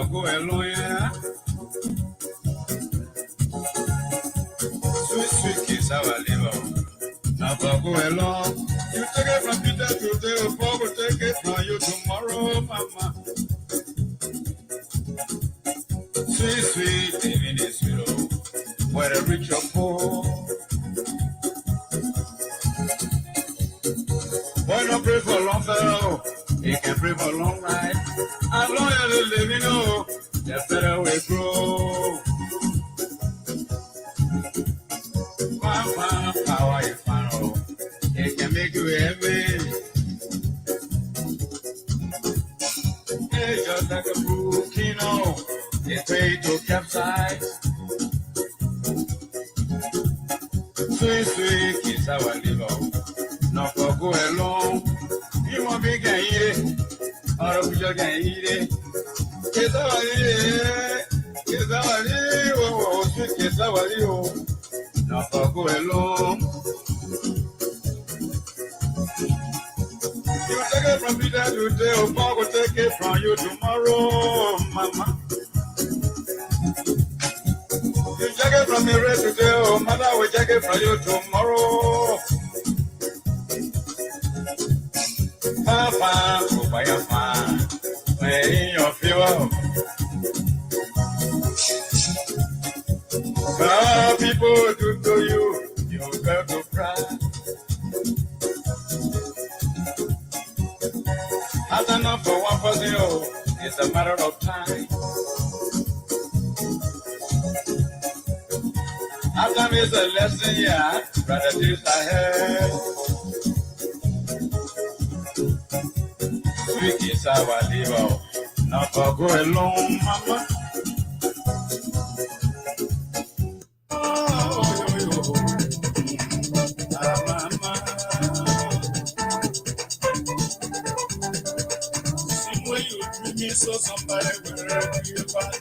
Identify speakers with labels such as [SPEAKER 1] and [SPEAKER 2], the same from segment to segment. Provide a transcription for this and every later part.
[SPEAKER 1] go alone, sweet, sweet kiss, our liver. Now go along. You take it from Peter today, Paul will take it from you tomorrow, mama. Sweet, sweet, living is slow. Whether rich or poor. Boy, don't pray for long fellow. He can pray for long life. As long as you live, you know, the better we grow. Mama, power you follow. It can make you heavy. It's just like a brook, you know. It's way to capsize. Sweet, sweet kiss our liver. Not for go along. You want me can eat it. Or we just can eat it. Kiss our liver. Kiss our liver. Oh, sweet kiss our liver. Not for go along. You take it from Peter today, or Paul will take it from you tomorrow, mama. You take it from me right today, or mother will take it from you tomorrow. Papa, go by your fan, play in your fever. But people do to you, you got to cry. That's enough for one person, it's a matter of time. After is a lesson, yeah, brother, this ahead. Sweet kiss our liver, not for go alone, mama. So somebody will hurt you back.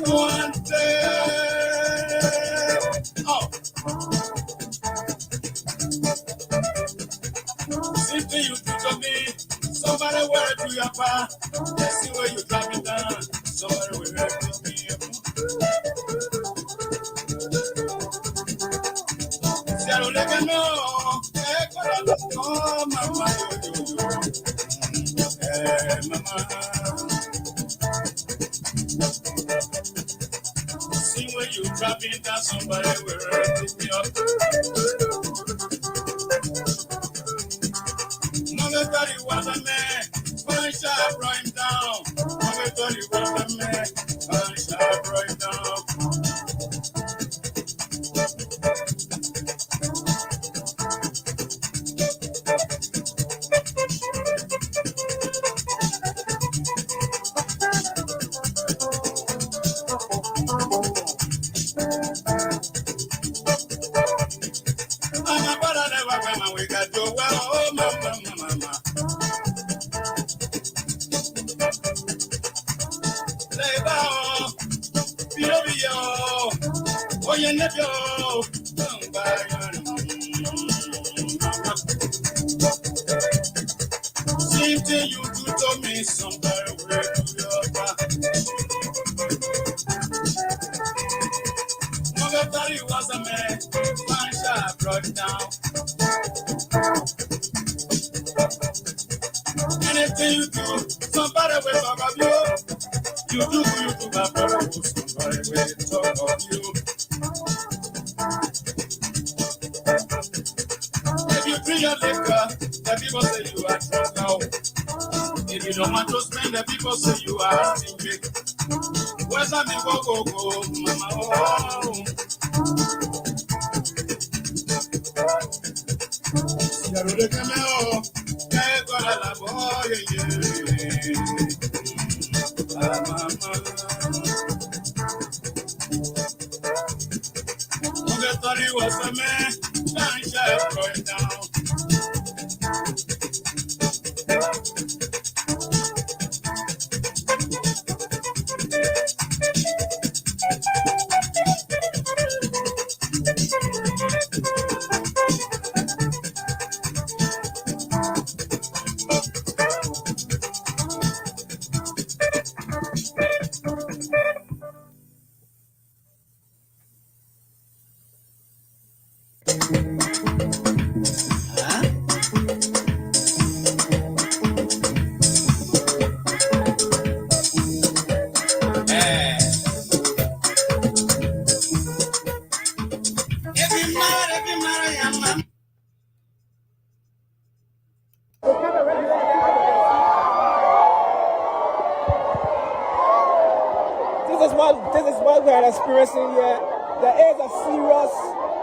[SPEAKER 1] One day, oh, simply you do to me. Somebody will hurt you back. Let's see where you drop it down. Somebody will hurt me. See, I don't let you know. Oh, mama, hey, mama. See when you drop it down, somebody will pick me up. Mama thought he was a man, fine shot, brought him down. Mama thought he was a man, fine shot, brought him down. People say you are singing. Where's that me go, mama? Oh, ya lo de que me oh, que para la boy, yeah, mama. Who thought he was a man? Can't shut going down.
[SPEAKER 2] This is what we are experiencing here. There is a serious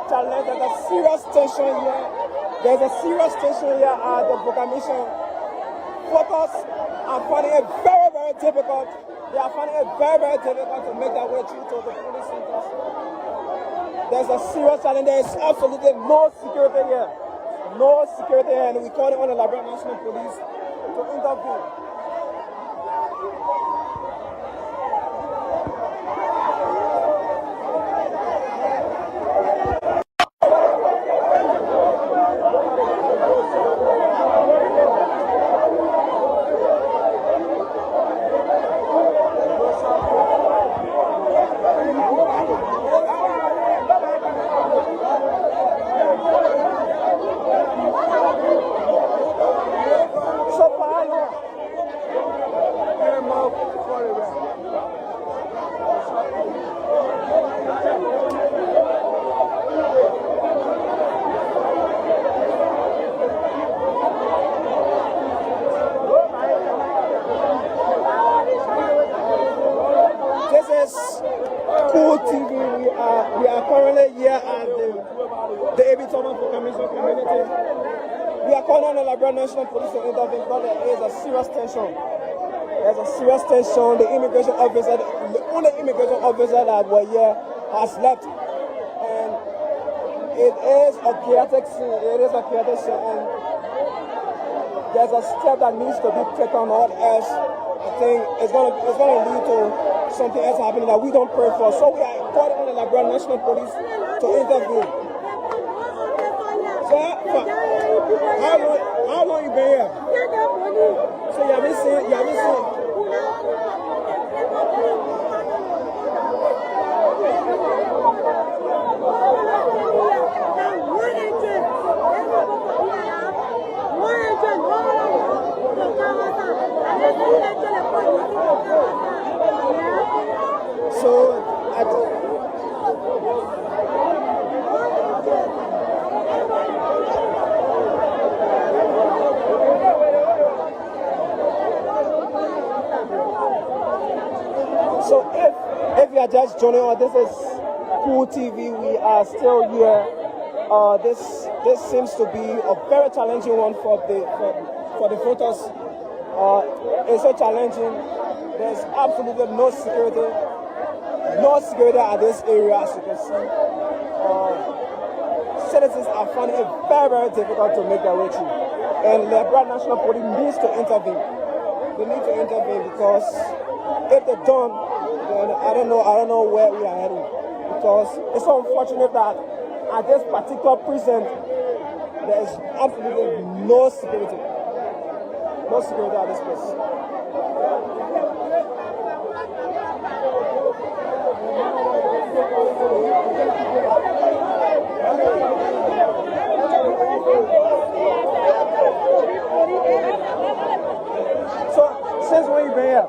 [SPEAKER 2] challenge. There's a serious tension here. There's a serious tension here at the Voka Mission. Voters are finding it very, very difficult. They are finding it very, very difficult to make their way through to the police centers. There's a serious challenge. There is absolutely no security here. No security here. And we call it on the Liberia National Police to intervene. We are currently here at the AB Thomas Voka Mission community. We are calling on the Liberia National Police to intervene because there is a serious tension. There's a serious tension. The immigration officer, the only immigration officer that were here has left. And it is a chaotic scene. It is a chaotic scene. And there's a step that needs to be taken on else. I think it's gonna lead to something else happening that we don't pray for. So we are calling on the Liberia National Police to intervene. So how long you been here? So you haven't seen. So if you are just joining us, this is Cool TV. We are still here. This seems to be a very challenging one for the voters. It's so challenging. There's absolutely no security at this area, as you can see. Citizens are finding it very, very difficult to make their way through. And the Liberia National Police needs to intervene. They need to intervene because if they don't, then I don't know where we are heading. Because it's so unfortunate that at this particular precinct, there is absolutely no security. No security at this place. So, since when you been here?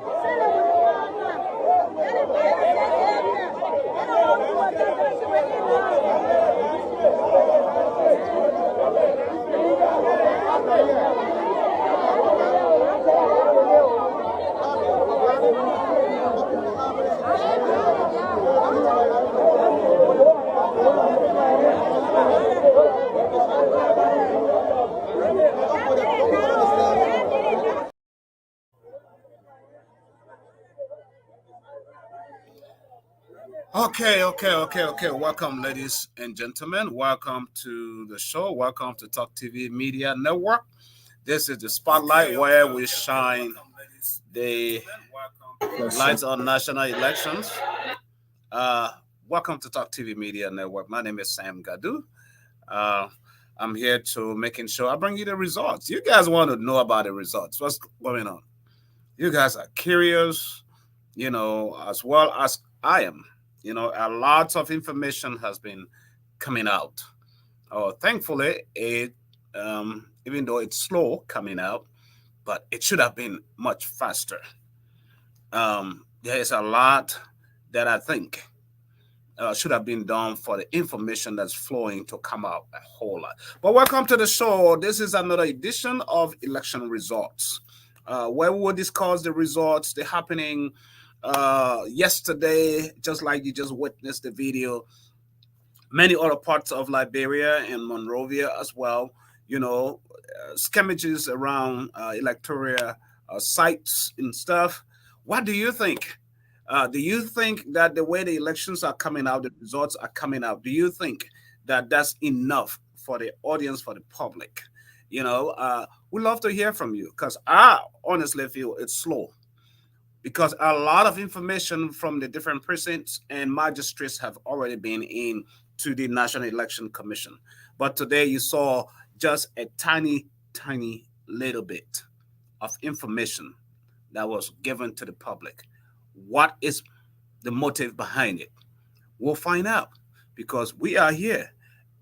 [SPEAKER 1] Okay. Welcome, ladies and gentlemen. Welcome to the show. Welcome to Talk TV Media Network. This is the spotlight where we shine the lights on national elections. Welcome to Talk TV Media Network. My name is Sam Gadu. I'm here to making sure I bring you the results. You guys want to know about the results. What's going on? You guys are curious, as well as I am. A lot of information has been coming out. Thankfully, even though it's slow coming out, but it should have been much faster. There is a lot that I think should have been done for the information that's flowing to come out a whole lot. But welcome to the show. This is another edition of Election Results, where we will discuss the results, the happening yesterday, just like you just witnessed the video. Many other parts of Liberia and Monrovia as well. Scammages around electoral sites and stuff. What do you think? Do you think that the way the elections are coming out, the results are coming out, do you think that that's enough for the audience, for the public? We love to hear from you because I honestly feel it's slow because a lot of information from the different precincts and magistrates have already been in to the National Election Commission. But today you saw just a tiny, tiny little bit of information that was given to the public. What is the motive behind it? We'll find out because we are here.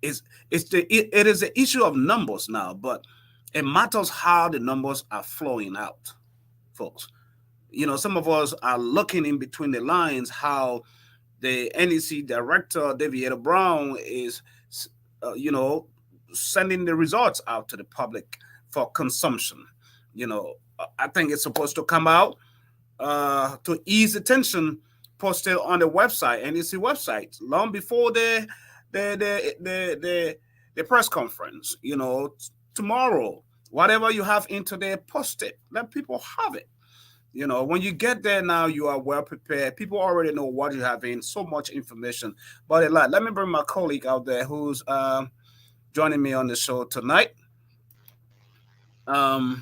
[SPEAKER 1] It is the issue of numbers now, but it matters how the numbers are flowing out, folks. Some of us are looking in between the lines how the NEC director, David Brown, is, you know, sending the results out to the public for consumption. I think it's supposed to come out to ease the tension, posted on the website, NEC website, long before the press conference. Tomorrow, whatever you have in today, post it. Let people have it. When you get there now, you are well prepared. People already know what you have in, so much information. But let me bring my colleague out there who's joining me on the show tonight. All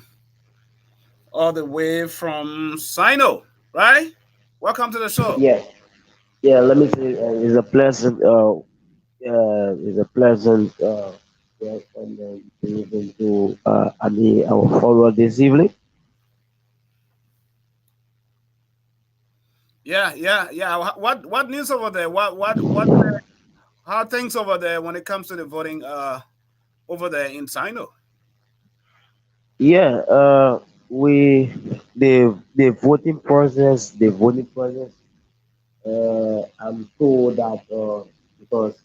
[SPEAKER 1] the way from Sino, right? Welcome to the show.
[SPEAKER 3] Yeah, yeah. Let me say, it's a pleasant, it's a pleasant, yes, and to even to, I mean, our follower this evening.
[SPEAKER 1] Yeah, yeah, yeah. What news over there? What how are things over there when it comes to the voting over there in Sino?
[SPEAKER 3] Yeah, we the voting process. I'm told that because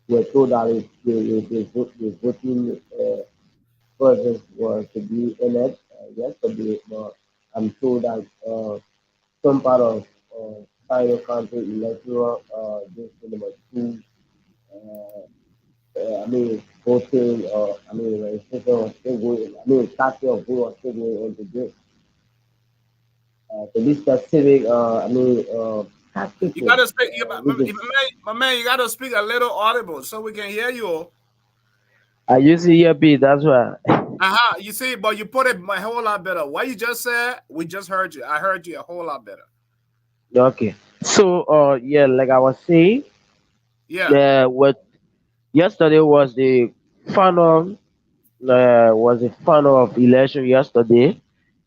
[SPEAKER 3] we're told that the voting process was to be ended yesterday, but I'm told that some part of Sino County electoral district number two, I mean, voting, I mean, registration was still going, I mean, casting of vote was still going on to this specific, I mean,
[SPEAKER 1] You
[SPEAKER 3] casting,
[SPEAKER 1] gotta speak,
[SPEAKER 3] which is,
[SPEAKER 1] my man. You gotta speak a little audible so we can hear you.
[SPEAKER 3] I use the earpiece, that's why.
[SPEAKER 1] You see, but you put it a whole lot better. What you just said, we just heard you. I heard you a whole lot better.
[SPEAKER 3] Okay. So, yeah, like I was saying,
[SPEAKER 1] Yeah.
[SPEAKER 3] what yesterday was the final of election yesterday,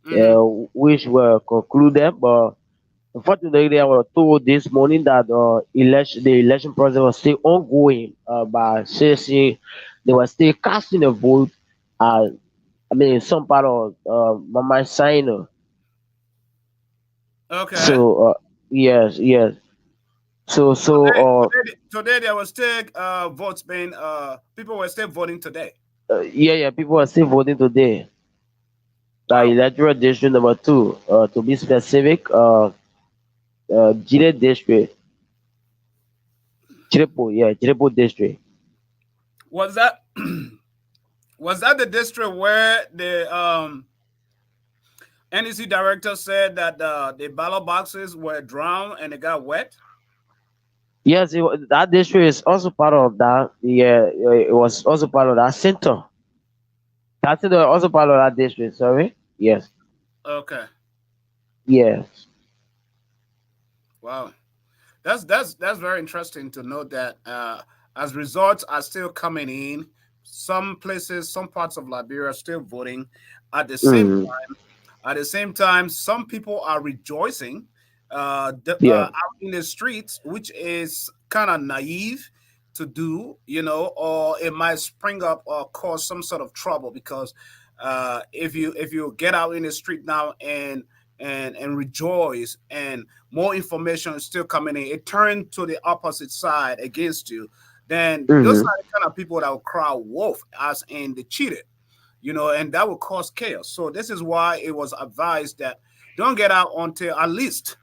[SPEAKER 1] Mm-hmm.
[SPEAKER 3] which were concluded. But unfortunately, I was told this morning that the election process was still ongoing. By saying they were still casting a vote. Uh, I mean, some part of Mama Signer.
[SPEAKER 1] Okay.
[SPEAKER 3] So, yes, yes. So, so,
[SPEAKER 1] Today there was still votes being people were still voting today.
[SPEAKER 3] yeah, yeah. People are still voting today.
[SPEAKER 1] Wow.
[SPEAKER 3] Electoral district number two, to be specific, Jide district, Jirepo district.
[SPEAKER 1] Was that was that the district where the NEC director said that the ballot boxes were drowned and it got wet?
[SPEAKER 3] Yes, that district is also part of that. Yeah, it was also part of that center. That's also part of that district. Sorry. Yes.
[SPEAKER 1] Okay.
[SPEAKER 3] Yes.
[SPEAKER 1] Wow. That's very interesting to know that as results are still coming in, some places, some parts of Liberia are still voting. At the same
[SPEAKER 3] Mm,
[SPEAKER 1] time, some people are rejoicing
[SPEAKER 3] yeah.
[SPEAKER 1] out in the streets, which is kind of naive
[SPEAKER 4] to do, or it might spring up or cause some sort of trouble because if you get out in the street now and rejoice and more information is still coming in, it turned to the opposite side against you, then those
[SPEAKER 3] Mm-hmm.
[SPEAKER 4] are the kind of people that will cry wolf, as in the cheated, and that will cause chaos. So this is why it was advised that don't get out until at least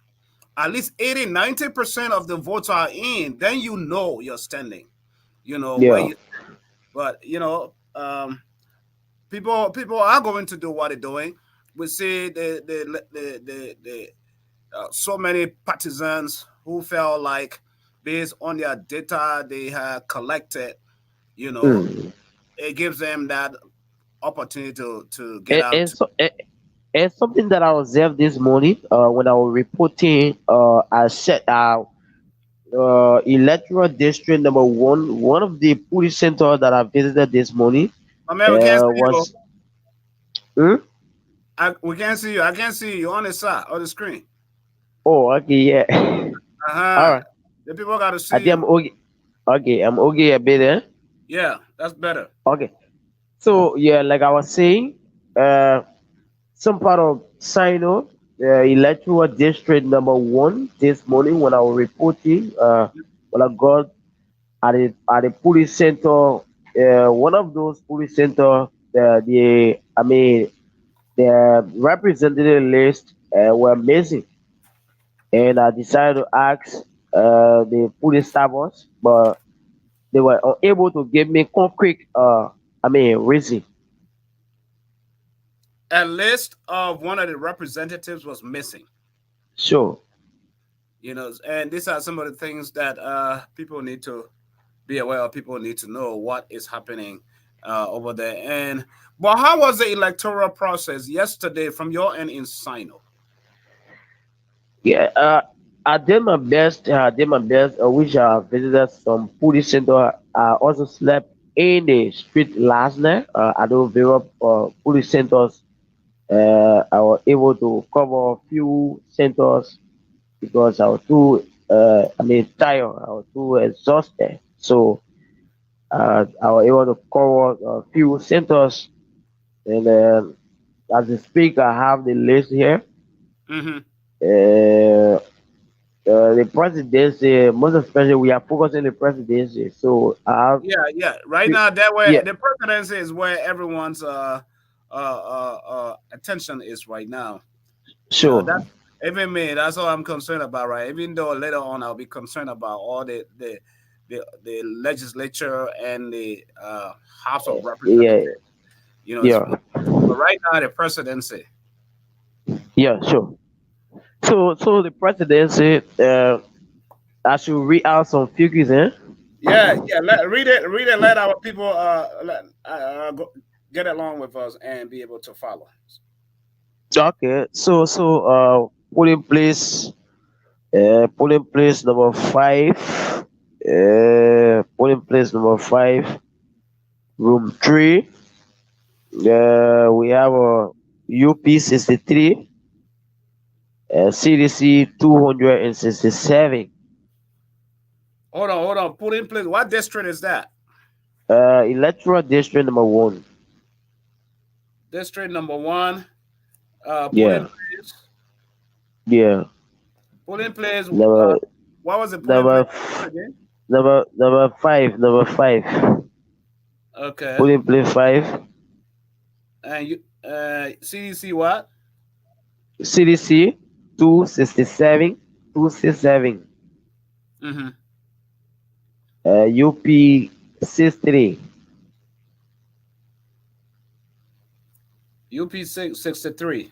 [SPEAKER 4] 80, 90% of the votes are in, then you're standing, where
[SPEAKER 3] Yeah.
[SPEAKER 4] you, but people are going to do what they're doing. We see so many partisans who felt like based on their data they have collected, you know,
[SPEAKER 3] Mm.
[SPEAKER 4] it gives them that opportunity to get
[SPEAKER 3] And,
[SPEAKER 4] out.
[SPEAKER 3] and so and something that I observed this morning, when I was reporting, I said, electoral district number one of the police center that I visited this morning,
[SPEAKER 4] I mean, we can't see you.
[SPEAKER 3] was. Hmm?
[SPEAKER 4] We can't see you. I can't see you on the side of the screen.
[SPEAKER 3] Oh, okay, yeah. All
[SPEAKER 4] Uh-huh.
[SPEAKER 3] right.
[SPEAKER 4] The people got to
[SPEAKER 3] I
[SPEAKER 4] see
[SPEAKER 3] think
[SPEAKER 4] you.
[SPEAKER 3] I'm okay. Okay, I'm okay a bit, eh?
[SPEAKER 4] Yeah, that's better.
[SPEAKER 3] Okay. So yeah, like I was saying, uh, some part of Sino, electoral district number one this morning when I was reporting, when I got at the police center, one of those police center, I mean, the representative list were missing, and I decided to ask the police staffers, but they were unable to give me concrete, reason.
[SPEAKER 4] A list of one of the representatives was missing.
[SPEAKER 3] Sure.
[SPEAKER 4] And these are some of the things that people need to be aware of. People need to know what is happening over there. But how was the electoral process yesterday from your end in Sino?
[SPEAKER 3] Yeah, I did my best. I did my best. I wish I visited some police center. I also slept in the street last night. I do various police centers. I was able to cover a few centers because I was too, tired. I was too exhausted. So I was able to cover a few centers. And as I speak, I have the list here.
[SPEAKER 4] Hmm.
[SPEAKER 3] Uh, the presidency, most especially, we are focusing on the presidency. So I have,
[SPEAKER 4] Yeah, yeah. Right now, that way,
[SPEAKER 3] yeah,
[SPEAKER 4] the presidency is where everyone's attention is right now.
[SPEAKER 3] sure,
[SPEAKER 4] That's even me. That's all I'm concerned about, right? Even though later on I'll be concerned about all the legislature and the House of
[SPEAKER 3] yeah,
[SPEAKER 4] Representatives.
[SPEAKER 3] yeah,
[SPEAKER 4] But right now the presidency.
[SPEAKER 3] yeah, sure. So the presidency, I should read out some figures, eh?
[SPEAKER 4] Yeah, yeah. Read it, read it. Let our people get along with us and be able to follow.
[SPEAKER 3] Okay, polling place number five, polling place number five, room three. We have a UP 63, CDC 267.
[SPEAKER 4] Hold on. Put in place. What district is that?
[SPEAKER 3] Electoral district number one.
[SPEAKER 4] District number one. Put in
[SPEAKER 3] Yeah,
[SPEAKER 4] place.
[SPEAKER 3] yeah.
[SPEAKER 4] Put in place.
[SPEAKER 3] Number
[SPEAKER 4] What was it? Put in place
[SPEAKER 3] number
[SPEAKER 4] again.
[SPEAKER 3] number five. Number five.
[SPEAKER 4] Okay.
[SPEAKER 3] Polling place five.
[SPEAKER 4] And you CDC what?
[SPEAKER 3] CDC 267. 267.
[SPEAKER 4] Mm-hmm.
[SPEAKER 3] UP 63.
[SPEAKER 4] UP 663.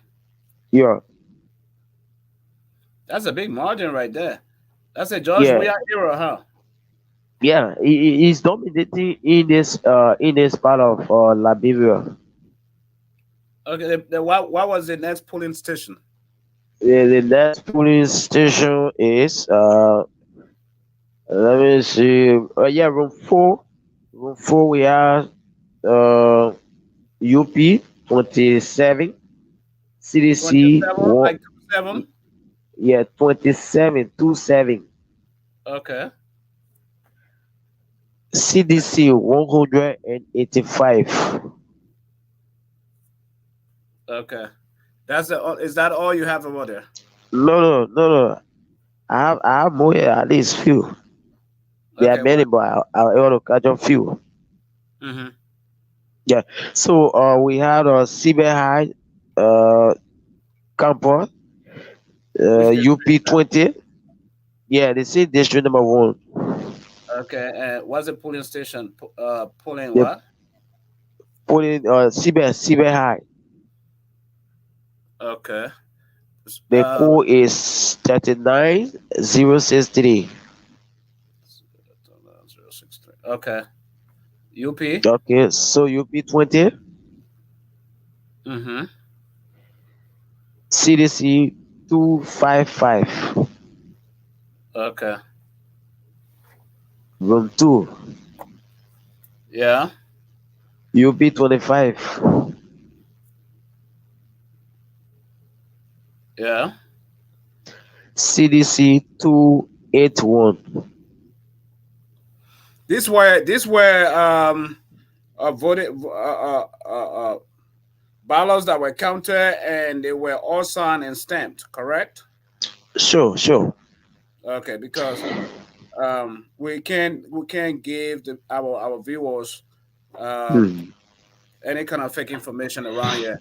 [SPEAKER 3] Yeah,
[SPEAKER 4] That's a big margin right there. That's a George
[SPEAKER 3] yeah,
[SPEAKER 4] Weah era, huh?
[SPEAKER 3] yeah. He's dominating in this part of Liberia.
[SPEAKER 4] Okay. What was the next polling station?
[SPEAKER 3] The next polling station is let me see. Yeah, room four. Room four. We have uh UP 27. CDC
[SPEAKER 4] 27,
[SPEAKER 3] one.
[SPEAKER 4] like 27.
[SPEAKER 3] Yeah, 27. 27.
[SPEAKER 4] Okay.
[SPEAKER 3] CDC 185.
[SPEAKER 4] Okay. Is that all you have over there?
[SPEAKER 3] No. I have more here, at least few. There are
[SPEAKER 4] Okay.
[SPEAKER 3] many,
[SPEAKER 4] What?
[SPEAKER 3] but I want to catch a few.
[SPEAKER 4] Mm-hmm.
[SPEAKER 3] Yeah. So we had a Sibe High uh campus,
[SPEAKER 4] Which district
[SPEAKER 3] UP
[SPEAKER 4] is that?
[SPEAKER 3] 20. Yeah, they say district number one.
[SPEAKER 4] Okay. And what's the polling station? Polling
[SPEAKER 3] They
[SPEAKER 4] what?
[SPEAKER 3] put in Sibe High.
[SPEAKER 4] Okay.
[SPEAKER 3] The code is 39063.
[SPEAKER 4] 063. Okay. UP.
[SPEAKER 3] Okay, so UP 20,
[SPEAKER 4] Mm-hmm.
[SPEAKER 3] CDC 255,
[SPEAKER 4] Okay.
[SPEAKER 3] room 2,
[SPEAKER 4] Yeah.
[SPEAKER 3] UP 25,
[SPEAKER 4] Yeah.
[SPEAKER 3] CDC 281.
[SPEAKER 4] This were voted ballots that were counted and they were all signed and stamped. Correct.
[SPEAKER 3] Sure.
[SPEAKER 4] Okay. Because we can't give our viewers um
[SPEAKER 3] Hmm.
[SPEAKER 4] any kind of fake information around here.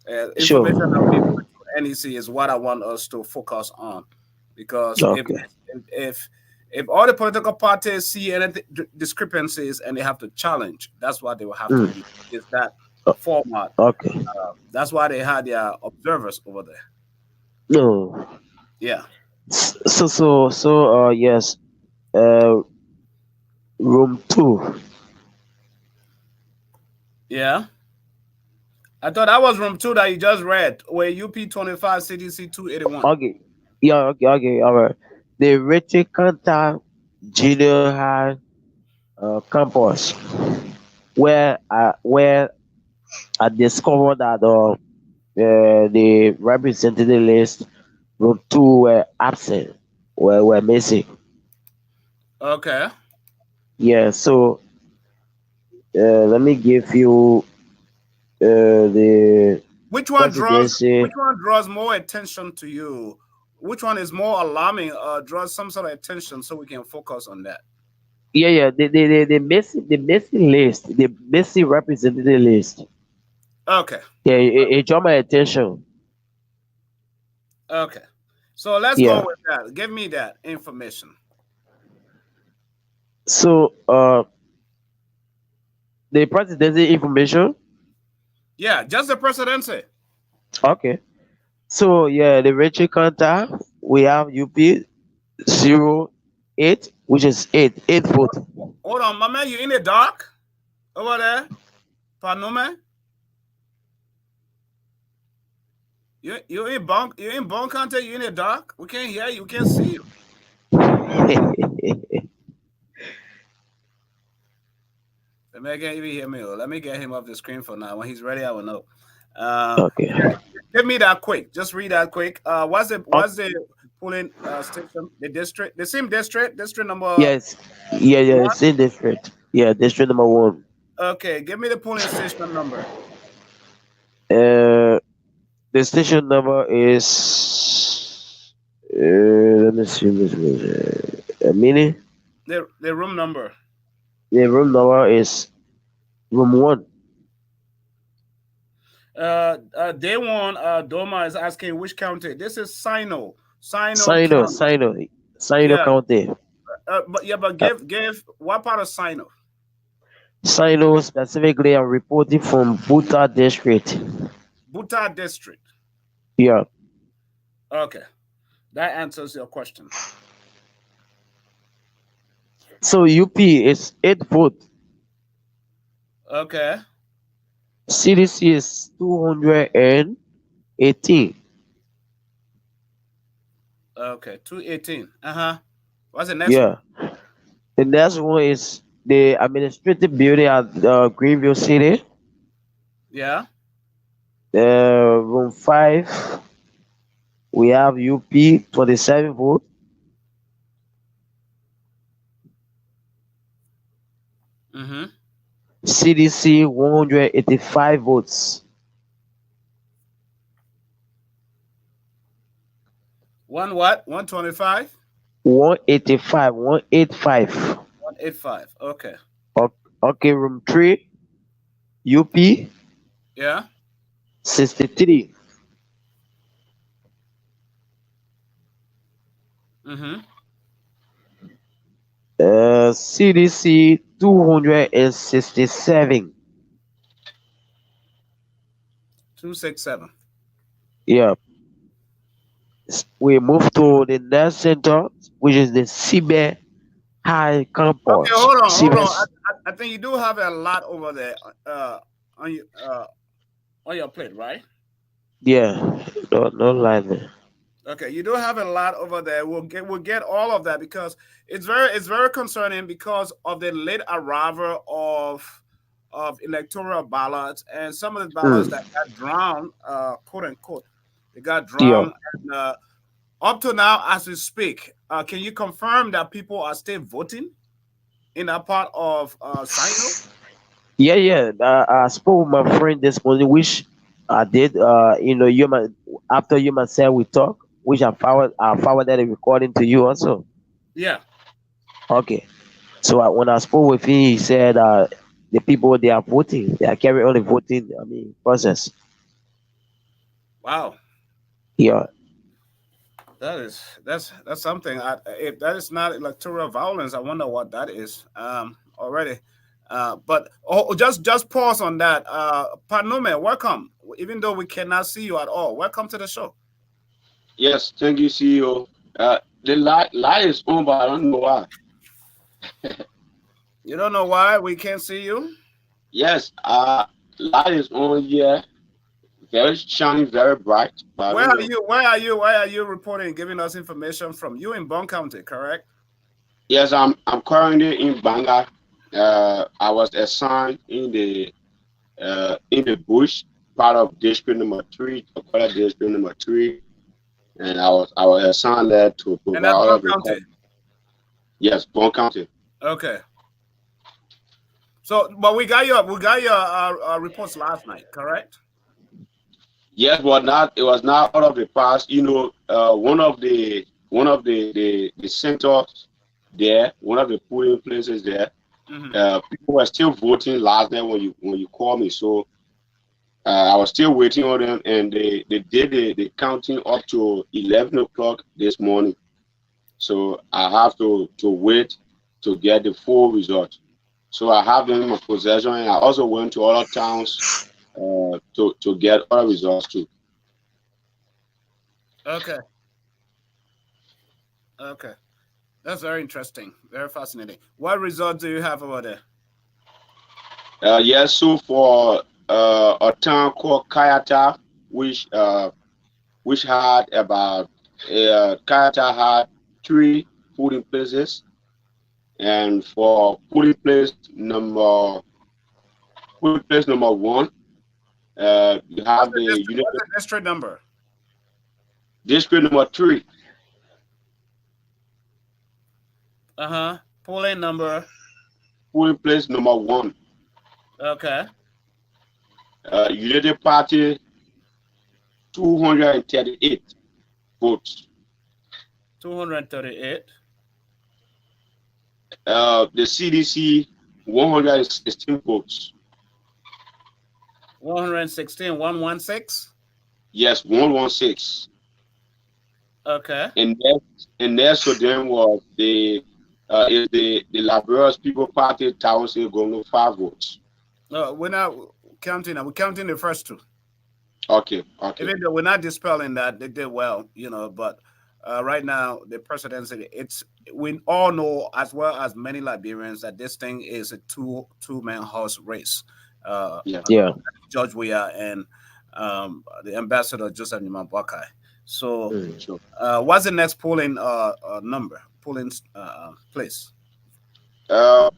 [SPEAKER 4] Information that we
[SPEAKER 3] Sure.
[SPEAKER 4] put to NEC is what I want us to focus on, because
[SPEAKER 3] Okay.
[SPEAKER 4] if all the political parties see any discrepancies and they have to challenge, that's what they will have to
[SPEAKER 3] Hmm.
[SPEAKER 4] use. Is that
[SPEAKER 3] o-
[SPEAKER 4] format?
[SPEAKER 3] Okay.
[SPEAKER 4] That's why they had their observers over there.
[SPEAKER 3] No.
[SPEAKER 4] Yeah,
[SPEAKER 3] Yes. Uh, room 2.
[SPEAKER 4] yeah. I thought that was room 2 that you just read, where UP 25 CDC 281.
[SPEAKER 3] Okay. Yeah. Okay. All right. The Richard Kanta Junior High campus, where I discovered that the representative list room 2 were absent, were missing.
[SPEAKER 4] Okay.
[SPEAKER 3] Yeah. So let me give you the
[SPEAKER 4] Which
[SPEAKER 3] presidency.
[SPEAKER 4] one draws more attention to you? Which one is more alarming or draws some sort of attention so we can focus on that?
[SPEAKER 3] Yeah. The missing list, the missing representative list.
[SPEAKER 4] Okay.
[SPEAKER 3] Yeah, it draw my attention.
[SPEAKER 4] Okay. So let's go
[SPEAKER 3] Yeah.
[SPEAKER 4] with that. Give me that information.
[SPEAKER 3] So the presidency information.
[SPEAKER 4] Yeah, just the presidency.
[SPEAKER 3] Okay. So yeah, the Richard Kanta, we have UP 08, which is eight vote.
[SPEAKER 4] Hold on, my man, you in the dark over there? Panome? You in bone contact, you in the dark? We can't hear you, we can't see you. The man can't even hear me. Let me get him off the screen for now. When he's ready, I will know.
[SPEAKER 3] Okay.
[SPEAKER 4] Give me that quick. Just read that quick. What's the
[SPEAKER 3] Okay.
[SPEAKER 4] polling station? The district, the same district number
[SPEAKER 3] Yes. Yeah.
[SPEAKER 4] one.
[SPEAKER 3] Same district. Yeah, district number 1.
[SPEAKER 4] Okay, give me the polling station number.
[SPEAKER 3] Uh, the station number is. Let me see. A minute.
[SPEAKER 4] The room number.
[SPEAKER 3] The room number is room 1.
[SPEAKER 4] Day one. Doma is asking which county. This is Sino
[SPEAKER 3] Sino,
[SPEAKER 4] County.
[SPEAKER 3] Sino, Sino
[SPEAKER 4] Yeah,
[SPEAKER 3] County.
[SPEAKER 4] but
[SPEAKER 3] Uh,
[SPEAKER 4] give what part of Sino?
[SPEAKER 3] Sino specifically, I'm reporting from Buta district.
[SPEAKER 4] Buta district.
[SPEAKER 3] Yeah.
[SPEAKER 4] Okay, that answers your question.
[SPEAKER 3] So UP is 8 vote.
[SPEAKER 4] Okay.
[SPEAKER 3] CDC is 218.
[SPEAKER 4] Okay. 218. What's the next one?
[SPEAKER 3] Yeah. The next one is the administrative building at Greenville City.
[SPEAKER 4] Yeah.
[SPEAKER 3] Room 5, we have UP 27 vote.
[SPEAKER 4] Mm-hmm.
[SPEAKER 3] CDC 185 votes.
[SPEAKER 4] One what? 125?
[SPEAKER 3] 185, 185.
[SPEAKER 4] 185. Okay.
[SPEAKER 3] Okay, room 3, UP
[SPEAKER 4] Yeah.
[SPEAKER 3] 63.
[SPEAKER 4] Mm-hmm.
[SPEAKER 3] CDC 267.
[SPEAKER 4] 267.
[SPEAKER 3] Yeah. We move to the next center, which is the Cyber High
[SPEAKER 4] Okay,
[SPEAKER 3] Campus.
[SPEAKER 4] hold on, hold on.
[SPEAKER 3] Cyber,
[SPEAKER 4] I think you do have a lot over there on your on your plate, right?
[SPEAKER 3] yeah, no lie there.
[SPEAKER 4] Okay, you do have a lot over there. We'll get all of that because it's very concerning because of the late arrival of electoral ballots and some of the ballots that
[SPEAKER 3] Mm,
[SPEAKER 4] got drowned, quote unquote, they got
[SPEAKER 3] yeah.
[SPEAKER 4] drowned. And up to now, as we speak, can you confirm that people are still voting in that part of Sino?
[SPEAKER 3] Yeah. I spoke with my friend this morning, which I did. After you myself we talk, which I forwarded a recording to you also.
[SPEAKER 4] Yeah.
[SPEAKER 3] Okay. So when I spoke with him, he said the people they are voting, they are carrying on the voting. I mean process.
[SPEAKER 4] Wow.
[SPEAKER 3] Yeah.
[SPEAKER 4] That's something. If that is not electoral violence, I wonder what that is. Already. But just pause on that. Panome, welcome. Even though we cannot see you at all, welcome to the show.
[SPEAKER 1] Yes, thank you, CEO. The light is on, but I don't know why.
[SPEAKER 4] You don't know why we can't see you?
[SPEAKER 1] Yes, light is on here, very shiny, very bright, but I
[SPEAKER 4] Where
[SPEAKER 1] don't
[SPEAKER 4] are
[SPEAKER 1] know.
[SPEAKER 4] you? Where are you? Where are you reporting, giving us information from? You in Bond County, correct?
[SPEAKER 1] Yes, I'm currently in Banga. I was assigned in the bush, part of district number 3, Tokola district number 3, and I was assigned there to
[SPEAKER 4] And
[SPEAKER 1] provide
[SPEAKER 4] that's
[SPEAKER 1] all
[SPEAKER 4] Bond
[SPEAKER 1] of the
[SPEAKER 4] County.
[SPEAKER 1] yes, Bon County.
[SPEAKER 4] Okay. So, but we got your reports last night, correct?
[SPEAKER 1] Yes, but not it was not out of the past. One of the centers there, one of the polling places there.
[SPEAKER 4] Mm-hmm.
[SPEAKER 1] People were still voting last night when you called me. So I was still waiting on them, and they did the counting up to 11 o'clock this morning. So I have to wait to get the full result. So I have them in my possession, and I also went to other towns to get other results too.
[SPEAKER 4] Okay. Okay. That's very interesting. Very fascinating. What results do you have over there?
[SPEAKER 1] Yes, so for a town called Kayata, which had about Kayata had 3 polling places, and for polling place number 1, you
[SPEAKER 4] What's
[SPEAKER 1] have
[SPEAKER 4] the
[SPEAKER 1] the
[SPEAKER 4] district?
[SPEAKER 1] unit
[SPEAKER 4] What's the district number?
[SPEAKER 1] district number 3,
[SPEAKER 4] Uh-huh. Polling number.
[SPEAKER 1] polling place number 1,
[SPEAKER 4] Okay.
[SPEAKER 1] United Party 238 votes.
[SPEAKER 4] 238.
[SPEAKER 1] The CDC 116 votes.
[SPEAKER 4] 116. 116.
[SPEAKER 1] Yes, 116.
[SPEAKER 4] Okay.
[SPEAKER 1] And next to them was the Laborious People Party Town State Governor 5 votes.
[SPEAKER 4] No, we're not counting that. We're counting the first two.
[SPEAKER 1] Okay.
[SPEAKER 4] Even though we're not dispelling that, they did well, but right now the presidency, we all know as well as many Liberians that this thing is a two-man horse race.
[SPEAKER 1] Yeah.
[SPEAKER 3] Yeah.
[SPEAKER 4] George Weah and the ambassador Joseph Nima Boakai. So
[SPEAKER 3] Mm.
[SPEAKER 1] Sure.
[SPEAKER 4] what's the next polling place?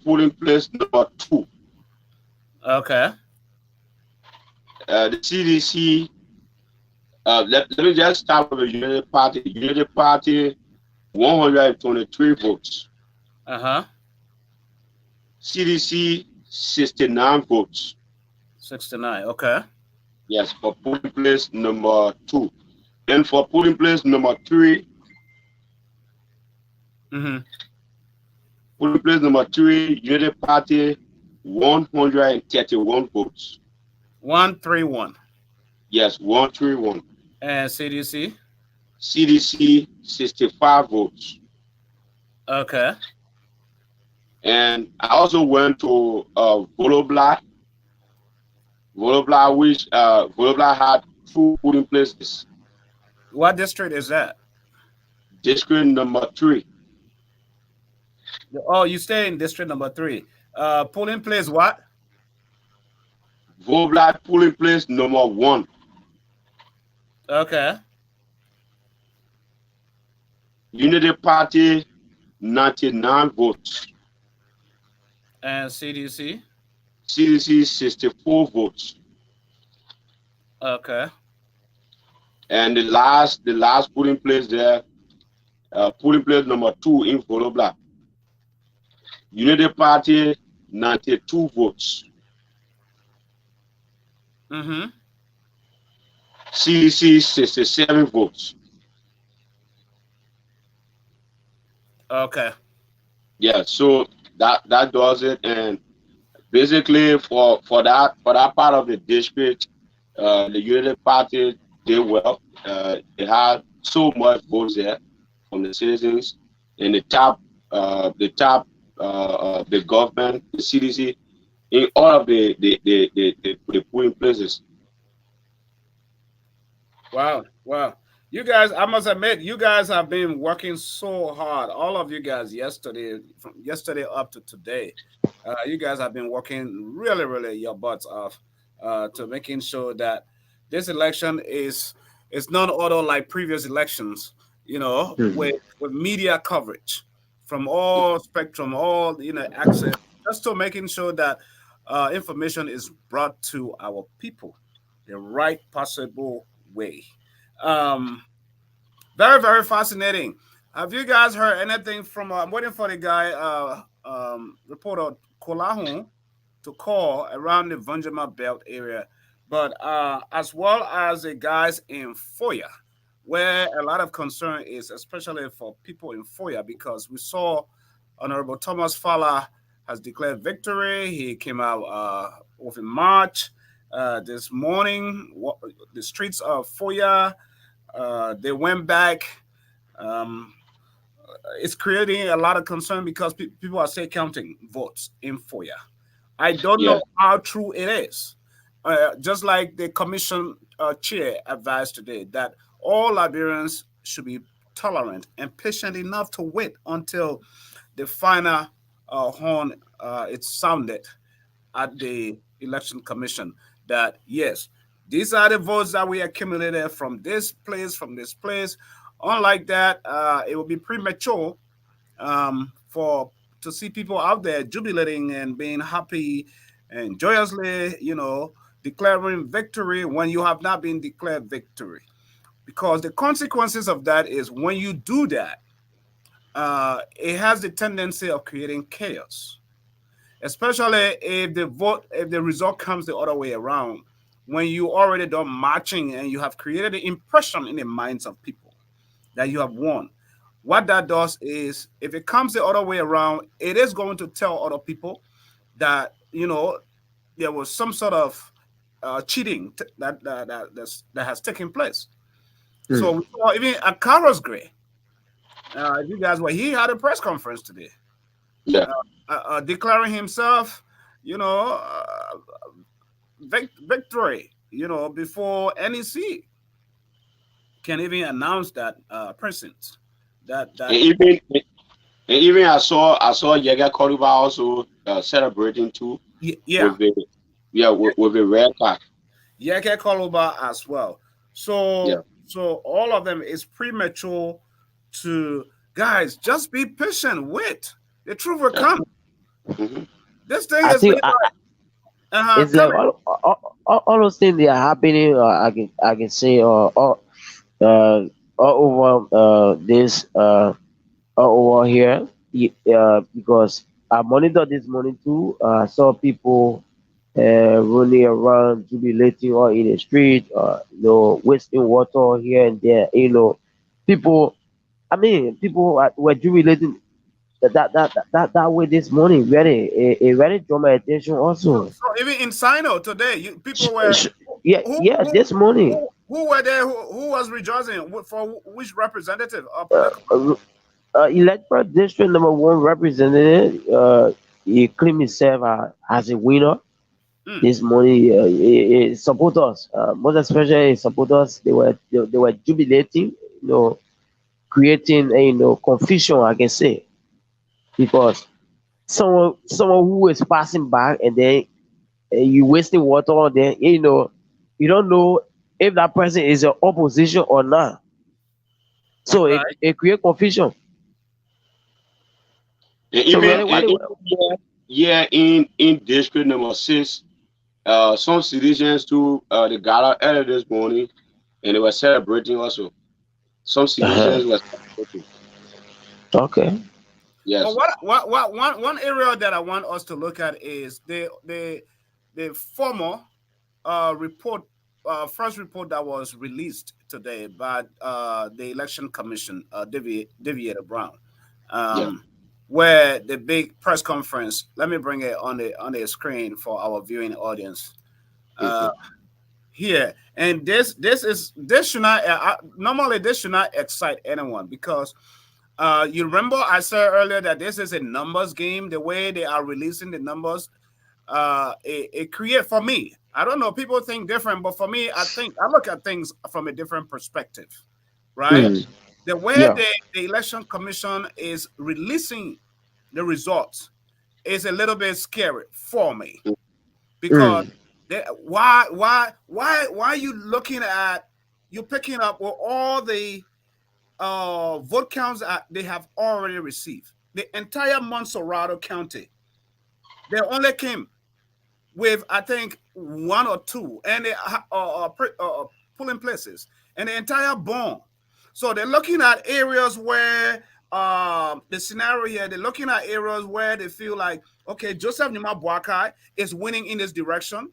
[SPEAKER 1] Polling place number 2.
[SPEAKER 4] Okay.
[SPEAKER 1] The CDC. Let me just start with the United Party. United Party 123 votes.
[SPEAKER 4] Uh-huh.
[SPEAKER 5] CDC 69 votes.
[SPEAKER 4] 69. Okay.
[SPEAKER 5] Yes, for polling place number 2. Then for polling place number 3, polling place number 3, United Party 131 votes.
[SPEAKER 4] 131.
[SPEAKER 5] Yes, 131.
[SPEAKER 4] And CDC?
[SPEAKER 5] CDC 65 votes.
[SPEAKER 4] Okay.
[SPEAKER 5] And I also went to Volobla. Volobla, which Volobla had 2 polling places.
[SPEAKER 4] What district is that?
[SPEAKER 5] District number 3.
[SPEAKER 4] Oh, you stay in district number 3. Polling place what?
[SPEAKER 5] Volobla polling place number 1.
[SPEAKER 4] Okay.
[SPEAKER 5] Unity Party 99 votes.
[SPEAKER 4] And CDC?
[SPEAKER 5] CDC 64 votes.
[SPEAKER 4] Okay.
[SPEAKER 5] And the last polling place there, polling place number 2 in Volobla. Unity Party 92 votes. CDC 67 votes.
[SPEAKER 4] Okay.
[SPEAKER 5] Yeah, so that does it. And basically for that part of the district, the Unity Party did well. They had so much votes there from the citizens, and the government, the CDC, in all of the polling places.
[SPEAKER 4] Wow. You guys, I must admit, you guys have been working so hard. All of you guys from yesterday up to today, you guys have been working really your butts off to making sure that this election is not other like previous elections, with media coverage from all spectrum, all access, just to making sure that information is brought to our people the right possible way. Very fascinating. Have you guys heard anything from? I'm waiting for the guy, reporter Kolahun, to call around the Vanjama Belt area, but as well as the guys in Foya, where a lot of concern is, especially for people in Foya, because we saw Honorable Thomas Fala has declared victory. He came out with a march this morning. The streets of Foya. They went back. It's creating a lot of concern because people are still counting votes in Foya. I don't know how true it is. Just like the commission chair advised today, that all Liberians should be tolerant and patient enough to wait until the final horn is sounded at the election commission. That yes, these are the votes that we accumulated from this place. Unlike that, it will be premature to see people out there jubilating and being happy and joyously, declaring victory when you have not been declared victory. Because the consequences of that is when you do that, it has the tendency of creating chaos, especially if the result comes the other way around. When you already done marching and you have created the impression in the minds of people that you have won, what that does is, if it comes the other way around, it is going to tell other people that there was some sort of cheating that has taken place. So we saw even at Carlos Gray, you guys were, he had a press conference today, declaring himself, victory, before NEC can even announce that precinct. That
[SPEAKER 5] even I saw Yega Koluba also celebrating too. With a red pack.
[SPEAKER 4] Yega Koluba as well. So all of them is premature to, guys, just be patient. Wait, the truth will come. This thing is
[SPEAKER 3] it's like all those things that are happening. I can say all over this all over here, because I monitored this morning too. Saw people running around, jubilating or in the street, wasting water here and there. People. I mean, people were jubilating that way this morning. Really, it really drew my attention also.
[SPEAKER 4] So even in Sino today,
[SPEAKER 3] Sh-
[SPEAKER 4] people were
[SPEAKER 3] sh- Yeah,
[SPEAKER 4] who
[SPEAKER 3] yeah,
[SPEAKER 4] who
[SPEAKER 3] this morning.
[SPEAKER 4] who were there? Who was rejoicing for which representative or
[SPEAKER 3] Uh,
[SPEAKER 4] political?
[SPEAKER 3] uh, Electoral District number one representative, he claimed himself as a winner
[SPEAKER 4] Hmm.
[SPEAKER 3] this morning. He support us, most especially he support us. They were jubilating, creating confusion, I can say, because someone who is passing by and then you wasting water on them, you don't know if that person is an opposition or not. So it,
[SPEAKER 4] Right.
[SPEAKER 3] it create confusion.
[SPEAKER 5] And
[SPEAKER 3] So
[SPEAKER 5] even
[SPEAKER 3] really,
[SPEAKER 5] and
[SPEAKER 3] really,
[SPEAKER 5] even here in district number 6, some citizens too they got out early this morning and they were celebrating also. Some
[SPEAKER 3] uh
[SPEAKER 5] citizens were celebrating.
[SPEAKER 3] okay.
[SPEAKER 4] But
[SPEAKER 5] Yes.
[SPEAKER 4] one area that I want us to look at is the former report, first report that was released today by the Election Commission, Deviator Brown,
[SPEAKER 5] Yeah.
[SPEAKER 4] um, where the big press conference. Let me bring it on the screen for our viewing audience. Uh,
[SPEAKER 5] Okay.
[SPEAKER 4] Here, and this should not normally this should not excite anyone because you remember I said earlier that this is a numbers game. The way they are releasing the numbers, it create for me. I don't know. People think different, but for me, I look at things from a different perspective, right?
[SPEAKER 3] Mm,
[SPEAKER 4] The way
[SPEAKER 3] yeah.
[SPEAKER 4] the election commission is releasing the results is a little bit scary for me because
[SPEAKER 3] Mm,
[SPEAKER 4] why are you looking at you picking up with all the vote counts that they have already received. The entire Montserrado County, they only came with I think one or two, and they polling places, and the entire bone. So they're looking at areas where the scenario here. They're looking at areas where they feel like okay, Joseph Nima Boakai is winning in this direction.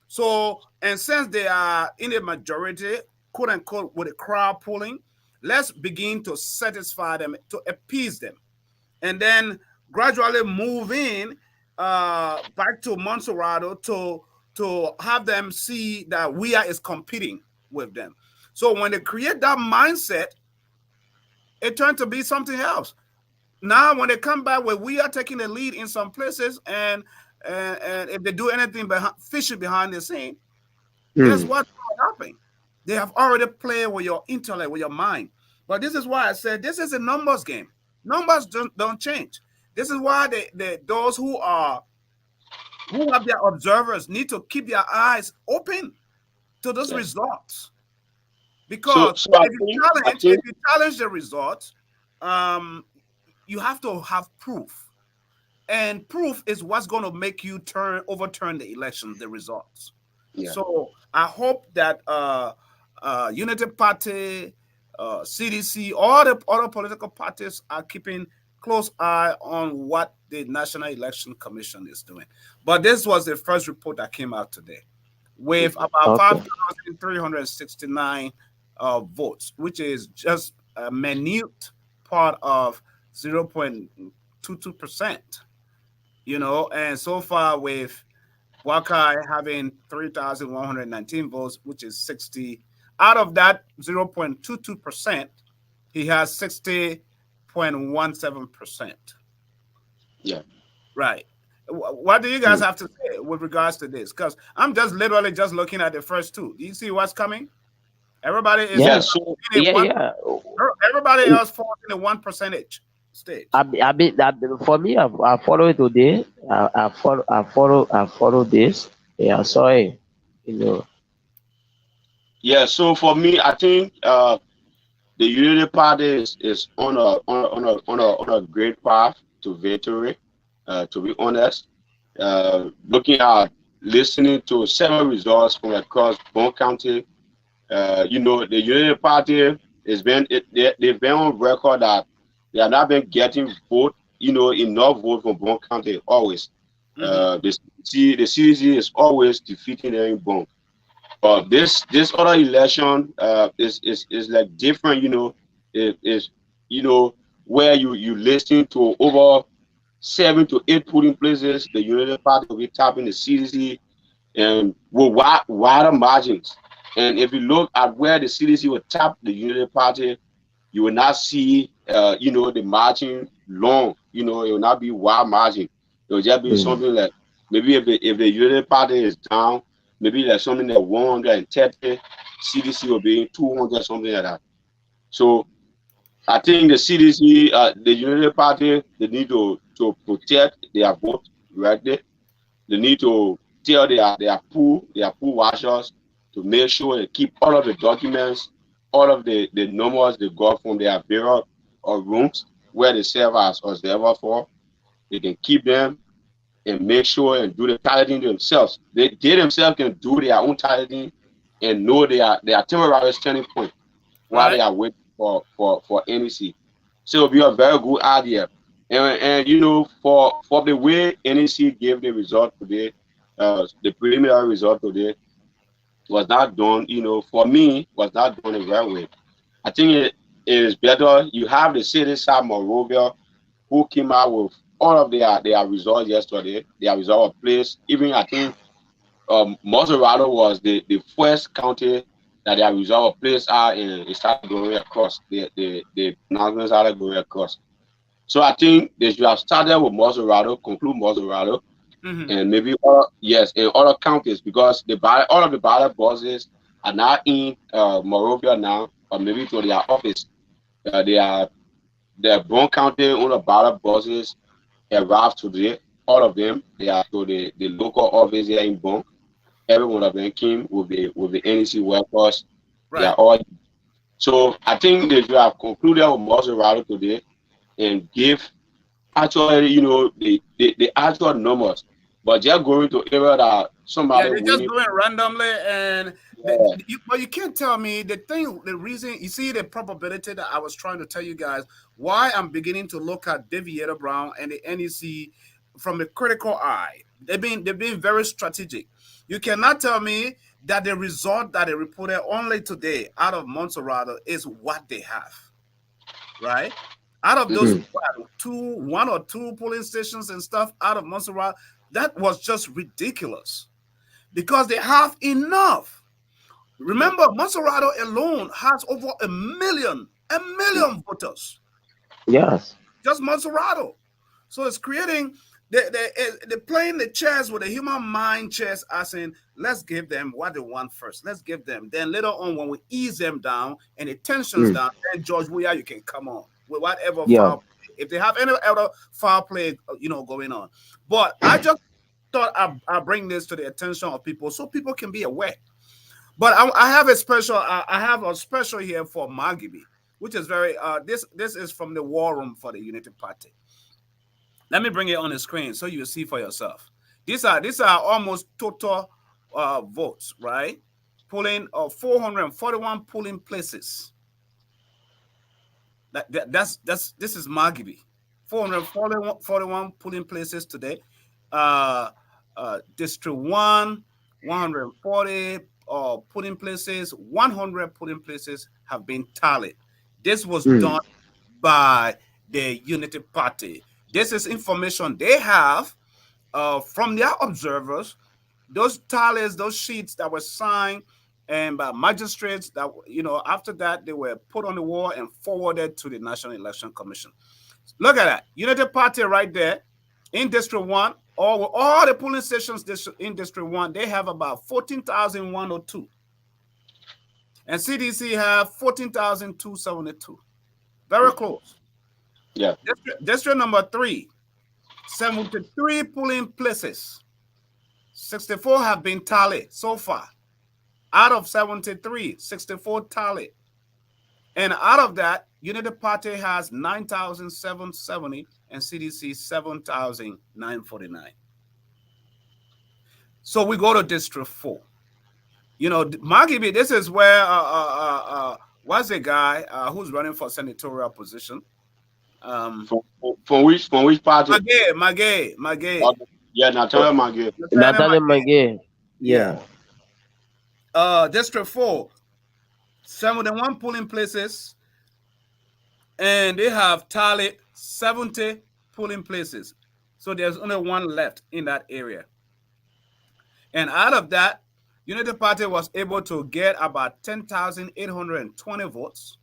[SPEAKER 4] So, and since they are in the majority, quote unquote, with the crowd polling, let's begin to satisfy them, to appease them, and then gradually move in back to Montserrado to have them see that we are is competing with them. So when they create that mindset, it turned to be something else. Now when they come back where we are taking the lead in some places and if they do anything behind, fishing behind the scene, guess
[SPEAKER 3] mm,
[SPEAKER 4] what's happening? They have already played with your intellect, with your mind. But this is why I said this is a numbers game. Numbers don't change. This is why those who have their observers need to keep their eyes open to those
[SPEAKER 5] Yeah.
[SPEAKER 4] results.
[SPEAKER 5] So
[SPEAKER 4] Because
[SPEAKER 5] so I
[SPEAKER 4] if
[SPEAKER 5] think
[SPEAKER 4] you challenge the results, um, you have to have proof. And proof is what's going to make you overturn the election, the results.
[SPEAKER 5] yeah.
[SPEAKER 4] So I hope that Unity Party, CDC, all the other political parties are keeping close eye on what the National Election Commission is doing. But this was the first report that came out today, with
[SPEAKER 5] Okay.
[SPEAKER 4] about
[SPEAKER 3] okay.
[SPEAKER 4] 5,369 votes, which is just a minute part of 0.22%. And so far with Wakai having 3,119 votes, which is 60. Out of that 0.22%, he has 60.17%.
[SPEAKER 5] Yeah.
[SPEAKER 4] Right. What do you guys
[SPEAKER 3] Mm.
[SPEAKER 4] have to say with regards to this? Because I'm just literally just looking at the first two. Do you see what's coming? Everybody is
[SPEAKER 5] Yeah.
[SPEAKER 3] Yeah,
[SPEAKER 5] So
[SPEAKER 4] in
[SPEAKER 3] yeah,
[SPEAKER 4] one.
[SPEAKER 3] yeah.
[SPEAKER 4] Everybody else falls in the 1% stage.
[SPEAKER 3] For me, I follow it today. I follow this. Yeah, I saw it. You know.
[SPEAKER 5] yeah, so for me, I think the Unity Party is on a great path to victory. To be honest, looking at listening to several results from across Bone County, the Unity Party they've been on record that they have not been getting vote enough vote from Bond County always. The CDC is always defeating them in Bond. But this other election is like different, it is where you listen to over 7 to 8 polling places. The United Party will be tapping the CDC and with wider margins. And if you look at where the CDC will tap the United Party, you will not see the margin long. It will not be wide margin. It will just be something like maybe if the United Party is down, maybe like something like 130, CDC will be 200, something like that. So I think the CDC, the United Party, they need to protect their vote right there. They need to tell their pool watchers to make sure they keep all of the documents, all of the numbers they got from their bureau or rooms where they serve as observer for. They can keep them and make sure and do the tallying themselves. They themselves can do their own tallying and know their temporary standing point while they are waiting for NEC. So it'll be a very good idea. And for the way NEC gave the result today, the preliminary result today was not done, for me, was not done the right way. I think it is better. You have the city of Monrovia who came out with all of their results yesterday. Their result of place. Even I think Montserrado was the first county that their result of place are and it started going across. The announcements started going across. So I think they should have started with Montserrado, conclude Montserrado, and maybe in other counties, because all of the ballot boxes are not in Monrovia now, or maybe to their office. The Bond County on the ballot boxes arrived today. All of them, they are to the local office here in Bond. Every one of them came with the NEC workers. Right. They are all. So I think they should have concluded with Montserrado today and give actually, the actual numbers. But just going to area that somebody
[SPEAKER 4] they're just doing randomly, and but you can't tell me the reason. You see the probability that I was trying to tell you guys why I'm beginning to look at David Brown and the NEC from a critical eye. They've been very strategic. You cannot tell me that the result that they reported only today out of Montserrado is what they have, right? Out of those 1 or 2 polling stations and stuff out of Montserrado, that was just ridiculous because they have enough. Remember, Montserrado alone has over a million voters.
[SPEAKER 3] Yes.
[SPEAKER 4] Just Montserrado. So it's creating, they're playing the chess with the human mind chess, as in, let's give them what they want first. Let's give them. Then later on, when we ease them down and the tension's down, then George Weah, you can come on with whatever foul play. If they have any other foul play, going on. But I just thought I'd bring this to the attention of people so people can be aware. But I have a special here for Margibi, which is very this is from the war room for the Unity Party. Let me bring it on the screen so you see for yourself. These are almost total votes, right? Polling of 441 polling places. This is Margibi. 441 polling places today. District 1, 140 polling places, 100 polling places have been tallied. This was done by the Unity Party. This is information they have from their observers. Those tallies, those sheets that were signed and by magistrates that, after that, they were put on the wall and forwarded to the National Election Commission. Look at that. Unity Party right there in District 1, all the polling stations in District 1, they have about 14,102. And CDC have 14,272. Very close.
[SPEAKER 5] Yeah.
[SPEAKER 4] District number 3, 73 polling places. 64 have been tallied so far. Out of 73, 64 tallied. And out of that, Unity Party has 9,770 and CDC 7,949. So we go to District 4. Margibi, this is where what's the guy who's running for senatorial position?
[SPEAKER 5] From which party?
[SPEAKER 4] Magay.
[SPEAKER 5] Yeah, Natalia Magay.
[SPEAKER 3] Natalie Magay.
[SPEAKER 4] Yeah.
[SPEAKER 3] Yeah.
[SPEAKER 4] District 4, 71 polling places, and they have tallied 70 polling places. So there's only one left in that area. And out of that, Unity Party was able to get about 10,820 votes,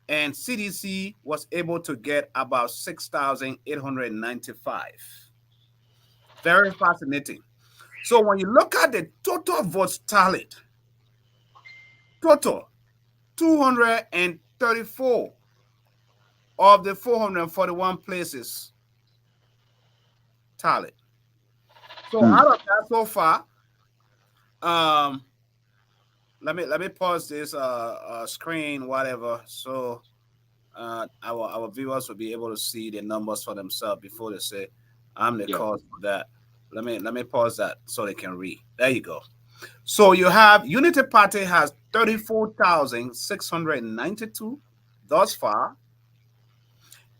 [SPEAKER 4] and CDC was able to get about 6,895. Very fascinating. So when you look at the total votes tallied, total 234 of the 441 places tallied. So out of that so far, let me pause this screen, whatever, so our viewers will be able to see the numbers for themselves before they say I'm the cause for that. Let me pause that so they can read. There you go. So you have Unity Party has 34,692 thus far,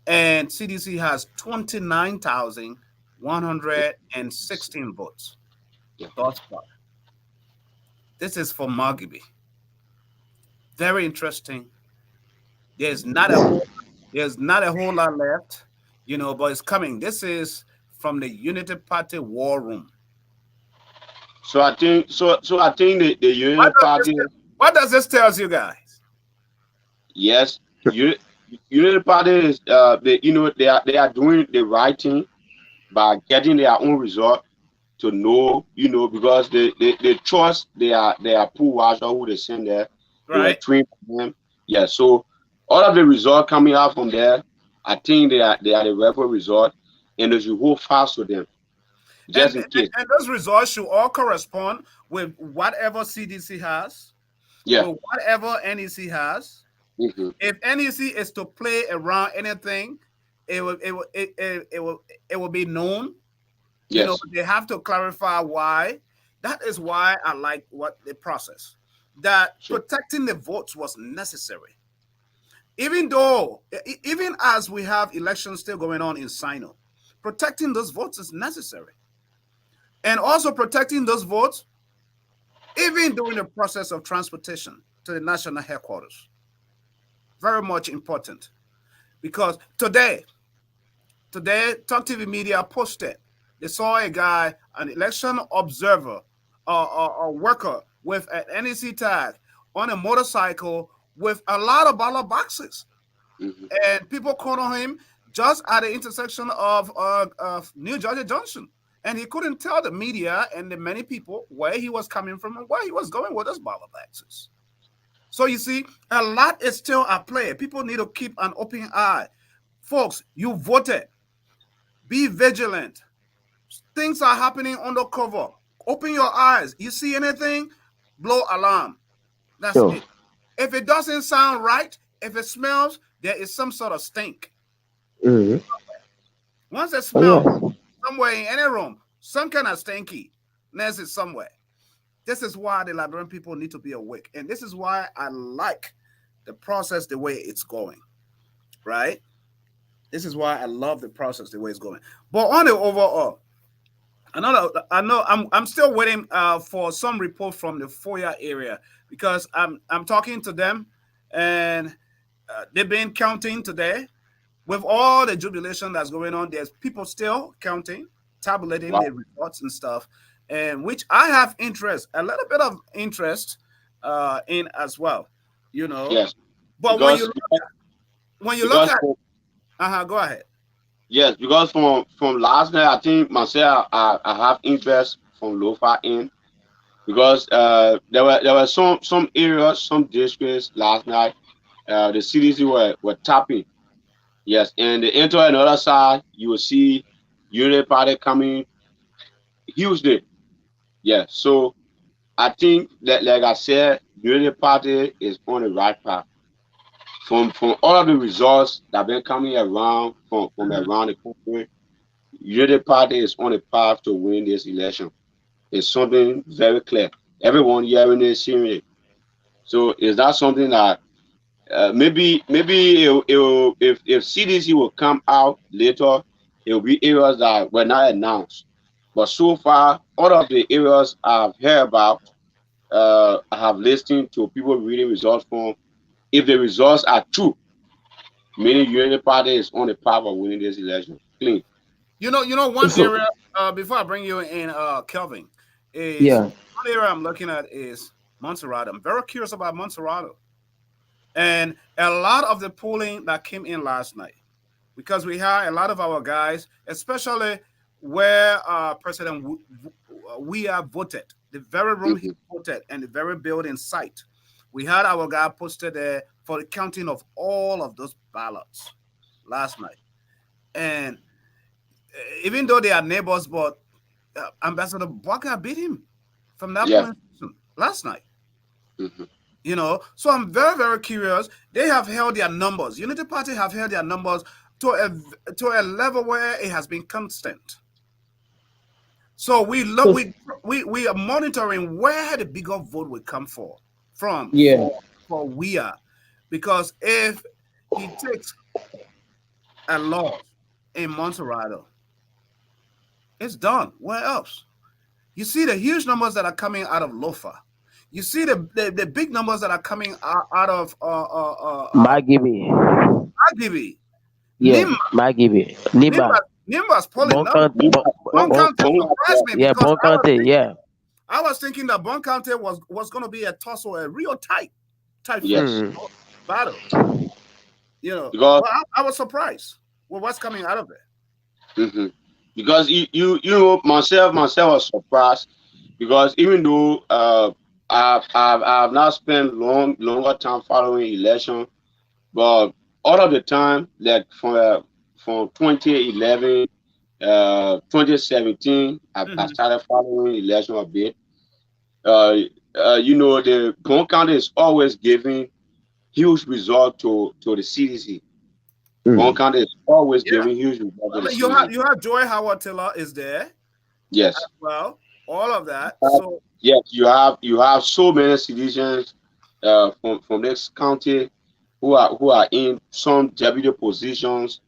[SPEAKER 4] and CDC has 29,116 votes thus far. This is for Margibi. Very interesting. There's not a whole lot left, but it's coming. This is from the Unity Party War Room.
[SPEAKER 5] So I think the Unity Party.
[SPEAKER 4] What does this tell you guys?
[SPEAKER 5] Yes, Unity Party is they are doing the right thing by getting their own result to know, because they trust their pool watcher who they send there.
[SPEAKER 4] Right.
[SPEAKER 5] Train them. Yeah. So all of the results coming out from there, I think they are the regular result, and they should hold fast to them. Just in case.
[SPEAKER 4] And those results should all correspond with whatever CDC has, with whatever NEC has.
[SPEAKER 5] Mm-hmm.
[SPEAKER 4] If NEC is to play around anything, it will be known.
[SPEAKER 5] Yes.
[SPEAKER 4] They have to clarify why. That is why I like what the process. That protecting the votes was necessary. Even as we have elections still going on in Sino, protecting those votes is necessary. And also protecting those votes, even during the process of transportation to the national headquarters. Very much important. Because today, Talk TV Media posted, they saw a guy, an election observer, a worker with an NEC tag on a motorcycle with a lot of ballot boxes.
[SPEAKER 5] Mm-hmm.
[SPEAKER 4] And people called on him just at the intersection of New Georgia Junction. And he couldn't tell the media and the many people where he was coming from and where he was going with those ballot boxes. So you see, a lot is still at play. People need to keep an open eye. Folks, you voted. Be vigilant. Things are happening undercover. Open your eyes. You see anything? Blow alarm. That's it. If it doesn't sound right, if it smells, there is some sort of stink.
[SPEAKER 3] Mm-hmm.
[SPEAKER 4] Once it smells somewhere in any room, some kind of stinky, there's it somewhere. This is why the Liberian people need to be awake. And this is why I like the process the way it's going. Right? This is why I love the process the way it's going. But on the overall, I know I'm still waiting for some report from the Foya area, because I'm talking to them, and they've been counting today. With all the jubilation that's going on, there's people still counting, tabulating the results and stuff, and which I have a little bit of interest in as well,
[SPEAKER 5] Yes.
[SPEAKER 4] But
[SPEAKER 5] because,
[SPEAKER 4] when you look at go ahead.
[SPEAKER 5] Yes, because from last night, I think myself, I have interest from Lofa in, because there were some areas, some districts last night, the CDC were tapping. Yes, and the enter on the other side, you will see Unity Party coming hugely. Yeah, so I think that, like I said, Unity Party is on the right path. From all of the results that have been coming around from around the country, Unity Party is on the path to win this election. It's something very clear. Everyone hearing it, seeing it. So is that something that maybe if CDC will come out later, it will be areas that were not announced. But so far, all of the areas I've heard about, I have listened to people reading results from. If the results are true, meaning Unity Party is on the path of winning this election. Clean.
[SPEAKER 4] One
[SPEAKER 3] So
[SPEAKER 4] area, before I bring you in, Kelvin, is
[SPEAKER 3] yeah.
[SPEAKER 4] one area I'm looking at is Montserrat. I'm very curious about Montserrat. And a lot of the polling that came in last night, because we had a lot of our guys, especially where President Weah voted, the very room he voted, and the very building site. We had our guy posted there for the counting of all of those ballots last night. And even though they are neighbors, but Ambassador Baka beat him from that
[SPEAKER 5] Yeah.
[SPEAKER 4] point last night.
[SPEAKER 5] Mhm.
[SPEAKER 4] So I'm very, very curious. They have held their numbers. Unity Party have held their numbers to a level where it has been constant. So we are monitoring where the bigger vote will come from
[SPEAKER 3] Yeah.
[SPEAKER 4] for Weah, because if he takes a loss in Montserrat, it's done. Where else? You see the huge numbers that are coming out of Lofa. You see the big numbers that are coming out of
[SPEAKER 3] Magibi.
[SPEAKER 4] Agibie.
[SPEAKER 3] Yeah.
[SPEAKER 4] Nimba.
[SPEAKER 3] Magibi. Nimba.
[SPEAKER 4] Nimba's polling now.
[SPEAKER 3] Bonkante.
[SPEAKER 4] Bonkante surprised me
[SPEAKER 3] Yeah,
[SPEAKER 4] because
[SPEAKER 3] Bonkante. Yeah.
[SPEAKER 4] I was thinking that Bonkante was going to be a tussle, a real tight
[SPEAKER 5] Yes.
[SPEAKER 4] battle.
[SPEAKER 5] Because
[SPEAKER 4] Well, I was surprised with what's coming out of it.
[SPEAKER 5] mhm. Because you know myself was surprised because even though I've not spent longer time following election, but all of the time like from 2011 2017 I started following election a bit. The Bond County is always giving huge result to the CDC. Bond County is always giving huge result to the CDC.
[SPEAKER 4] You have Joy Howard Taylor is there
[SPEAKER 5] Yes.
[SPEAKER 4] as well. All of that. So
[SPEAKER 5] Yes, you have so many citizens from this county who are in some deputy positions.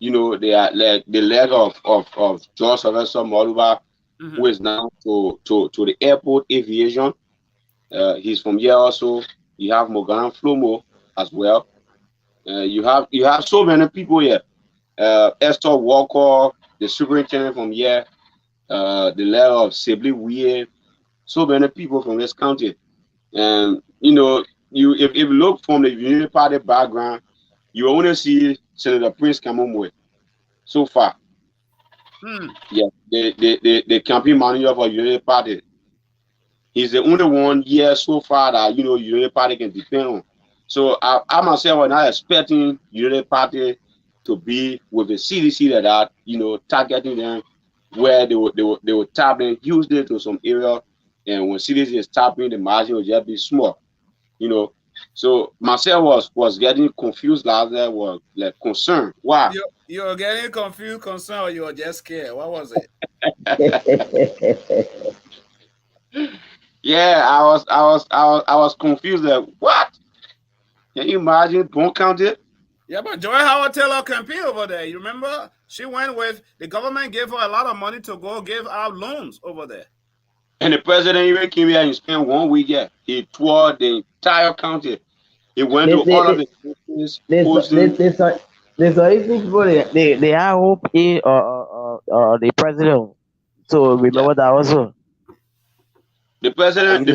[SPEAKER 5] They are like the leg of George Sylvester Moluba, who is now to the airport aviation. He's from here also. You have Morgan Flomo as well. You have so many people here. Esther Walker, the superintendent from here, the leg of Sibley Weir, so many people from this county. And if you look from the Unity Party background, you only see Senator Prince Kamomwe so far. Yeah, the campaign manager for Unity Party. He's the only one here so far that Unity Party can depend on. So I myself was not expecting Unity Party to be with the CDC that targeting them where they were tapping hugely to some area, and when CDC is tapping, the margin will just be small. So myself was getting confused last night, was like concerned. Why?
[SPEAKER 4] You're getting confused, concerned, or you were just scared? What was it?
[SPEAKER 5] Yeah, I was confused. Like, what? Can you imagine Bond County?
[SPEAKER 4] Yeah, but Joy Howard Taylor campaign over there. You remember? She went with the government gave her a lot of money to go give out loans over there.
[SPEAKER 5] And the president even came here and spent 1 week here. He toured the entire county. He went to all of the cities.
[SPEAKER 3] There's even people they have hope in the president. So remember that also.
[SPEAKER 5] The president,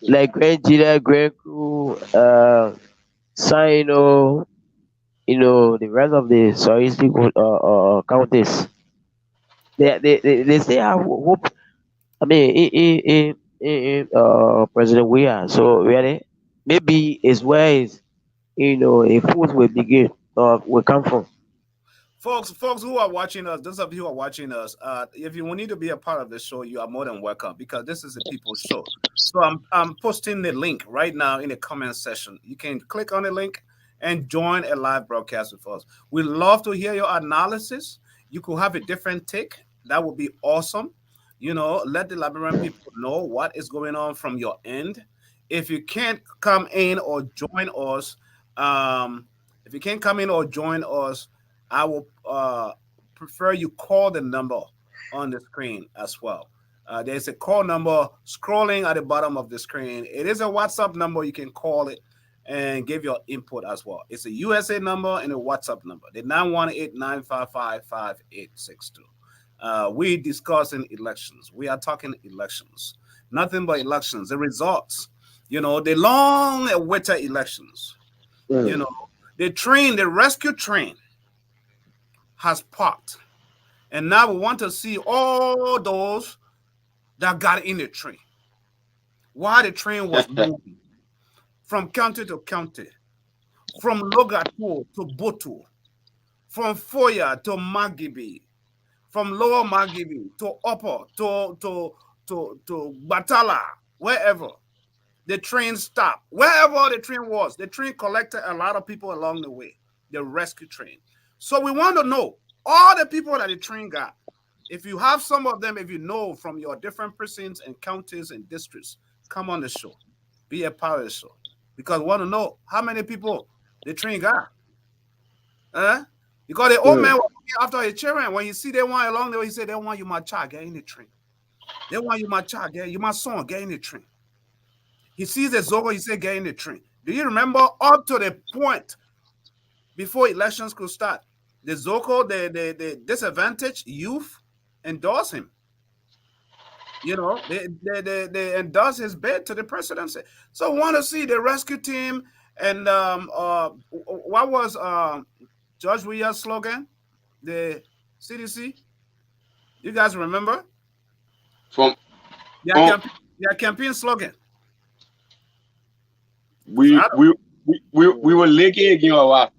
[SPEAKER 3] like Grand Gina, Grand Crew, Sino, the rest of the Soistic counties. They still have hope. I mean, in President Weah. So really, maybe is where is a food will begin or will come from.
[SPEAKER 4] Folks who are watching us, those of you who are watching us, if you need to be a part of the show, you are more than welcome because this is a people's show. So I'm posting the link right now in the comment section. You can click on the link and join a live broadcast with us. We'd love to hear your analysis. You could have a different take. That would be awesome. Let the Liberian people know what is going on from your end. If you can't come in or join us, if you can't come in or join us, I will prefer you call the number on the screen as well. There's a call number scrolling at the bottom of the screen. It is a WhatsApp number. You can call it and give your input as well. It's a USA number and a WhatsApp number. The 918-955-5862. We discussing elections. We are talking elections. Nothing but elections. The results. You know, the long-awaited elections. You know, the rescue train has parked. And now we want to see all those that got in the train. While the train was moving from county to county, from Logatu to Botu, from Foya to Magibi, from Lower Magibi to Upper to Batala, wherever. The train stopped. Wherever the train was, the train collected a lot of people along the way, the rescue train. So we want to know all the people that the train got. If you have some of them, if you know from your different precincts and counties and districts, come on the show. Be a part of the show. Because we want to know how many people the train got. Because the old man was looking after his children. When you see they want along the way, he said, they want you, my child, get in the train. They want you, my child, get you, my son, get in the train. He sees the Zogo, he said, get in the train. Do you remember up to the point before elections could start, the Zogo, the disadvantaged youth endorsed him. You know, they endorsed his bid to the presidency. So we want to see the rescue team and what was George Weah's slogan? The CDC? You guys remember?
[SPEAKER 5] From
[SPEAKER 4] their campaign slogan.
[SPEAKER 5] We were leaking again or what?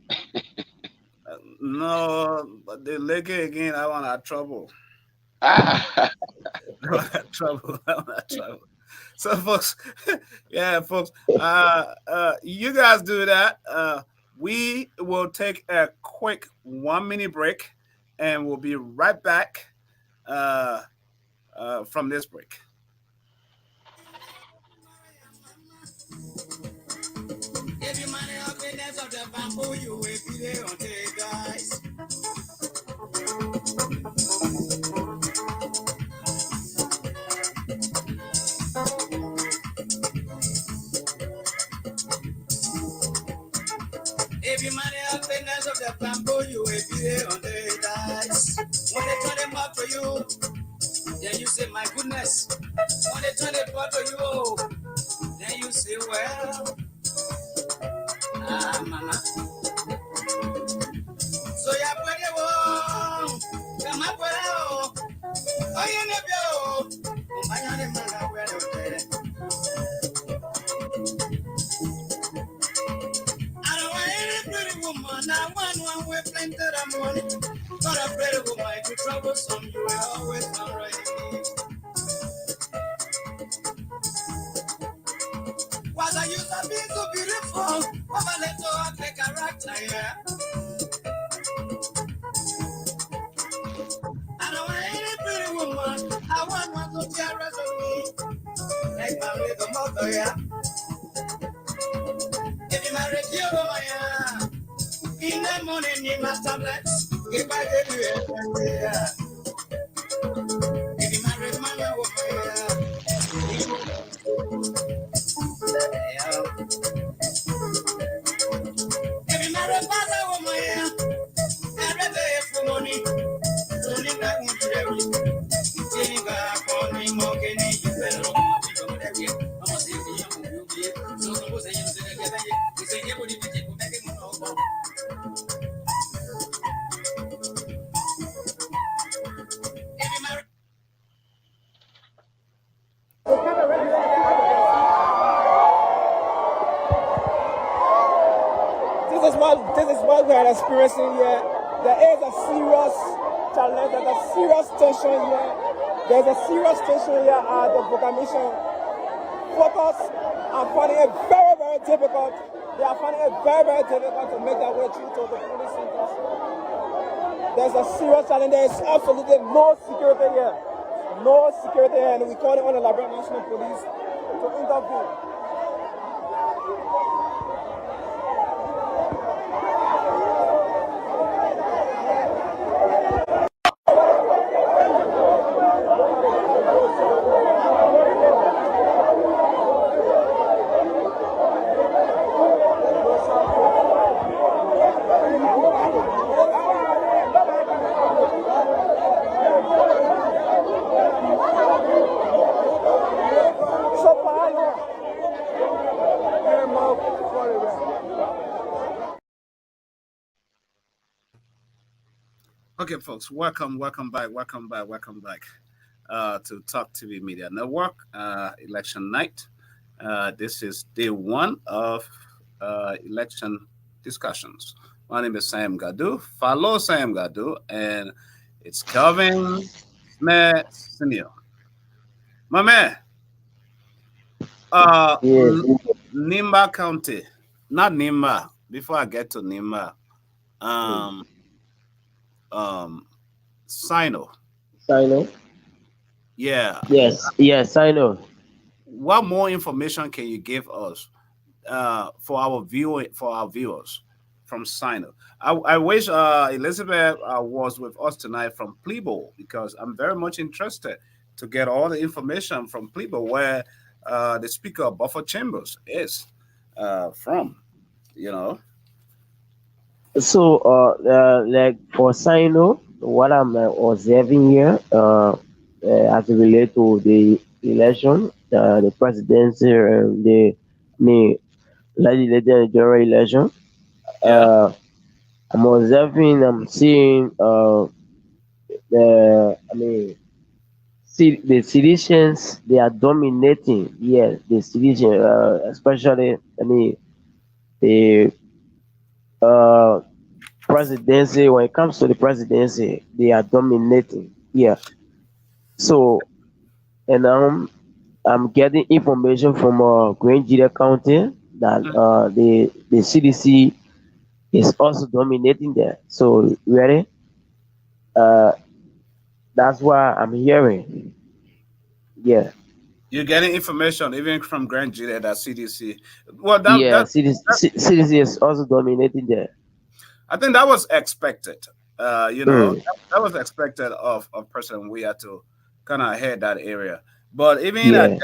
[SPEAKER 4] No, but they leaking again. I want to have trouble. trouble. So, folks, folks, you guys do that. We will take a quick 1 minute break, and we'll be right back from this break.
[SPEAKER 1] Every money of the dance of the bamboo, you will be there on the guys. Every money of the dance of the bamboo, you will be there on the guys. When they turn them up for you, then you say, my goodness. When they turn it back for you, then you say, well. Mama. So ya puede wo, kama puede wo, oye nebio, kumbaya de mala puede utere. I don't want any pretty woman, I want one with plenty of money. But a pretty woman, if you troublesome, you will always alright. Was I used to be so beautiful? Over let go of the character, yeah. I don't want any pretty woman. I want one to tear rest of me. Like my little mother, yeah. If you marry you, yeah. In the morning, in my tablets. If I did it, yeah. If you marry my woman, yeah. If you marry my woman, yeah. Every day for money. Only that one to every. Take back on me, mocking it. You better look at me. I'm going to say, so suppose I use it again. You say, you would even take back in my home.
[SPEAKER 2] This is what we are experiencing here. There is a serious challenge, there's a serious tension here. There's a serious tension here at the Voka Mission. Focus are finding it very, very difficult. They are finding it very, very difficult to make their way through to the police centers. There's a serious challenge. There is absolutely no security here. No security here, and we call it on the Liberia National Police to intervene.
[SPEAKER 4] Okay, folks, welcome back to Talk TV Media Network, election night. This is day one of election discussions. My name is Sam Gadu. Follow Sam Gadu, and it's Calvin Smith Senior. My man, uh,
[SPEAKER 3] Yes,
[SPEAKER 4] N- Nimba County, not Nimba. Before I get to Nimba,
[SPEAKER 3] mm.
[SPEAKER 4] um, um, Sino.
[SPEAKER 3] Sino.
[SPEAKER 4] Yeah.
[SPEAKER 3] Yes, I know.
[SPEAKER 4] What more information can you give us for our viewers from Sino? I wish Elizabeth was with us tonight from Plebo because I'm very much interested to get all the information from Plebo where the Speaker of Buffer Chambers is from. You know.
[SPEAKER 3] So, like for Sino, what I'm observing here, as it relate to the election, the presidency, the legislative and general election,
[SPEAKER 4] Yeah.
[SPEAKER 3] uh, I'm observing, I'm seeing, I mean, see the citizens, they are dominating. Yes, the citizens, especially, I mean, the uh presidency. When it comes to the presidency, they are dominating. Yeah. So, and I'm getting information from Grand Gila County that
[SPEAKER 4] Mm.
[SPEAKER 3] the CDC is also dominating there. So really, uh, that's what I'm hearing. Yeah.
[SPEAKER 4] You're getting information even from Grand Jury that CDC. Well,
[SPEAKER 3] Yeah, CDC is also dominating there.
[SPEAKER 4] I think that was expected.
[SPEAKER 3] Mm.
[SPEAKER 4] That was expected of President Weah to kind of head that area. But even at
[SPEAKER 3] Yeah.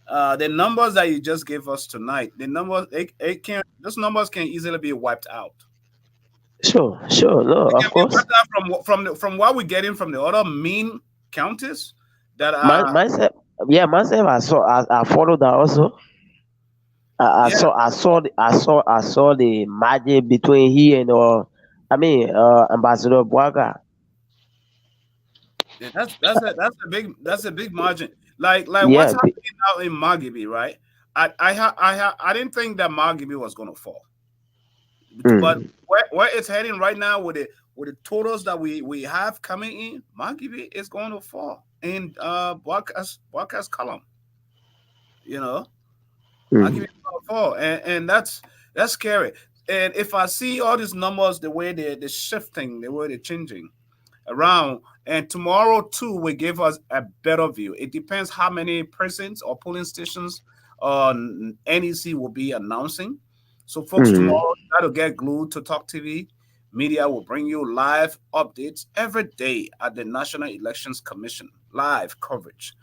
[SPEAKER 4] that, the numbers that you just gave us tonight, the numbers it can those numbers can easily be wiped out.
[SPEAKER 3] Sure. Sure. No,
[SPEAKER 4] It can
[SPEAKER 3] of
[SPEAKER 4] be
[SPEAKER 3] course.
[SPEAKER 4] wiped out from what we're getting from the other mean counties that
[SPEAKER 3] My
[SPEAKER 4] are
[SPEAKER 3] myself. Yeah, myself. I followed that also.
[SPEAKER 4] yeah.
[SPEAKER 3] I saw the magic between he and Ambassador Bwaga.
[SPEAKER 4] Yeah, that's a big margin. Like what's
[SPEAKER 3] Yeah.
[SPEAKER 4] happening now in Margibi, right? I didn't think that Margibi was gonna fall. But
[SPEAKER 3] Mm,
[SPEAKER 4] where it's heading right now with the totals that we have coming in, Margibi is going to fall in broadcast column. You know, Margibi
[SPEAKER 3] mm,
[SPEAKER 4] is going to fall, and that's scary. And if I see all these numbers, the way they're shifting, the way they're changing around, and tomorrow too will give us a better view. It depends how many precincts or polling stations NEC will be announcing. So, folks,
[SPEAKER 3] mm,
[SPEAKER 4] tomorrow try to get glued to Talk TV. Media will bring you live updates every day at the National Elections Commission, live coverage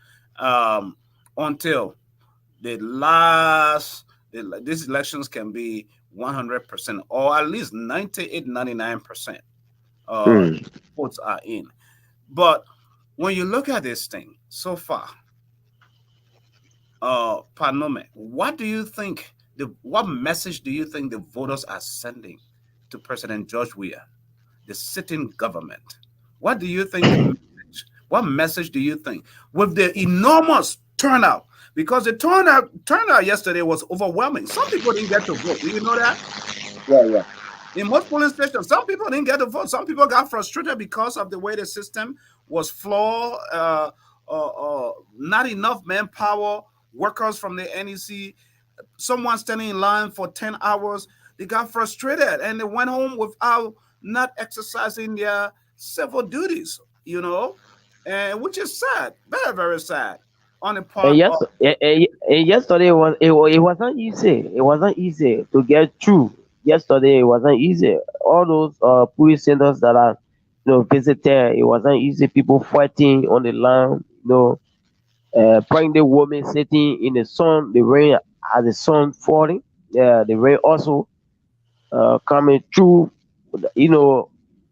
[SPEAKER 4] until the last. These elections can be 100% or at least 98, 99%
[SPEAKER 3] mm.
[SPEAKER 4] votes are in. But when you look at this thing so far, Panome, what do you think? What message do you think the voters are sending to President George Weah, the sitting government? What do you think the message? What message do you think with the enormous turnout? Because the turnout yesterday was overwhelming. Some people didn't get to vote. Do you know that?
[SPEAKER 5] Yeah, yeah.
[SPEAKER 4] In most polling stations, some people didn't get to vote. Some people got frustrated because of the way the system was flawed, not enough manpower, workers from the NEC, someone standing in line for 10 hours. They got frustrated and they went home without not exercising their civil duties, and which is sad, very, very sad on the
[SPEAKER 3] And
[SPEAKER 4] part of.
[SPEAKER 3] yesterday it wasn't easy. It wasn't easy to get through. Yesterday it wasn't easy. All those police centers that are visited, it wasn't easy. People fighting on the line. Pregnant women sitting in the sun, the rain as the sun falling. Yeah, the rain also coming through. You know,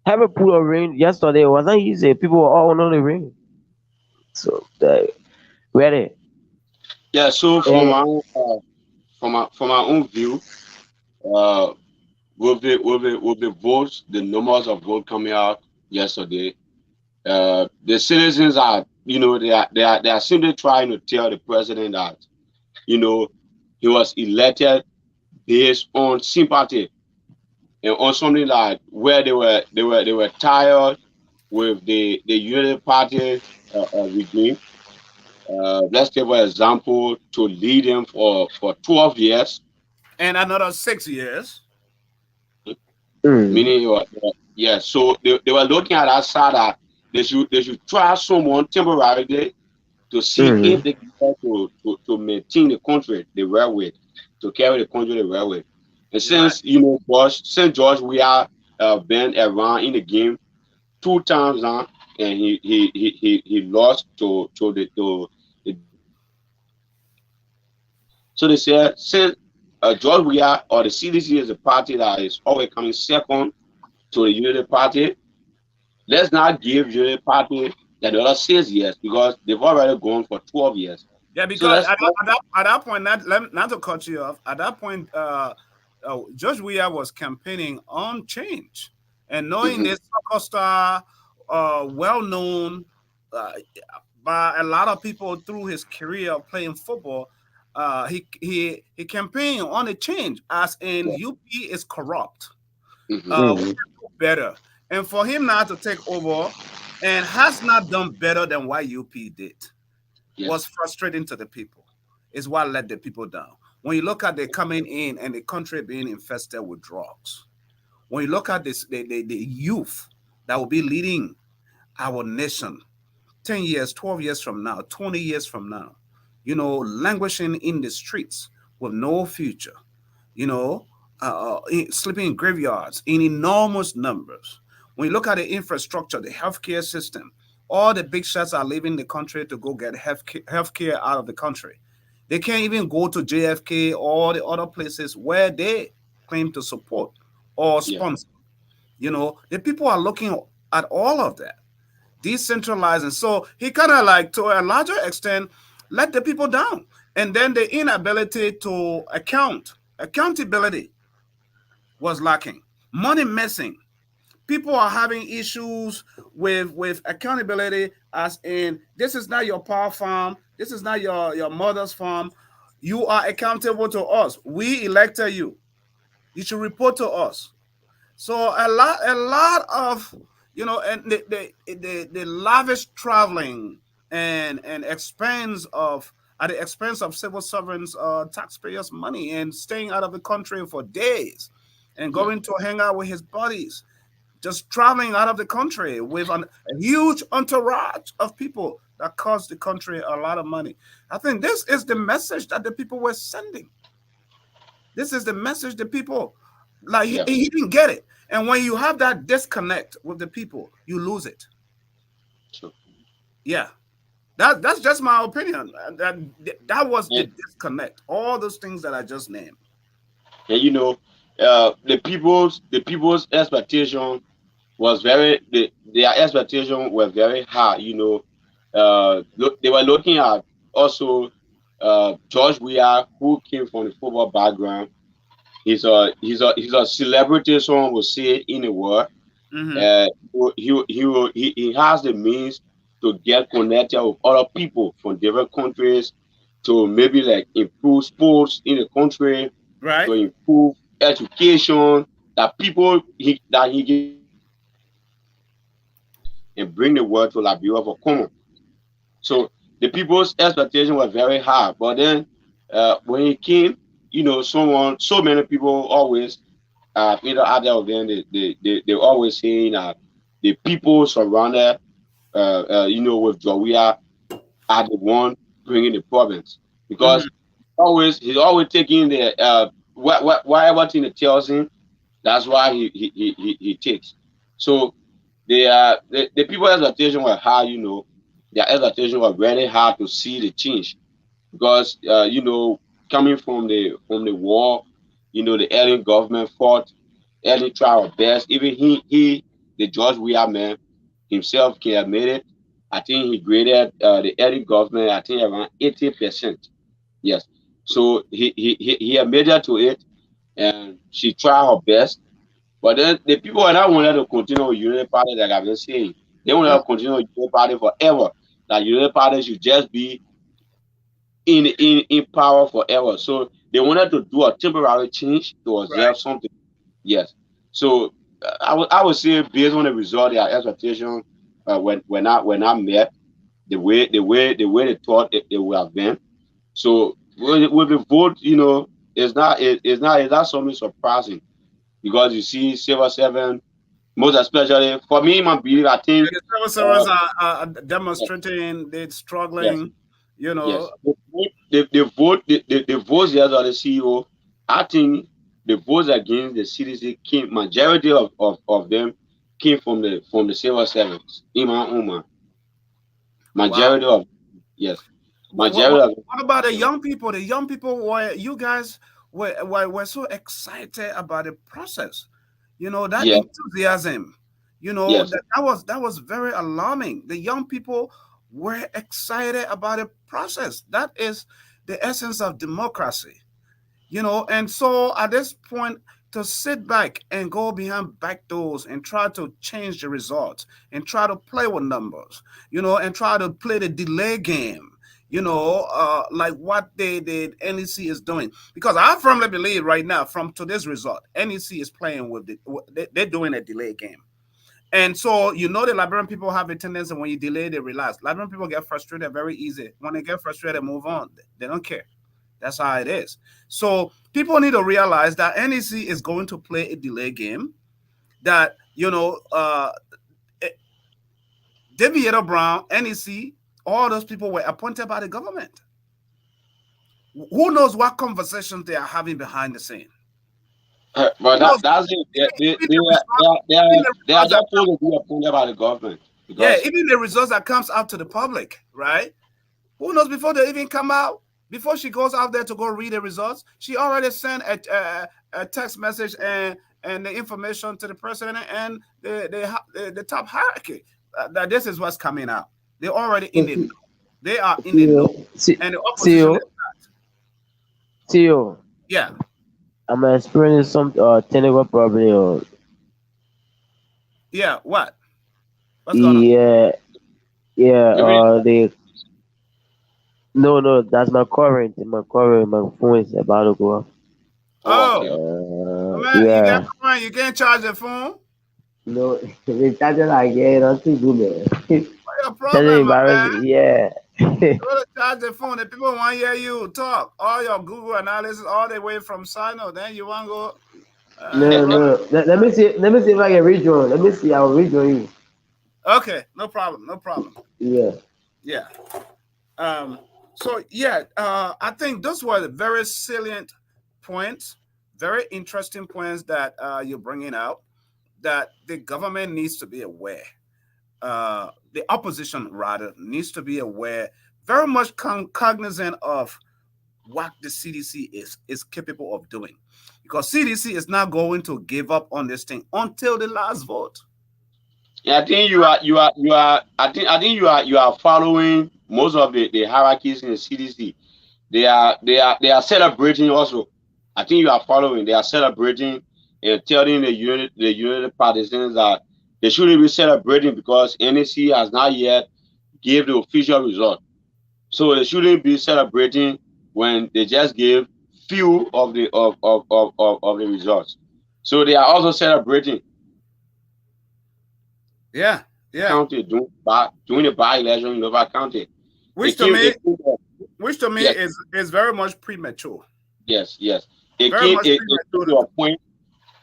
[SPEAKER 3] Having pool of rain yesterday wasn't easy. People were all under the rain. So ready.
[SPEAKER 5] Yeah. So
[SPEAKER 3] And
[SPEAKER 5] from my own view, uh, with the votes, the numbers of votes coming out. yesterday. The citizens are, they are simply trying to tell the president that, he was elected based on sympathy and on something like where they were tired with the Unity Party regime. Let's take for example to lead them for 12 years,
[SPEAKER 4] and another 6 years.
[SPEAKER 5] meaning yeah. So they were looking at that side that they should try someone temporarily to see if they can to maintain the country they were with, to carry the country they were with. And since George Weah been around in the game 2 times now, and he lost to the so they said since George Weah or the CDC is a party that is always coming second to the Unity Party, let's not give Unity Party the other 6 years because they've already gone for 12 years.
[SPEAKER 4] Yeah, because at that point, not to cut you off, at that point, George Weah was campaigning on change, and knowing this soccer star, well known by a lot of people through his career of playing football, he campaigned on a change, as in UP is corrupt. We can do better, and for him now to take over and has not done better than what UP did. Was frustrating to the people. Is what let the people down. When you look at the coming in and the country being infested with drugs, when you look at this, the youth that will be leading our nation 10 years, 12 years from now, 20 years from now, languishing in the streets with no future, sleeping in graveyards in enormous numbers. When you look at the infrastructure, the healthcare system, all the big shots are leaving the country to go get healthcare out of the country. They can't even go to JFK or the other places where they claim to support or sponsor. The people are looking at all of that, decentralizing. So he kind of like, to a larger extent, let the people down. And then the inability to accountability was lacking. Money missing. People are having issues with accountability, as in, this is not your power farm. This is not your mother's farm. You are accountable to us. We elected you. You should report to us. So a lot of, and the lavish traveling and expense of, at the expense of civil servants, taxpayers' money, and staying out of the country for days and going to hang out with his buddies. Just traveling out of the country with a huge entourage of people that cost the country a lot of money. I think this is the message that the people were sending. This is the message the people, he didn't get it. And when you have that disconnect with the people, you lose it.
[SPEAKER 5] Sure.
[SPEAKER 4] Yeah. That's just my opinion. That was the disconnect. All those things that I just named.
[SPEAKER 5] And the people's expectation was their expectation were very high. They were looking at also George Weah, who came from the football background. He's a celebrity, someone will say it in the world. He has the means to get connected with other people from different countries to maybe like improve sports in the country,
[SPEAKER 4] right?
[SPEAKER 5] To improve education, that he can and bring the word to Liberia for common. So the people's expectations were very high. But then when he came, so many people always either other of them they always saying that the people surrounded with Jawia are the one bringing the problems, because he's always taking the whatever thing that tells him, that's why he takes. So the people's expectation were high. Their expectation was very hard to see the change, because coming from the war, the alien government fought, alien tried our best. Even the George Weah man himself can admit it. I think he graded the alien government, I think, around 80%. Yes. So he admitted to it, and she tried her best. But then the people are not wanted to continue with Unity Party, like I've been saying. They want to continue with Unity Party forever. That Unity Party should just be in power forever. So they wanted to do a temporary change to observe
[SPEAKER 4] Right.
[SPEAKER 5] something. Yes. So I would say based on the result, their expectation when I met the way they thought it would have been. So with the vote, it's not something surprising because you see Silver Seven, most especially for me, my belief, I think
[SPEAKER 4] The civil
[SPEAKER 5] uh,
[SPEAKER 4] servants are
[SPEAKER 5] yes,
[SPEAKER 4] demonstrating, they're
[SPEAKER 5] yes,
[SPEAKER 4] struggling, you
[SPEAKER 5] yes.
[SPEAKER 4] know.
[SPEAKER 5] The votes yes of the CEO, I think the votes against the CDC came majority of them came from the civil servants. In my own mind.
[SPEAKER 4] Wow.
[SPEAKER 5] Majority of yes.
[SPEAKER 4] What, what,
[SPEAKER 5] Majority
[SPEAKER 4] what
[SPEAKER 5] of
[SPEAKER 4] what about the
[SPEAKER 5] them.
[SPEAKER 4] young people? The young people were, you guys were so excited about the process. That
[SPEAKER 5] Yes,
[SPEAKER 4] enthusiasm,
[SPEAKER 5] yes.
[SPEAKER 4] that was very alarming. The young people were excited about the process. That is the essence of democracy. And so at this point, to sit back and go behind back doors and try to change the results and try to play with numbers, and try to play the delay game, like what the NEC is doing. Because I firmly believe right now, from today's result, NEC is playing with they're doing a delay game. And so, the Liberian people have a tendency, when you delay, they relax. Liberian people get frustrated very easy. When they get frustrated, move on. They don't care. That's how it is. So people need to realize that NEC is going to play a delay game. That David Yedo Brown, NEC, all those people were appointed by the government. Who knows what conversations they are having behind the scene?
[SPEAKER 5] But
[SPEAKER 4] Who knows?
[SPEAKER 5] that's it.
[SPEAKER 4] Even the results, even the
[SPEAKER 5] They are
[SPEAKER 4] results that
[SPEAKER 5] just supposed to be appointed by the government
[SPEAKER 4] yeah,
[SPEAKER 5] because
[SPEAKER 4] even the results that comes out to the public, right? Who knows, before they even come out, before she goes out there to go read the results, she already sent a text message and the information to the president and the top hierarchy that this is what's coming out. They're already in the know. They are in the know. And the opposition is
[SPEAKER 3] CEO, CEO,
[SPEAKER 4] yeah.
[SPEAKER 3] I'm experiencing some technical problem.
[SPEAKER 4] Yeah, what? What's going on?
[SPEAKER 3] Yeah, yeah.
[SPEAKER 5] maybe
[SPEAKER 3] No, that's my current. My current, my phone is about to go off.
[SPEAKER 5] okay.
[SPEAKER 4] Oh,
[SPEAKER 5] Okay.
[SPEAKER 4] man, you got
[SPEAKER 3] Yeah.
[SPEAKER 4] a phone, you can't charge your phone?
[SPEAKER 3] No, the charger I get nothing good, man.
[SPEAKER 4] What's your
[SPEAKER 3] Charger
[SPEAKER 4] problem, my man?
[SPEAKER 3] embarrassing. Yeah.
[SPEAKER 4] Go to charge the phone. The people want to hear you talk. All your Google analysis, all the way from Sino. Then you want to go.
[SPEAKER 3] No,
[SPEAKER 4] Bro.
[SPEAKER 3] no. Let me see. Let me see if I can rejoin. Let me see. I'll rejoin you.
[SPEAKER 4] Okay, no problem. No problem.
[SPEAKER 3] Yeah.
[SPEAKER 4] Yeah. So yeah, I think those were the very salient points, very interesting points that you're bringing out. That the government needs to be aware. The opposition rather needs to be aware, very much cognizant of what the CDC is capable of doing, because CDC is not going to give up on this thing until the last vote.
[SPEAKER 5] Yeah, I think you are following most of the hierarchies in the CDC. They are celebrating also. I think you are following. They are celebrating and telling the unit partisans that they shouldn't be celebrating because NEC has not yet gave the official result. So they shouldn't be celebrating when they just gave few of the results. So they are also celebrating
[SPEAKER 4] Yeah, yeah.
[SPEAKER 5] county doing the by election in Nova County.
[SPEAKER 4] Which
[SPEAKER 5] It
[SPEAKER 4] to
[SPEAKER 5] came
[SPEAKER 4] me,
[SPEAKER 5] it came
[SPEAKER 4] which to me
[SPEAKER 5] yes,
[SPEAKER 4] is very much premature.
[SPEAKER 5] yes. It
[SPEAKER 4] Very
[SPEAKER 5] came
[SPEAKER 4] much
[SPEAKER 5] it came
[SPEAKER 4] premature.
[SPEAKER 5] to a point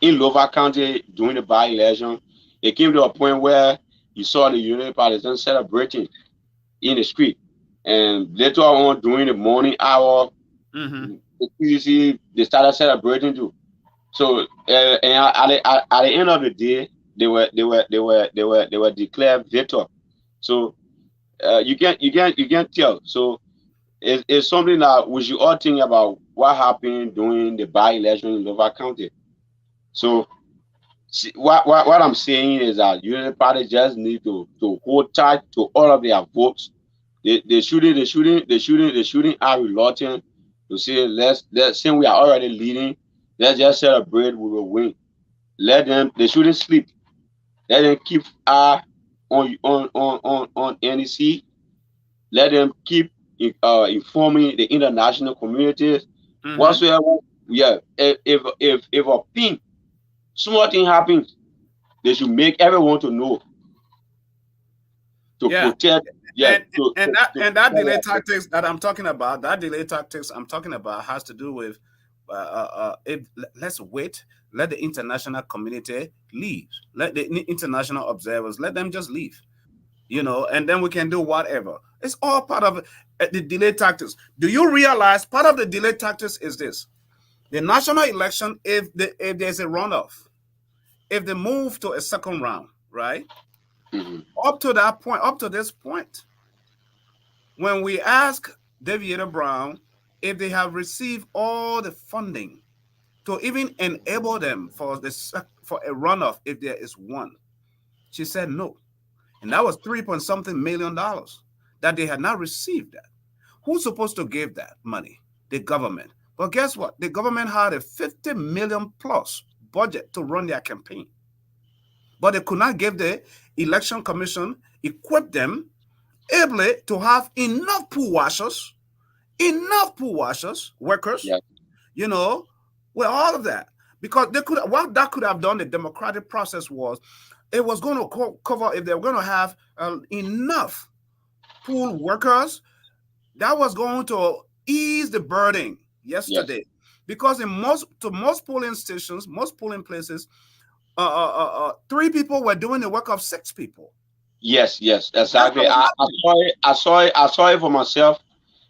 [SPEAKER 5] in Nova County during the by election. It came to a point where you saw the unit partisans celebrating in the street. And later on during the morning hour,
[SPEAKER 4] Mm-hmm.
[SPEAKER 5] the PDC they started celebrating too. So and at the end of the day, they were declared victor. So you can't tell. So it's something that we should all think about what happened during the by-election in Nova County. So see, what I'm saying is that Unity Party just need to hold tight to all of their votes. They shouldn't are reluctant to say let's since we are already leading, let's just celebrate we will win. let them. They shouldn't sleep. Let them keep eye on NEC. Let them keep informing the international communities.
[SPEAKER 4] Mhm.
[SPEAKER 5] Whatsoever, yeah. If a pin, small thing happens, they should make everyone to know to
[SPEAKER 4] Yeah.
[SPEAKER 5] protect. Yeah.
[SPEAKER 4] And that delay tactics that I'm talking about, that delay tactics I'm talking about has to do with let's wait, let the international community leave, let the international observers, let them just leave, you know, and then we can do whatever. It's all part of the delay tactics. Do you realize part of the delay tactics is this? The national election, if there's a runoff, if they move to a second round, right?
[SPEAKER 5] Mhm.
[SPEAKER 4] Up to that point, up to this point, when we ask Davietta Brown if they have received all the funding to even enable them for for a runoff, if there is one, she said no, and that was $3 million that they had not received. That who's supposed to give that money? The government. But guess what? The government had a 50 million plus budget to run their campaign, but they could not give the election commission, equip them able to have enough pool washers, workers,
[SPEAKER 5] Yeah.
[SPEAKER 4] you know, with all of that. Because they could, what that could have done, the democratic process was, it was going to cover, if they were going to have enough pool workers, that was going to ease the burden yesterday.
[SPEAKER 5] Yes.
[SPEAKER 4] Because in most polling stations, most polling places, 3 people were doing the work of 6 people.
[SPEAKER 5] Yes. Yes.
[SPEAKER 4] That's
[SPEAKER 5] Exactly.
[SPEAKER 4] what was
[SPEAKER 5] I saw it. I saw it. I saw it for myself.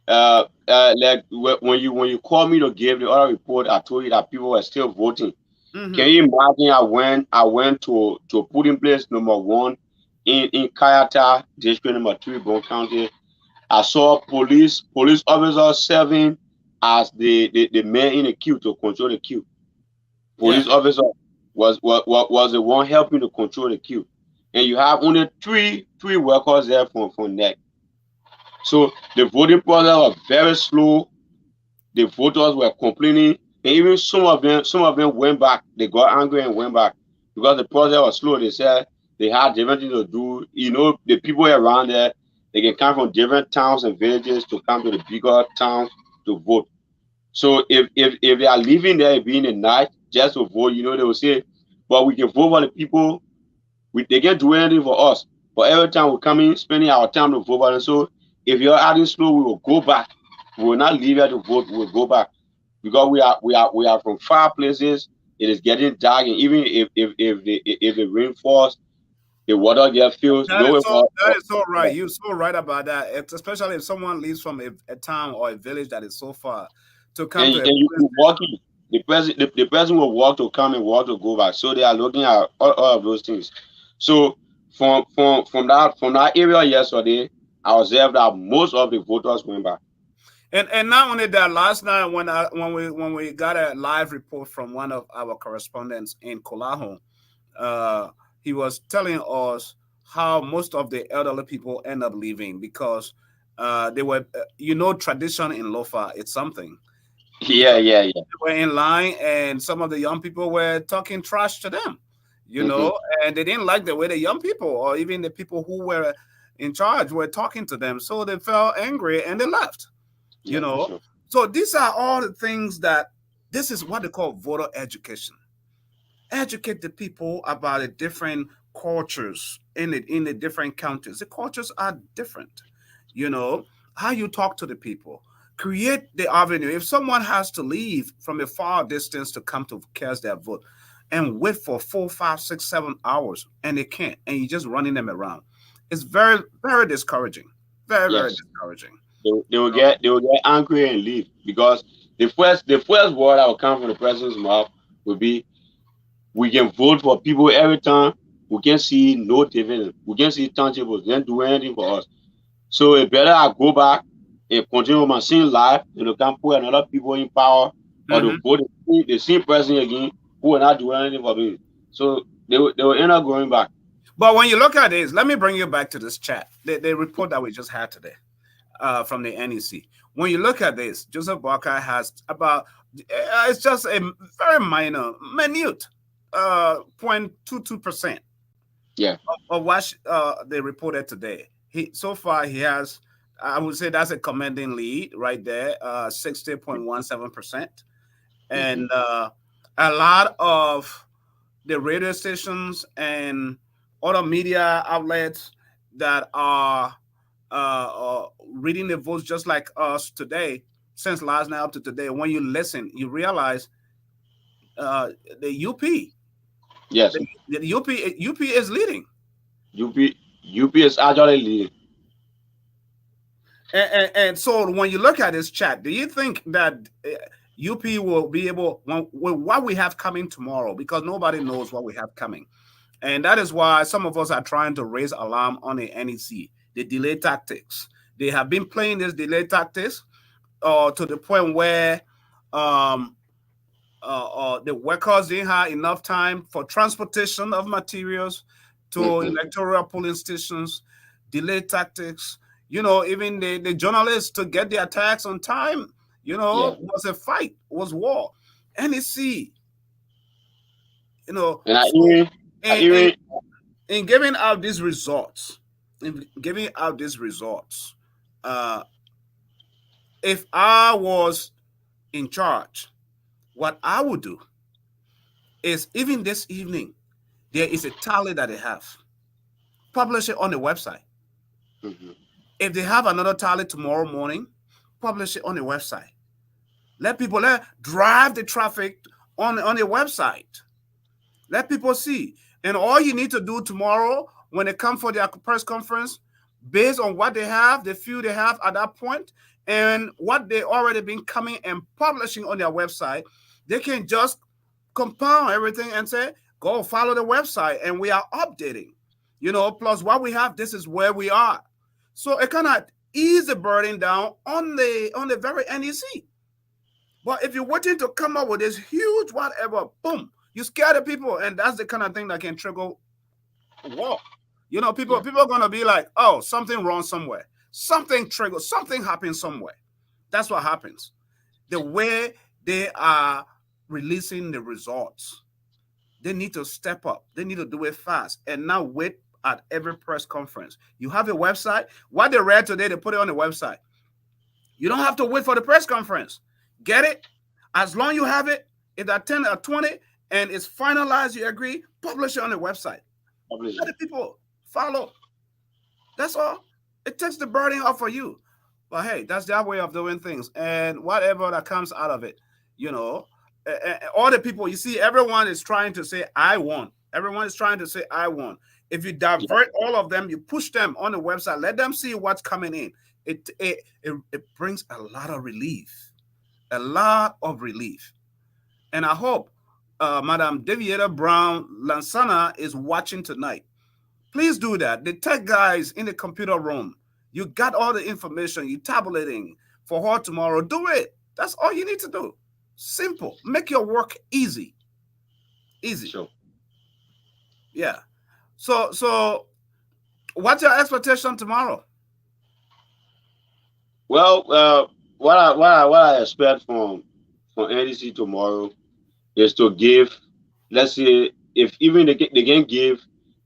[SPEAKER 5] Like when you called me to give the other report, I told you that people were still voting.
[SPEAKER 4] happening.
[SPEAKER 5] Can you imagine? I went to put in place number 1 in Kayata district, number 3 Bon County. I saw police officers serving as the man in the queue to control the queue.
[SPEAKER 4] Yeah.
[SPEAKER 5] Police officer was the one helping to control the queue, and you have only three workers there from NEC. So the voting process was very slow. The voters were complaining, and even some of them went back. They got angry and went back because the process was slow. They said they had different things to do. You know, the people around there, they can come from different towns and villages to come to the bigger towns to vote. So if they are leaving there being the night just to vote, you know, they will say, but we can vote for the people. They can't do anything for us. But every time we come in, spending our time to vote for them. So if you're adding slow, we will go back. We will not leave here to vote. We will go back because we are from far places. It is getting dark, and even if the rain falls, the water gets filled.
[SPEAKER 4] That
[SPEAKER 5] No
[SPEAKER 4] is
[SPEAKER 5] way
[SPEAKER 4] so.
[SPEAKER 5] for
[SPEAKER 4] That is so right. You're so right about that. Especially if someone leaves from a town or a village that is so far to come
[SPEAKER 5] and
[SPEAKER 4] to a
[SPEAKER 5] you
[SPEAKER 4] police
[SPEAKER 5] be
[SPEAKER 4] station.
[SPEAKER 5] walking. The person will walk to come and walk to go back. So they are looking at all of those things. So from that area yesterday, I observed that most of the voters went back.
[SPEAKER 4] And not only that, last night when we got a live report from one of our correspondents in Kolaho, uh, he was telling us how most of the elderly people end up leaving because they were, tradition in Lofa, it's something.
[SPEAKER 5] Yeah,
[SPEAKER 4] Because
[SPEAKER 5] yeah, yeah.
[SPEAKER 4] they were in line and some of the young people were talking trash to them,
[SPEAKER 5] Hmm.
[SPEAKER 4] and they didn't like the way the young people or even the people who were in charge were talking to them. So they felt angry and they left, you
[SPEAKER 5] Yeah, for
[SPEAKER 4] know.
[SPEAKER 5] sure.
[SPEAKER 4] So these are all the things that this is what they call voter education. Educate the people about the different cultures in the different countries. The cultures are different, how you talk to the people. Create the avenue. If someone has to leave from a far distance to come to cast their vote and wait for 4, 5, 6, 7 hours and they can't, and you're just running them around, it's very, very discouraging. Very, very
[SPEAKER 5] Yes,
[SPEAKER 4] discouraging.
[SPEAKER 5] they will get angry and leave because the first word that will come from the president's mouth will be, "We can vote for people every time. We can see no dividend. We can see tangibles. They don't do anything for us. So it better I go back and continue my same life and to come put another people in power or to
[SPEAKER 4] Mhm.
[SPEAKER 5] vote the same president again who will not do anything for me." So they will end up going back.
[SPEAKER 4] But when you look at this, let me bring you back to this chat, the report that we just had today from the NEC. When you look at this, Joseph Boakai has about, it's just a very minute, 0.22%.
[SPEAKER 5] Yeah.
[SPEAKER 4] Of what they reported today. So far he has, I would say that's a commanding lead right there, 60.17%. And a lot of the radio stations and other media outlets that are reading the votes just like us today, since last night up to today, when you listen, you realize the UP.
[SPEAKER 5] Yes.
[SPEAKER 4] The UP is leading.
[SPEAKER 5] UP is actually leading.
[SPEAKER 4] And so when you look at this chat, do you think that UP will be able, with what we have coming tomorrow, because nobody knows what we have coming. And that is why some of us are trying to raise alarm on the NEC, the delay tactics. They have been playing this delay tactics to the point where the workers didn't have enough time for transportation of materials to electoral polling stations, delay tactics. You know, even the journalists to get their attacks on time, you know, was a fight, was war. NEC, you know, in giving out these results, if I was in charge, what I would do is, even this evening, there is a tally that they have. Publish it on the website. If they have another tally tomorrow morning, publish it on the website. Let people drive the traffic on the website. Let people see. And all you need to do tomorrow when they come for their press conference, based on what they have, the few they have at that point, and what they already been coming and publishing on their website, they can just compound everything and say, go follow the website, and we are updating. You know, plus what we have, this is where we are. So it kind of ease the burden down on the very NEC. But if you're waiting to come up with this huge whatever, boom, you scare the people, and that's the kind of thing that can trigger war. You know, people are going to be like, oh, something wrong somewhere. Something triggered, something happened somewhere. That's what happens. The way they are releasing the results, they need to step up. They need to do it fast and not wait at every press conference. You have a website. What they read today, they put it on the website. You don't have to wait for the press conference. Get it? As long as you have it, if that 10 or 20 and it's finalized, you agree, publish it on the website. Let the people follow. That's all. It takes the burden off for you. But hey, that's their way of doing things. And whatever that comes out of it, you know, all the people, you see, everyone is trying to say, I won. Everyone is trying to say, I won. If you divert all of them, you push them on the website, let them see what's coming in. It brings a lot of relief. A lot of relief. And I hope Madam Deviator Brown Lansana is watching tonight. Please do that. The tech guys in the computer room, you got all the information, you're tabulating for her tomorrow. Do it. That's all you need to do. Simple. Make your work easy. Easy.
[SPEAKER 5] Sure.
[SPEAKER 4] Yeah. So what's your expectation tomorrow?
[SPEAKER 5] Well, what I expect from NDC tomorrow is to give, let's say, if even they can give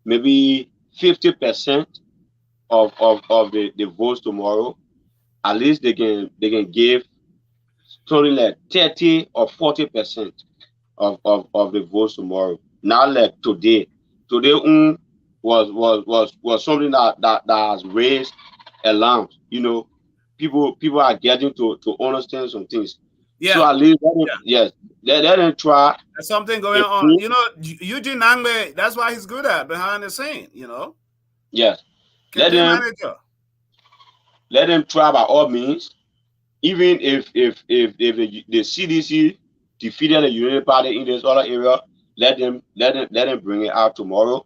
[SPEAKER 5] maybe 50% of the votes tomorrow, at least they can give something like 30 or 40% of the votes tomorrow. Not like today. Today was something that has raised alarm. You know, people are getting to understand some things.
[SPEAKER 4] Yeah.
[SPEAKER 5] So at least let them try.
[SPEAKER 4] There's something going on. You know, Eugene Nangbe, that's what he's good at behind the scene, you know.
[SPEAKER 5] Yes. Let them try by all means. Even if the CDC defeated the Unity Party in this other area, let them bring it out tomorrow.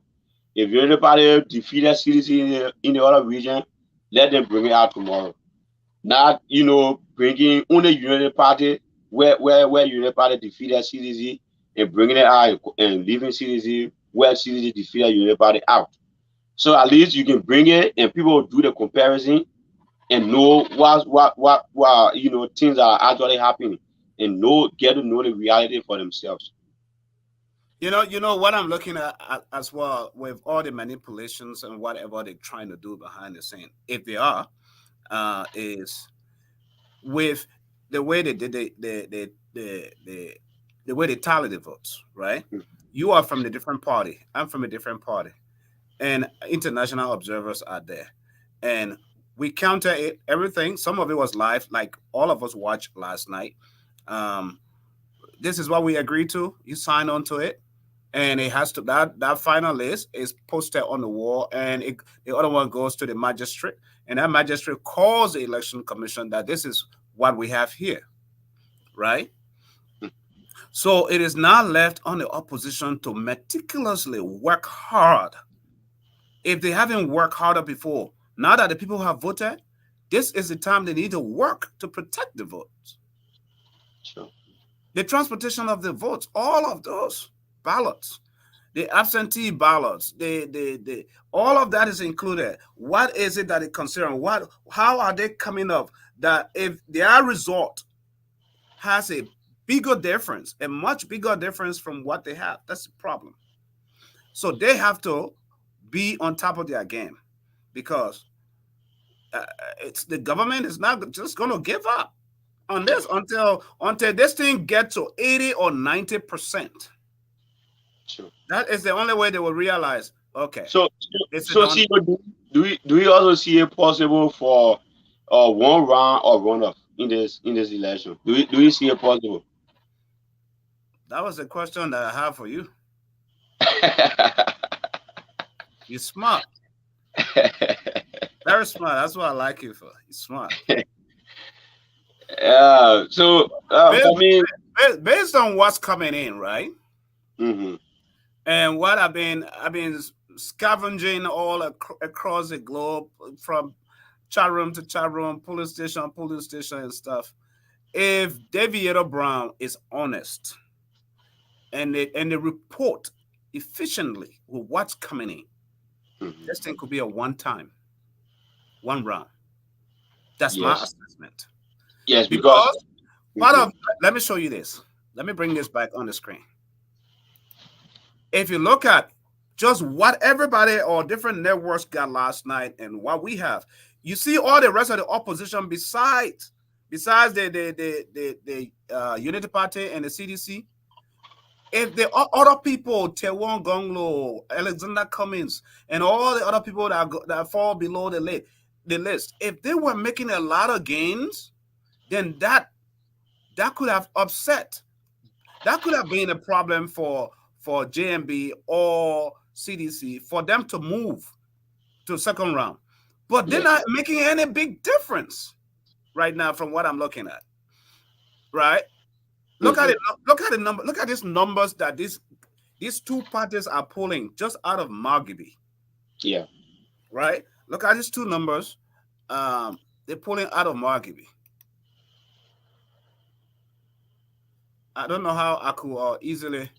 [SPEAKER 5] If Unity Party defeated CDC in the other region, let them bring it out tomorrow. Not, you know, bringing only Unity Party where Unity Party defeated CDC and bringing it out and leaving CDC where CDC defeated Unity Party out. So at least you can bring it and people will do the comparison and know what you know, things that are actually happening and get to know the reality for themselves.
[SPEAKER 4] You know what I'm looking at as well with all the manipulations and whatever they're trying to do behind the scene. If they are, is with the way they did the way they tally the votes, right? You are from a different party. I'm from a different party, and international observers are there, and we counter it. Everything. Some of it was live, like all of us watched last night. Um, this is what we agreed to. You sign on to it, and it has to that final list is posted on the wall, and the other one goes to the magistrate, and that magistrate calls the election commission that this is what we have here, right? So it is now left on the opposition to meticulously work hard. If they haven't worked harder before, now that the people have voted, this is the time they need to work to protect the votes.
[SPEAKER 5] Sure.
[SPEAKER 4] The transportation of the votes, all of those ballots, the absentee ballots, the all of that is included. What is it that it concerns? How are they coming up that if their result has a bigger difference, a much bigger difference from what they have? That's the problem. So they have to be on top of their game, because it's the government is not just going to give up on this until this thing gets to 80 or 90%.
[SPEAKER 5] Sure.
[SPEAKER 4] That is the only way they will realize. Okay.
[SPEAKER 5] So see, do we also see it possible for one round or runoff in this election? Do we see it possible?
[SPEAKER 4] That was the question that I have for you. You're smart. Very smart. That's what I like you for. You're smart.
[SPEAKER 5] Yeah. So I mean,
[SPEAKER 4] based on what's coming in, right?
[SPEAKER 5] Mm-hmm.
[SPEAKER 4] And what I've been scavenging all across the globe, from chat room to chat room, police station, and stuff. If David Brown is honest and they report efficiently with what's coming in, this thing could be a one round. That's my assessment.
[SPEAKER 5] Yes, because
[SPEAKER 4] part of, let me show you this. Let me bring this back on the screen. If you look at just what everybody or different networks got last night and what we have, you see all the rest of the opposition besides the Unity Party and the CDC. If the other people, Tewon Gonglo, Alexander Cummings, and all the other people that fall below the list, if they were making a lot of gains, then that could have upset. That could have been a problem for JMB or CDC for them to move to second round. But they're not making any big difference right now from what I'm looking at. Right? Look at it. Look at the number. Look at these numbers that these two parties are pulling just out of Margibi.
[SPEAKER 5] Yeah.
[SPEAKER 4] Right? Look at these two numbers. They're pulling out of Margibi. I don't know how I could easily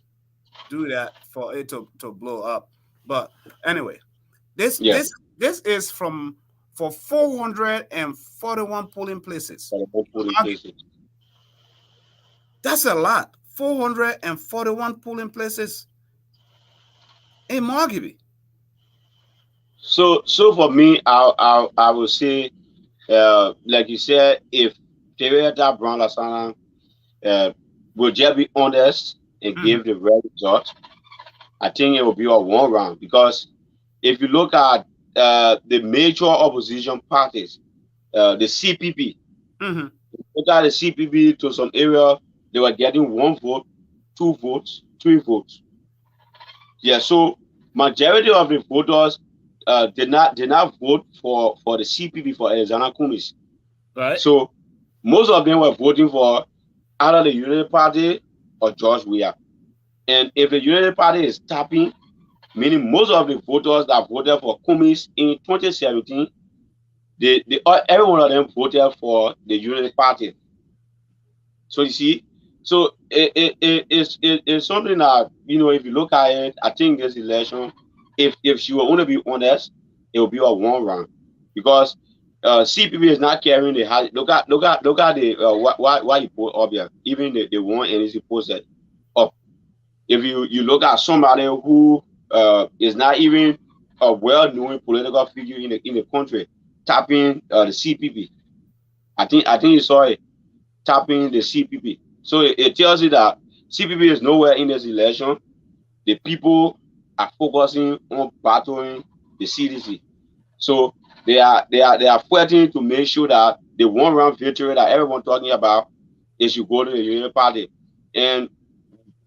[SPEAKER 4] do that for it to blow up, but anyway, this is for 441 polling places. That's a lot. 441 polling places in Margibi.
[SPEAKER 5] So for me, I would say, like you said, if Toyota Brown Lasana will just be honest and give the right result, I think it will be a one round. Because if you look at the major opposition parties, the CPP, look at the CPP to some area, they were getting 1 vote, 2 votes, 3 votes. Yeah, so majority of the voters did not vote for the CPP, for Alexander Cummings.
[SPEAKER 4] Right.
[SPEAKER 5] So most of them were voting for either the Unity Party or George Weah. And if the Unity Party is tapping, meaning most of the voters that voted for Cummings in 2017, every one of them voted for the Unity Party. So you see, so it's something that, you know, if you look at it, I think this election, if she will only be honest, it will be a one round, because CPP is not carrying the high. Look at the why you put up here, even the one NEC posted up. if you look at somebody who is not even a well-known political figure in the country, tapping the CPP. I think you saw it, tapping the CPP. So it tells you that CPP is nowhere in this election. The people are focusing on battling the CDC. So they are fighting to make sure that the one-round victory that everyone talking about, they should go to the Union Party. And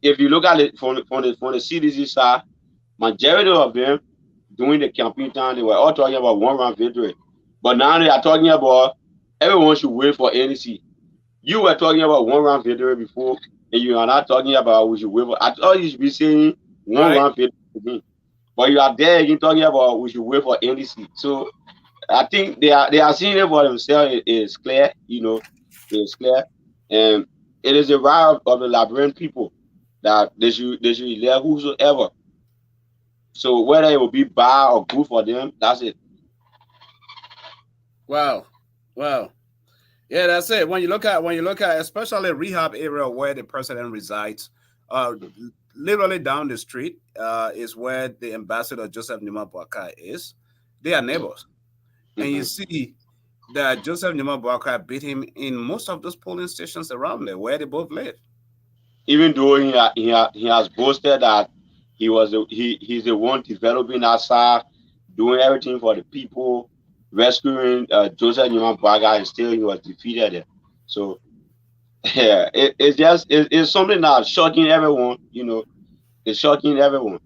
[SPEAKER 5] if you look at it from the CDC side, majority of them during the campaign time, they were all talking about one-round victory. But now they are talking about everyone should wait for NEC. You were talking about one-round victory before, and you are not talking about we should wait for. I thought you should be saying one-round victory again. But you are there again talking about we should wait for NEC. So I think they are seeing it for themselves. It is clear, it's clear, and it is the right of the Liberian people that they should elect whosoever. So whether it will be bad or good for them, that's it.
[SPEAKER 4] Wow. Yeah, that's it. When you look at especially rehab area where the president resides, literally down the street is where the ambassador Joseph Nima Boakai is. They are neighbors. And you see that Joseph Nima Boakai beat him in most of those polling stations around there where they both live.
[SPEAKER 5] Even though he has boasted that he's the one developing that side, doing everything for the people, rescuing Joseph Nima Boakai, and still he was defeated there. So yeah, it's something that's shocking everyone. It's shocking everyone.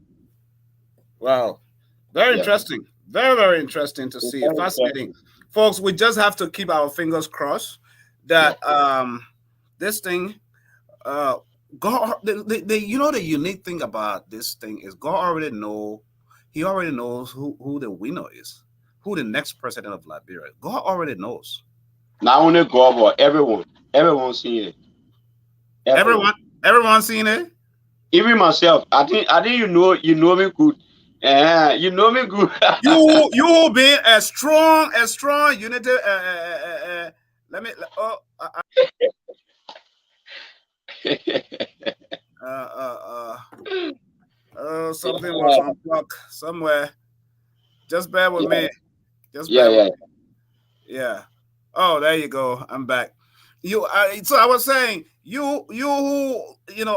[SPEAKER 4] Wow, very interesting. Very, very interesting to see. Fascinating. Folks, we just have to keep our fingers crossed that this thing, God, the unique thing about this thing is God already knows who the winner is, who the next president of Liberia is. God already knows.
[SPEAKER 5] Not only God, but everyone seeing it.
[SPEAKER 4] Everyone seeing it.
[SPEAKER 5] Even myself, I think you know me good. You know me good.
[SPEAKER 4] you being a strong unity. Let me. Something was unplugged somewhere. Just bear with me. Yeah. Oh, there you go. I'm back. So I was saying, you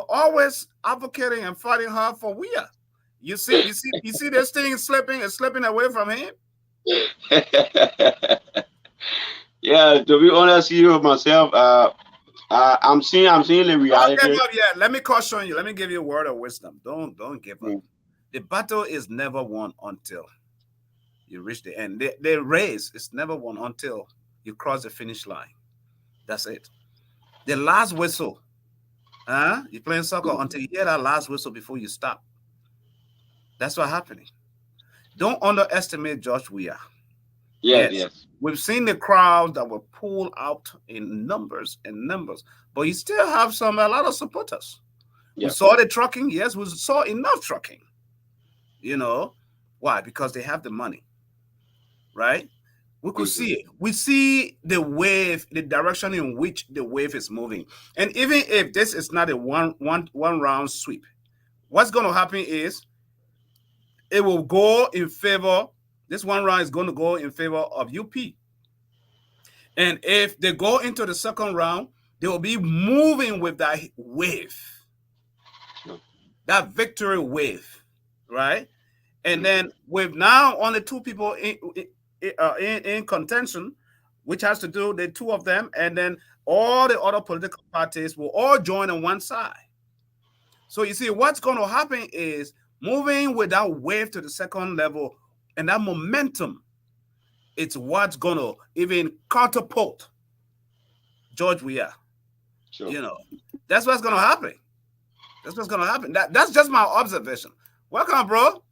[SPEAKER 4] always advocating and fighting hard for Weah. You see this thing is slipping away from him.
[SPEAKER 5] Yeah, to be honest with you myself, I'm seeing the reality.
[SPEAKER 4] Don't give up yet. Let me caution you. Let me give you a word of wisdom. Don't give up. The battle is never won until you reach the end. The race is never won until you cross the finish line. That's it. The last whistle. You're playing soccer until you hear that last whistle before you stop. That's what's happening. Don't underestimate George Weah.
[SPEAKER 5] Yes.
[SPEAKER 4] We've seen the crowds that were pulled out in numbers, but you still have a lot of supporters. We saw the trucking. Yes, we saw enough trucking. Why? Because they have the money, right? We could see it. We see the wave, the direction in which the wave is moving. And even if this is not a one round sweep, what's going to happen is it will go in favor. This one round is going to go in favor of UP. And if they go into the second round, they will be moving with that wave, that victory wave, right? And then with now only two people in contention, which has to do the two of them, and then all the other political parties will all join on one side. So you see, what's going to happen is moving with that wave to the second level, and that momentum, it's what's going to even catapult George Weah. Sure. That's what's going to happen. That's just my observation. Welcome, bro.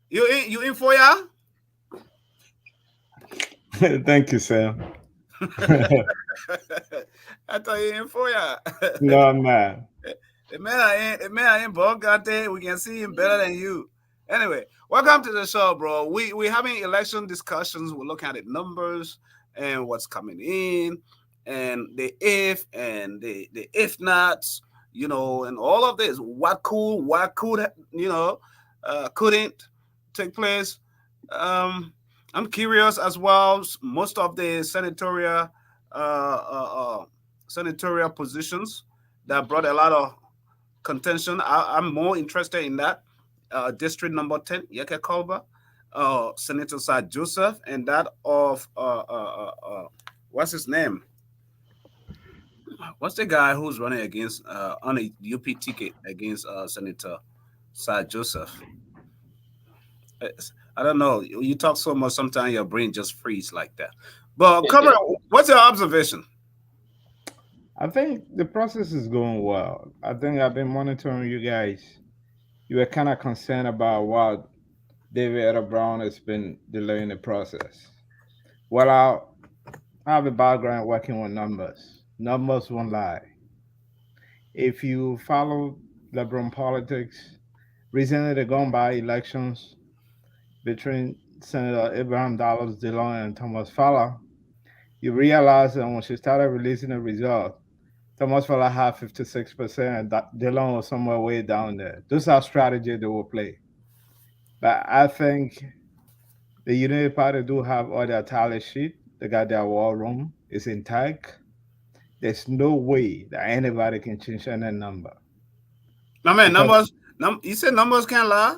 [SPEAKER 4] You in for ya?
[SPEAKER 6] Thank you, Sam.
[SPEAKER 4] I thought you in for ya.
[SPEAKER 6] No, I'm not.
[SPEAKER 4] The man in Bogante. We can see him better than you. Anyway, welcome to the show, bro. We're having election discussions. We're looking at the numbers and what's coming in, and the if and the if nots. you know, and all of this. What could, you know, couldn't take place. I'm curious as well. Most of the senatorial positions that brought a lot of contention. I'm more interested in that. District number 10, Yeke Culver, Senator Sir Joseph, and that of what's his name? What's the guy who's running against on a UP ticket against Senator Sir Joseph? I don't know. You talk so much, sometimes your brain just freeze like that. But come on, what's your observation?
[SPEAKER 6] I think the process is going well. I think I've been monitoring you guys. You were kind of concerned about what David Etta Brown has been delaying the process. Well, I have a background working with numbers. Numbers won't lie. If you follow LeBron politics, recently they gone by elections between Senator Abraham Dallas Dillon and Thomas Fowler. You realize that when she started releasing the result, Thomas Fowler had 56%, and Dillon was somewhere way down there. Those are strategy they will play. But I think the Unity Party do have all their tally sheet. They got their war room. It's intact. There's no way that anybody can change any number.
[SPEAKER 4] No man, numbers. You said numbers can't lie.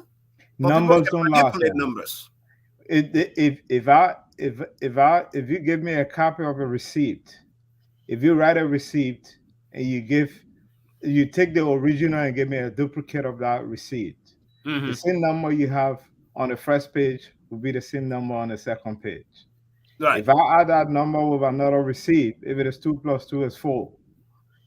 [SPEAKER 6] Numbers don't lie.
[SPEAKER 4] Numbers.
[SPEAKER 6] If you give me a copy of a receipt, if you write a receipt and you take the original and give me a duplicate of that receipt, the same number you have on the first page will be the same number on the second page. Right. If I add that number with another receipt, if it is 2 plus 2 is 4,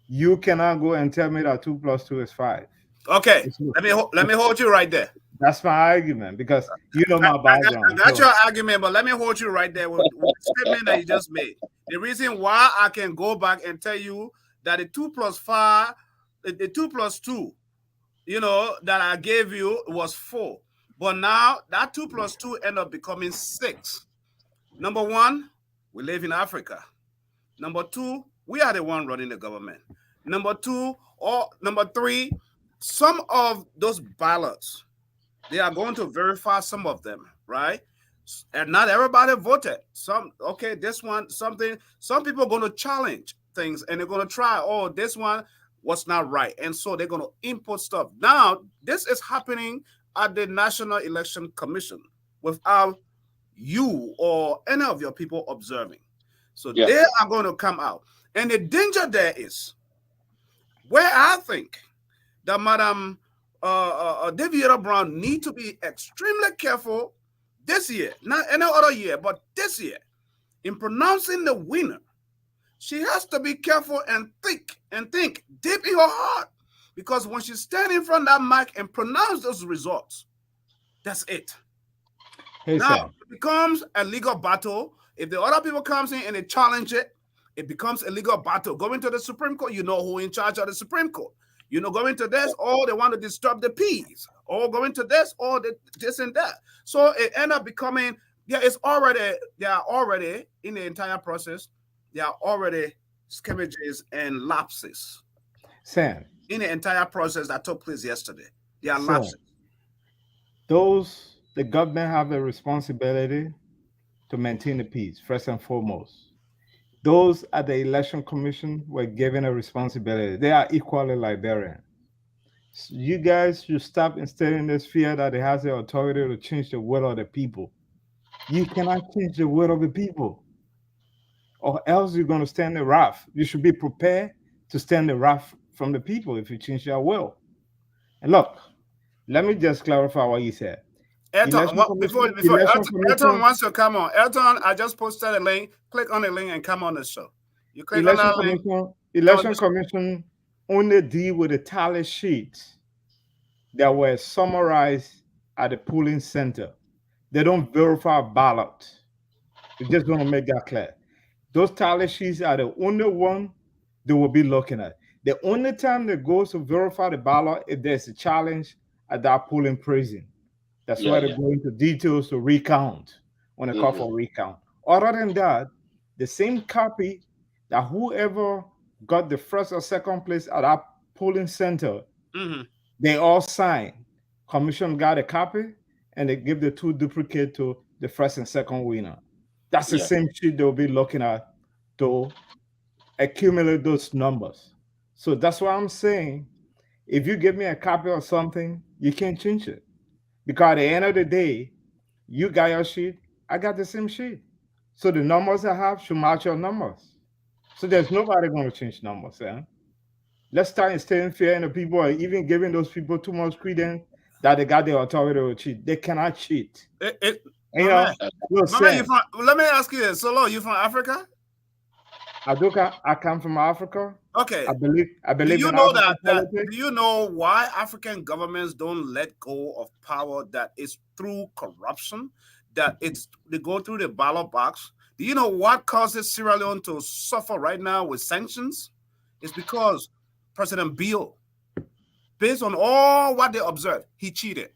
[SPEAKER 6] you cannot go and tell me that 2 plus 2 is 5.
[SPEAKER 4] Okay, let me hold you right there.
[SPEAKER 6] That's my argument, because you know my background.
[SPEAKER 4] I got your argument, but let me hold you right there with the statement that you just made. The reason why I can go back and tell you that the 2 plus 5, the 2 plus 2, you know, that I gave you was 4. But now that 2 plus 2 end up becoming 6. Number one, we live in Africa. Number two, we are the one running the government. Number three, some of those ballots, they are going to verify some of them, right? And not everybody voted. Some people are going to challenge things and they're going to try, oh, this one was not right. And so they're going to input stuff. Now, this is happening at the National Election Commission without you or any of your people observing. So they are going to come out. And the danger there is where I think that Madam David Etta Brown need to be extremely careful this year, not any other year, but this year, in pronouncing the winner. She has to be careful and think deep in her heart, because when she stand in front of that mic and pronounce those results, that's it.
[SPEAKER 6] Hey,
[SPEAKER 4] now it becomes a legal battle. If the other people comes in and they challenge it, it becomes a legal battle. Going to the Supreme Court, you know who in charge of the Supreme Court. You know, going to this, or they want to disturb the peace, or going to this, or this and that. So it end up becoming, they are already in the entire process. There are already scrimmages and lapses.
[SPEAKER 6] Sam,
[SPEAKER 4] in the entire process that took place yesterday, there are lapses.
[SPEAKER 6] The government have a responsibility to maintain the peace, first and foremost. Those at the Election Commission were given a responsibility. They are equally Liberian. So you guys should stop instilling this fear that it has the authority to change the will of the people. You cannot change the will of the people, or else you're going to stand the wrath. You should be prepared to stand the wrath from the people if you change your will. And look, let me just clarify what you said.
[SPEAKER 4] Elton, before Elton wants to come on. Elton, I just posted a link. Click on the link and come on the show. You click on that link.
[SPEAKER 6] Election Commission only deal with the tally sheets that were summarized at the polling center. They don't verify ballot. We just want to make that clear. Those tally sheets are the only one they will be looking at. The only time they go to verify the ballot if there's a challenge at that polling precinct. That's why they go into details to recount when they call for recount. Other than that, the same copy that whoever got the first or second place at that polling center,
[SPEAKER 4] Mhm.
[SPEAKER 6] they all sign. Commission got a copy, and they give the 2 duplicate to the first and second winner. That's the
[SPEAKER 5] Yeah.
[SPEAKER 6] same shit they'll be looking at to accumulate those numbers. So that's why I'm saying, if you give me a copy of something, you can't change it. Because at the end of the day, you got your sheet, I got the same sheet. So the numbers I have should match your numbers. So there's nobody going to change numbers. Let's start staying fair, and the people are even giving those people too much credence that they got the authority to cheat. They cannot cheat. You know,
[SPEAKER 4] Let me ask you this. Solo, you from Africa?
[SPEAKER 6] Aduka, I come from Africa.
[SPEAKER 4] Okay.
[SPEAKER 6] I believe
[SPEAKER 4] Do you
[SPEAKER 6] in
[SPEAKER 4] know
[SPEAKER 6] African
[SPEAKER 4] that
[SPEAKER 6] politics.
[SPEAKER 4] do you know why African governments don't let go of power that is through corruption, that they go through the ballot box? Do you know what causes Sierra Leone to suffer right now with sanctions? It's because President Bill, based on all what they observed, he cheated.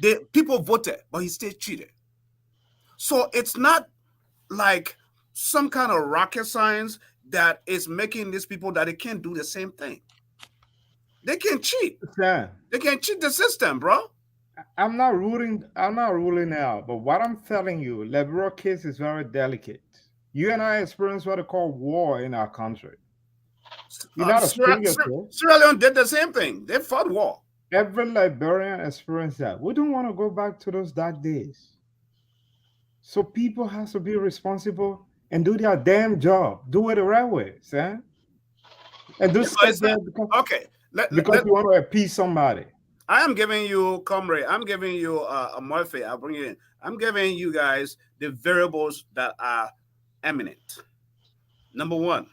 [SPEAKER 4] The people voted, but he still cheated. So it's not like some kind of rocket science that is making these people that they can't do the same thing. They can cheat.
[SPEAKER 6] Yeah.
[SPEAKER 4] They can cheat the system, bro.
[SPEAKER 6] I'm not ruling out, but what I'm telling you, liberal case is very delicate. You and I experience what they call war in our country. You're not a stranger.
[SPEAKER 4] Sierra Leone did the same thing. They fought war.
[SPEAKER 6] Every Liberian experienced that. We don't want to go back to those dark days. So people have to be responsible and do their damn job. Do it the right way, son. And do stuff there because you want to appease somebody.
[SPEAKER 4] I am giving you, comrade, I'm giving you a Murphy. I'll bring you in. I'm giving you guys the variables that are eminent. Number one,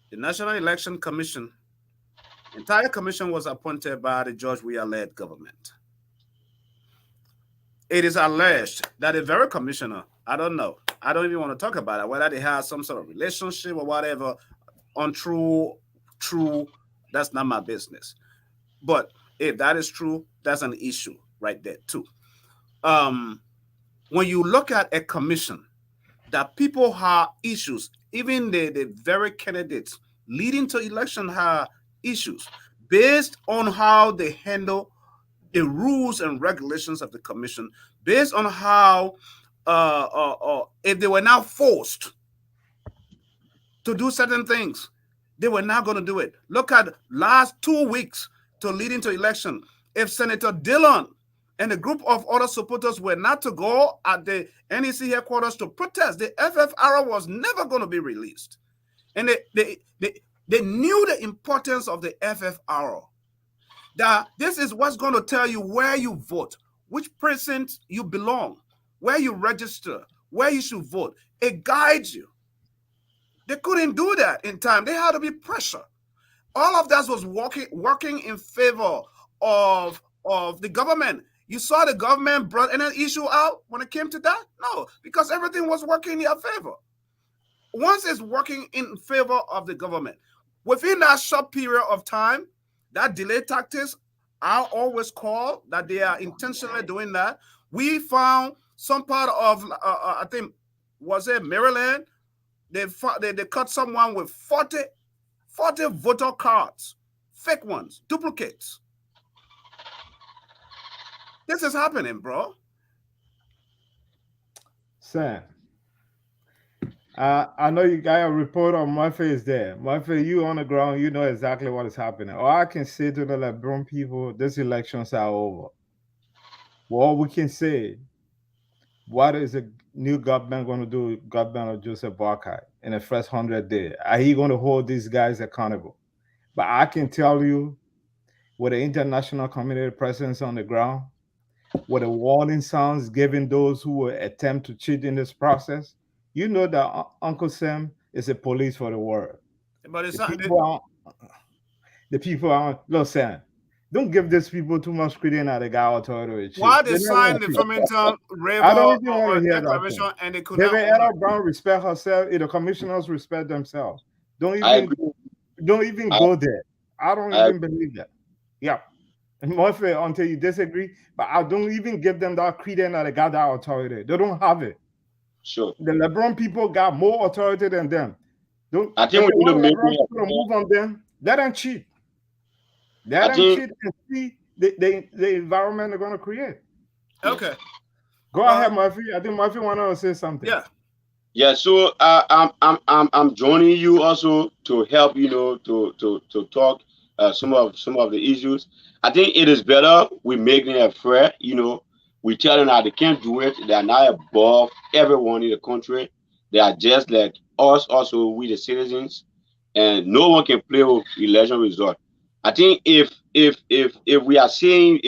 [SPEAKER 4] the National Election Commission. The entire commission was appointed by the George Weah-led government. It is alleged that the very commissioner, I don't know, I don't even want to talk about it, whether they have some sort of relationship or whatever, untrue, true, that's not my business. But if that is true, that's an issue right there too. When you look at a commission, that people have issues, even the very candidates leading to election have issues based on how they handle the rules and regulations of the commission, based on how if they were now forced to do certain things, they were not going to do it. Look at last 2 weeks to lead into election. If Senator Dillon and a group of other supporters were not to go at the NEC headquarters to protest, the FFR was never going to be released. And they knew the importance of the FFR. That this is what's going to tell you where you vote, which precinct you belong, where you register, where you should vote. It guides you. They couldn't do that in time. They had to be pressure. All of that was working in favor of the government. You saw the government brought an issue out when it came to that? No, because everything was working in their favor. Once it's working in favor of the government, within that short period of time, that delay tactics are always called that they are intentionally doing that. We found some part of, I think, was it Maryland? They cut someone with 40 voter cards, fake ones, duplicates. This is happening, bro.
[SPEAKER 6] Sam, I know you got a report on Murphy is there. Murphy, you on the ground, you know exactly what is happening. All I can say to the Lebron people, these elections are over. All we can say, what is the new government going to do, government of Joseph Boakai, in the first 100 days? Are he going to hold these guys accountable? But I can tell you, with the international community presence on the ground, with the warning sounds given those who will attempt to cheat in this process, you know that Uncle Sam is a police for the world.
[SPEAKER 4] But it's
[SPEAKER 6] the people aren't. Look, Sam, don't give these people too much credit now. They got authority.
[SPEAKER 4] Why they signed the Farmington Declaration and they could not.
[SPEAKER 6] David Ella Brown respect herself. The commissioners respect themselves. Don't even go there. I don't even believe that. Yeah. Murphy, until you disagree, but I don't even give them that credence that they got that authority. They don't have it.
[SPEAKER 5] Sure.
[SPEAKER 6] The LeBron people got more authority than them.
[SPEAKER 5] I think we need to
[SPEAKER 6] move on them. Let them cheat.
[SPEAKER 5] I
[SPEAKER 6] Let them
[SPEAKER 5] think
[SPEAKER 6] cheat and see the environment they're going to create.
[SPEAKER 4] Okay.
[SPEAKER 6] Go ahead, Murphy. I think Murphy wanted to say something.
[SPEAKER 4] Yeah.
[SPEAKER 5] yeah. So I'm joining you also to help to talk some of the issues. I think it is better we make them afraid. We tell them that they can't do it. They are not above everyone in the country. They are just like us. Also, we the citizens, and no one can play with election result. I think if we are saying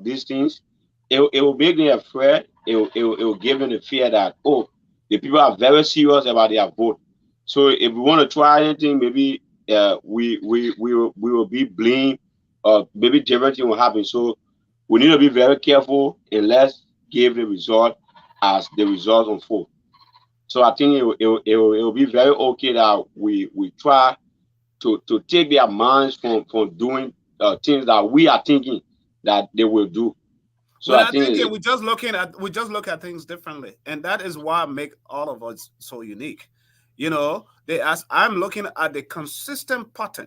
[SPEAKER 5] these things, it will make them afraid. It will give them the fear that, oh, the people are very serious about their vote. So if we want to try anything, maybe we will be blamed, or maybe different thing will happen. So we need to be very careful and let's give the result as the result unfold. So I think it will be very okay that we try to take their minds from doing things that we are thinking that they will do. So
[SPEAKER 4] Well,
[SPEAKER 5] I
[SPEAKER 4] I
[SPEAKER 5] think
[SPEAKER 4] think we just look at things differently, and that is why make all of us so unique. I'm looking at the consistent pattern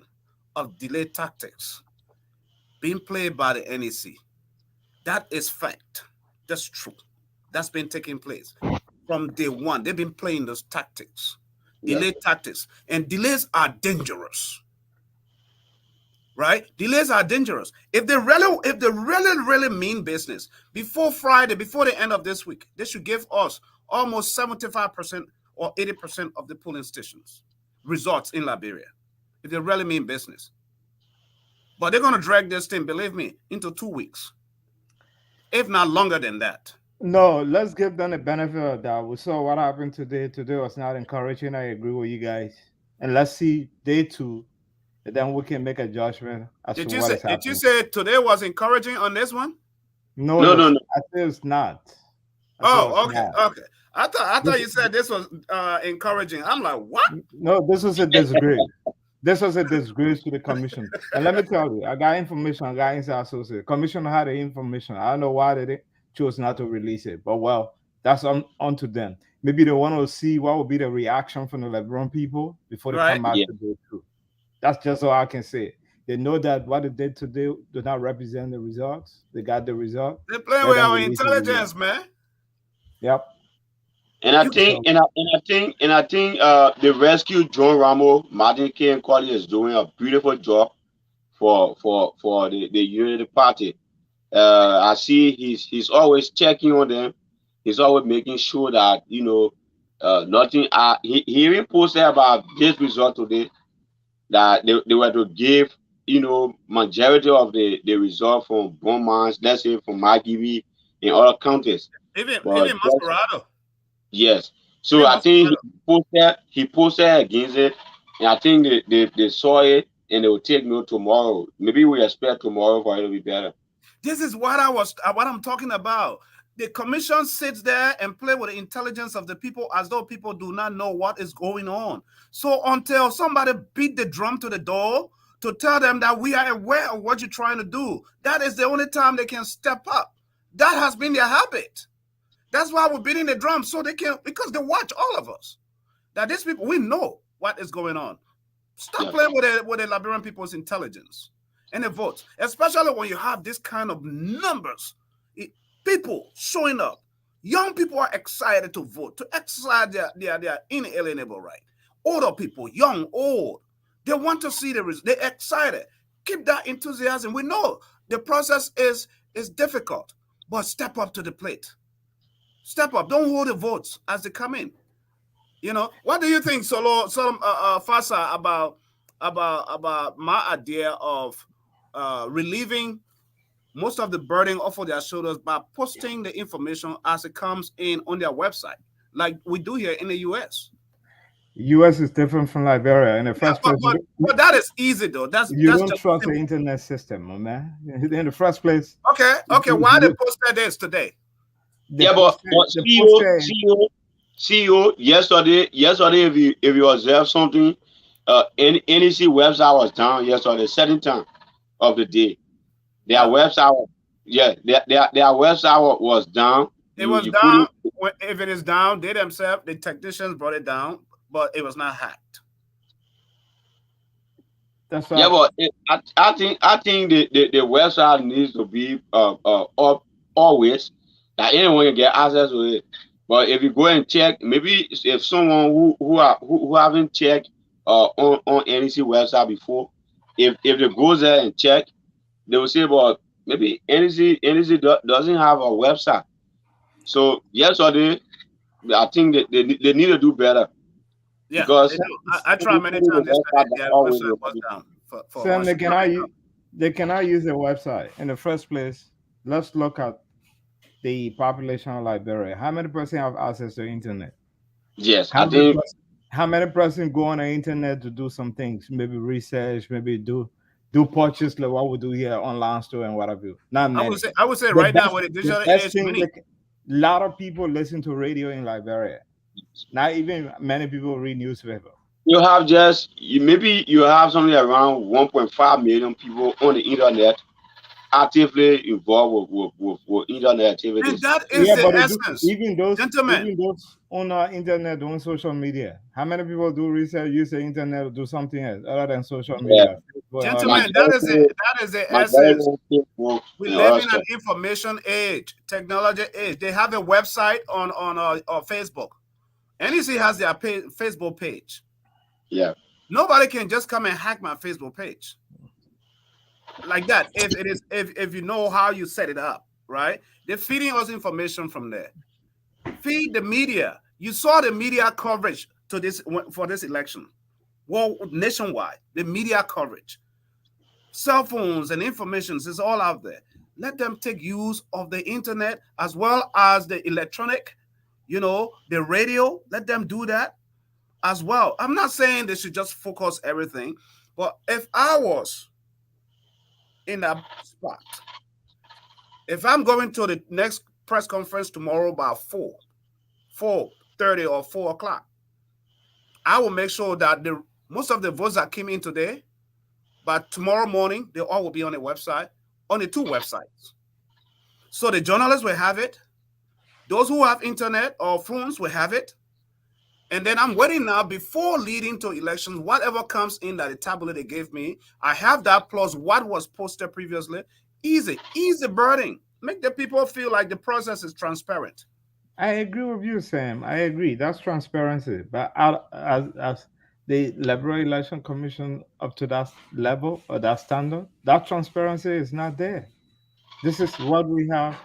[SPEAKER 4] of delay tactics being played by the NEC. That is fact. That's true. That's been taking place from day one. They've been playing those tactics, delay tactics, and delays are dangerous. Right? Delays are dangerous. If they really mean business, before Friday, before the end of this week, they should give us almost 75% or 80% of the polling stations results in Liberia. If they really mean business. But they're going to drag this thing, believe me, into 2 weeks, if not longer than that.
[SPEAKER 6] No, let's give them the benefit of that. We saw what happened today. Today was not encouraging. I agree with you guys. And let's see day 2. And then we can make a judgment as to what is happening.
[SPEAKER 4] Did you say today was encouraging on this one?
[SPEAKER 5] No.
[SPEAKER 6] I think it's not.
[SPEAKER 4] Okay. I thought you said this was encouraging. I'm like, what?
[SPEAKER 6] No, this was a disgrace. This was a disgrace to the commission. And let me tell you, I got information. I got inside sources. Commission had the information. I don't know why they chose not to release it, but well, that's on to them. Maybe they want to see what will be the reaction from the LeBron people before they come out to day 2. That's just all I can say. They know that what they did today does not represent the results. They got the result.
[SPEAKER 4] They're playing with our intelligence, man.
[SPEAKER 6] Yep.
[SPEAKER 5] And I think the rescue John Ramo, Martin King Colley is doing a beautiful job for the Unity Party. I see he's always checking on them. He's always making sure that nothing. He even posted about this result today, that they were to give majority of the result from Beaumont, let's say from Magibi in other counties.
[SPEAKER 4] Even Masquerado.
[SPEAKER 5] Yes. So I think he posted against it, and I think they saw it and they will take note tomorrow. Maybe we expect tomorrow for it to be better.
[SPEAKER 4] This is what I'm talking about. The commission sits there and play with the intelligence of the people as though people do not know what is going on. So until somebody beat the drum to the door to tell them that we are aware of what you're trying to do, that is the only time they can step up. That has been their habit. That's why we're beating the drum, so they can, because they watch all of us. That these people, we know what is going on. Stop playing with the Liberian people's intelligence and the votes, especially when you have this kind of numbers. People showing up. Young people are excited to vote, to exercise their inalienable right. Older people, young, old, they want to see the result. They're excited. Keep that enthusiasm. We know the process is difficult, but step up to the plate. Step up. Don't hold the votes as they come in. What do you think, Fasa, about my idea of relieving most of the burden off of their shoulders by posting the information as it comes in on their website, like we do here in the U.S.?
[SPEAKER 6] U.S. is different from Liberia. In the first place,
[SPEAKER 4] but that is easy though.
[SPEAKER 6] You don't trust the internet system, man. In the first place.
[SPEAKER 4] Okay. Why they posted this today?
[SPEAKER 5] But CEO, yesterday, if you observe something, NEC website was down yesterday, second time of the day. Their website, their website was down.
[SPEAKER 4] It was down. If it is down, they themselves, the technicians brought it down, but it was not hacked.
[SPEAKER 6] That's
[SPEAKER 5] Yeah,
[SPEAKER 6] why.
[SPEAKER 5] but I think the website needs to be up always that anyone can get access to it. But if you go and check, maybe if someone who haven't checked on NEC website before, if they go there and check, they will say, but maybe NEC doesn't have a website. So yesterday, I think they need to do better
[SPEAKER 4] Yeah, they
[SPEAKER 5] because
[SPEAKER 4] do. I tried many
[SPEAKER 5] the
[SPEAKER 4] times
[SPEAKER 5] website
[SPEAKER 4] yesterday.
[SPEAKER 5] that
[SPEAKER 4] Their
[SPEAKER 5] always
[SPEAKER 4] website was down for
[SPEAKER 6] Sam,
[SPEAKER 4] us.
[SPEAKER 6] they cannot use the website in the first place. Let's look at the population of Liberia. How many person have access to the internet?
[SPEAKER 5] yes,
[SPEAKER 6] How
[SPEAKER 5] I
[SPEAKER 6] many
[SPEAKER 5] think
[SPEAKER 6] person, how many person go on the internet to do some things, maybe research, maybe do purchase like what we do here online store and whatever. Not many.
[SPEAKER 4] I would say
[SPEAKER 6] The
[SPEAKER 4] right now
[SPEAKER 6] best
[SPEAKER 4] with the
[SPEAKER 6] the
[SPEAKER 4] digital
[SPEAKER 6] best
[SPEAKER 4] age,
[SPEAKER 6] thing
[SPEAKER 4] many.
[SPEAKER 6] like a lot of people listen to radio in Liberia. Not even many people read newspaper.
[SPEAKER 5] you have maybe you have something around 1.5 million people on the internet actively involved with internet
[SPEAKER 4] And
[SPEAKER 5] activities.
[SPEAKER 4] that is
[SPEAKER 6] Yeah,
[SPEAKER 4] the
[SPEAKER 6] but
[SPEAKER 4] essence. Gentlemen,
[SPEAKER 6] even those on internet, on social media. How many people do research, use the internet, do something else other than social
[SPEAKER 5] Yeah,
[SPEAKER 6] media, Facebook, and all that?
[SPEAKER 4] gentlemen, that is
[SPEAKER 5] majority,
[SPEAKER 4] the essence.
[SPEAKER 5] majority people
[SPEAKER 4] We
[SPEAKER 5] and
[SPEAKER 4] live
[SPEAKER 5] other
[SPEAKER 4] in an
[SPEAKER 5] stuff.
[SPEAKER 4] information age, technology age. They have a website on Facebook. NEC has their Facebook page.
[SPEAKER 5] Yeah,
[SPEAKER 4] Nobody can just come and hack my Facebook page like that. If you know how you set it up, right? They're feeding us information from there. Feed the media. You saw the media coverage to this for this election. Well, nationwide, the media coverage, cell phones and information is all out there. Let them take use of the internet as well as the electronic, the radio. Let them do that as well. I'm not saying they should just focus everything, but if I was in that spot, if I'm going to the next press conference tomorrow by 4:30 or 4 o'clock, I will make sure that most of the votes that came in today, but tomorrow morning, they all will be on the website, on the two websites. So the journalists will have it. Those who have internet or phones will have it. And then I'm waiting now before leading to elections, whatever comes in that the tablet they gave me, I have that plus what was posted previously. Easy burden. Make the people feel like the process is transparent.
[SPEAKER 6] I agree with you, Sam. I agree. That's transparency. But as the Liberal Election Commission up to that level or that standard, that transparency is not there. This is what we have.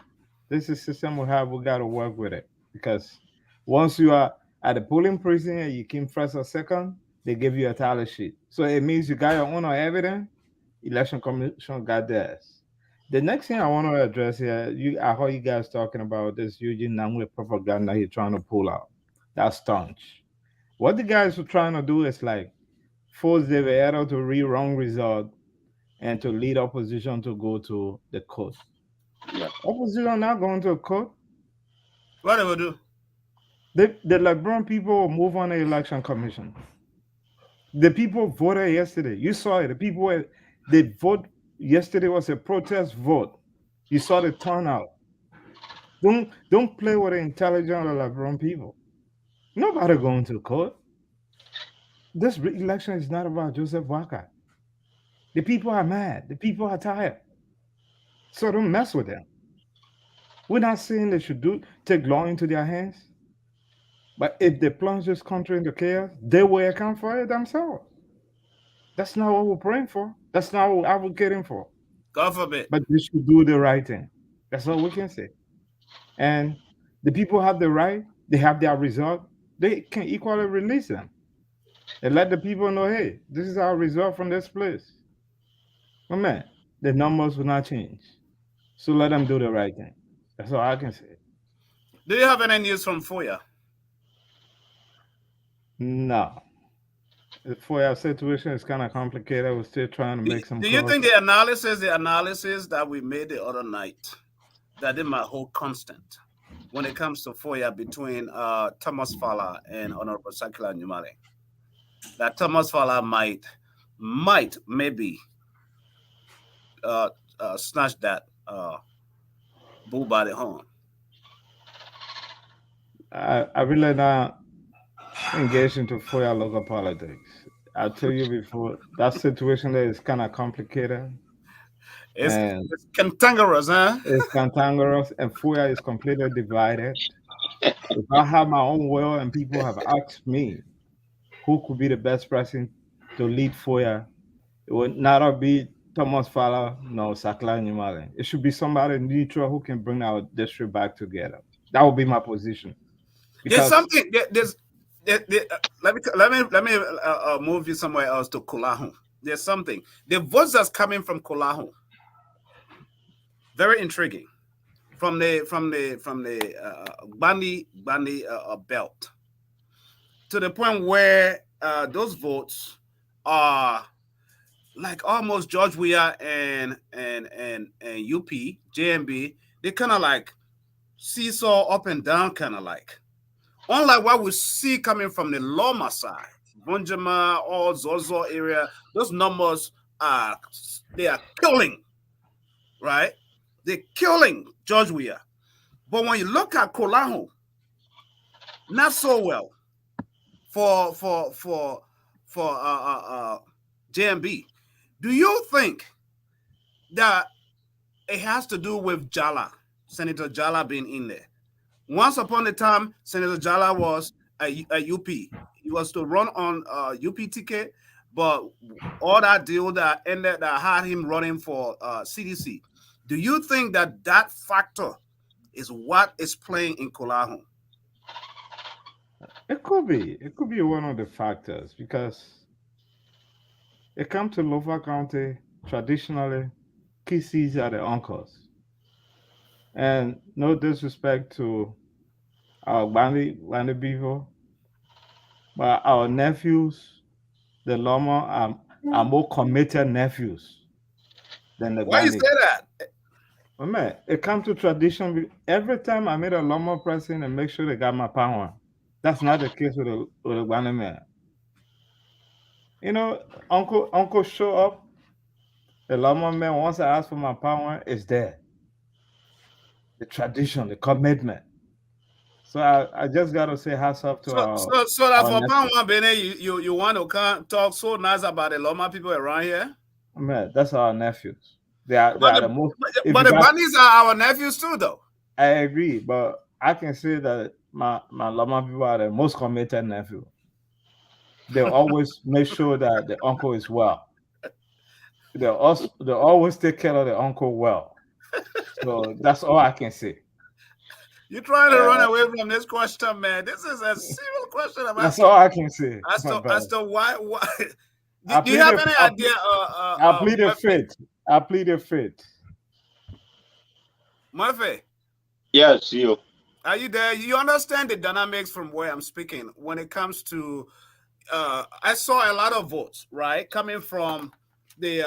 [SPEAKER 6] This is system we have. We got to work with it because once you are at the polling precinct and you came first or second, they give you a tally sheet. So it means you got your own evidence. Election Commission got theirs. The next thing I want to address here, I heard you guys talking about this Eugene Namwe propaganda he's trying to pull out. That's staunch. What the guys were trying to do is like force the Vieira to read wrong result and to lead opposition to go to the court.
[SPEAKER 5] yeah.
[SPEAKER 6] Opposition not going to a court.
[SPEAKER 4] What they will do?
[SPEAKER 6] The Lebron people will move on the election commission. The people voted yesterday. You saw it. The people they vote yesterday was a protest vote. You saw the turnout. Don't play with the intelligent Lebron people. Nobody going to court. This election is not about Joseph Waka. The people are mad. The people are tired. So don't mess with them. We're not saying they should take law into their hands. But if they plunge this country into chaos, they will account for it themselves. That's not what we're praying for. That's not what we're advocating for.
[SPEAKER 4] God forbid.
[SPEAKER 6] But they should do the right thing. That's all we can say. And the people have the right, they have their result, they can equally release them. And let the people know, hey, this is our result from this place. But man, the numbers will not change. So let them do the right thing. That's all I can say.
[SPEAKER 4] Do you have any news from FOIA?
[SPEAKER 6] No. The FOIA situation is kind of complicated. We're still trying to make some.
[SPEAKER 4] Do you think the analysis that we made the other night, that it might hold constant when it comes to FOIA between Thomas Fowler and Honorable Sakila Nyumale? That Thomas Fowler might maybe snatch that bull by the horn.
[SPEAKER 6] I really not engaged into FOIA local politics. I tell you before, that situation there is kind of complicated and
[SPEAKER 4] It's cantankerous, huh?
[SPEAKER 6] it's cantankerous, and Fuya is completely divided. If I have my own will and people have asked me who could be the best person to lead Fuya, it would neither be Thomas Fowler nor Sakla Nyimale. It should be somebody neutral who can bring our district back together. That would be my position.
[SPEAKER 4] There's
[SPEAKER 6] Because
[SPEAKER 4] something. Let me move you somewhere else to Kolahu. There's something. The votes that's coming from Kolahu, very intriguing. From the Bandi belt, to the point where those votes are like almost George Weah and UP JMB. They kind of like seesaw up and down, kind of like. Unlike what we see coming from the Loma side, Bunjama or Zozo area, those numbers are killing, right? They're killing George Weah. But when you look at Kolahu, not so well for JMB. Do you think that it has to do with Jala, Senator Jala being in there? Once upon a time, Senator Jala was a UP. He was to run on UP ticket, but all that deal that ended that had him running for CDC. Do you think that factor is what is playing in Kolahu?
[SPEAKER 6] it could be. It could be one of the factors because it comes to Lofa County, traditionally, Kisses are the uncles. And no disrespect to our Bandi people, but our nephews, the Loma, are more committed nephews than the
[SPEAKER 4] Why you
[SPEAKER 6] Bandi.
[SPEAKER 4] say that?
[SPEAKER 6] But man, it comes to tradition. Every time I meet a Loma person and make sure they got my power. That's not the case with the Bandi man. You know, Uncle show up. The Loma man, once I ask for my power, is there. The tradition, the commitment. So I just gotta say hats off to our.
[SPEAKER 4] So that
[SPEAKER 6] our
[SPEAKER 4] for
[SPEAKER 6] nephew.
[SPEAKER 4] Pound Bene, you want to talk so nice about the Loma people around here?
[SPEAKER 6] Man, that's our nephews. They are the most. If
[SPEAKER 4] But
[SPEAKER 6] you
[SPEAKER 4] the
[SPEAKER 6] got-
[SPEAKER 4] Bandits are our nephews too, though.
[SPEAKER 6] I agree, but I can say that my Loma people are the most committed nephew. They always make sure that the uncle is well. They always take care of the uncle well. So that's all I can say.
[SPEAKER 4] You're trying to run away from this question, man. This is a serious question.
[SPEAKER 6] That's all I can say.
[SPEAKER 4] As to why
[SPEAKER 6] I
[SPEAKER 4] do you have any
[SPEAKER 6] plead-
[SPEAKER 4] idea?
[SPEAKER 6] I pleaded fifth. I pleaded fifth.
[SPEAKER 4] Murphy,
[SPEAKER 5] Yes, you.
[SPEAKER 4] are you there? You understand the dynamics from where I'm speaking when it comes to I saw a lot of votes, right, coming from the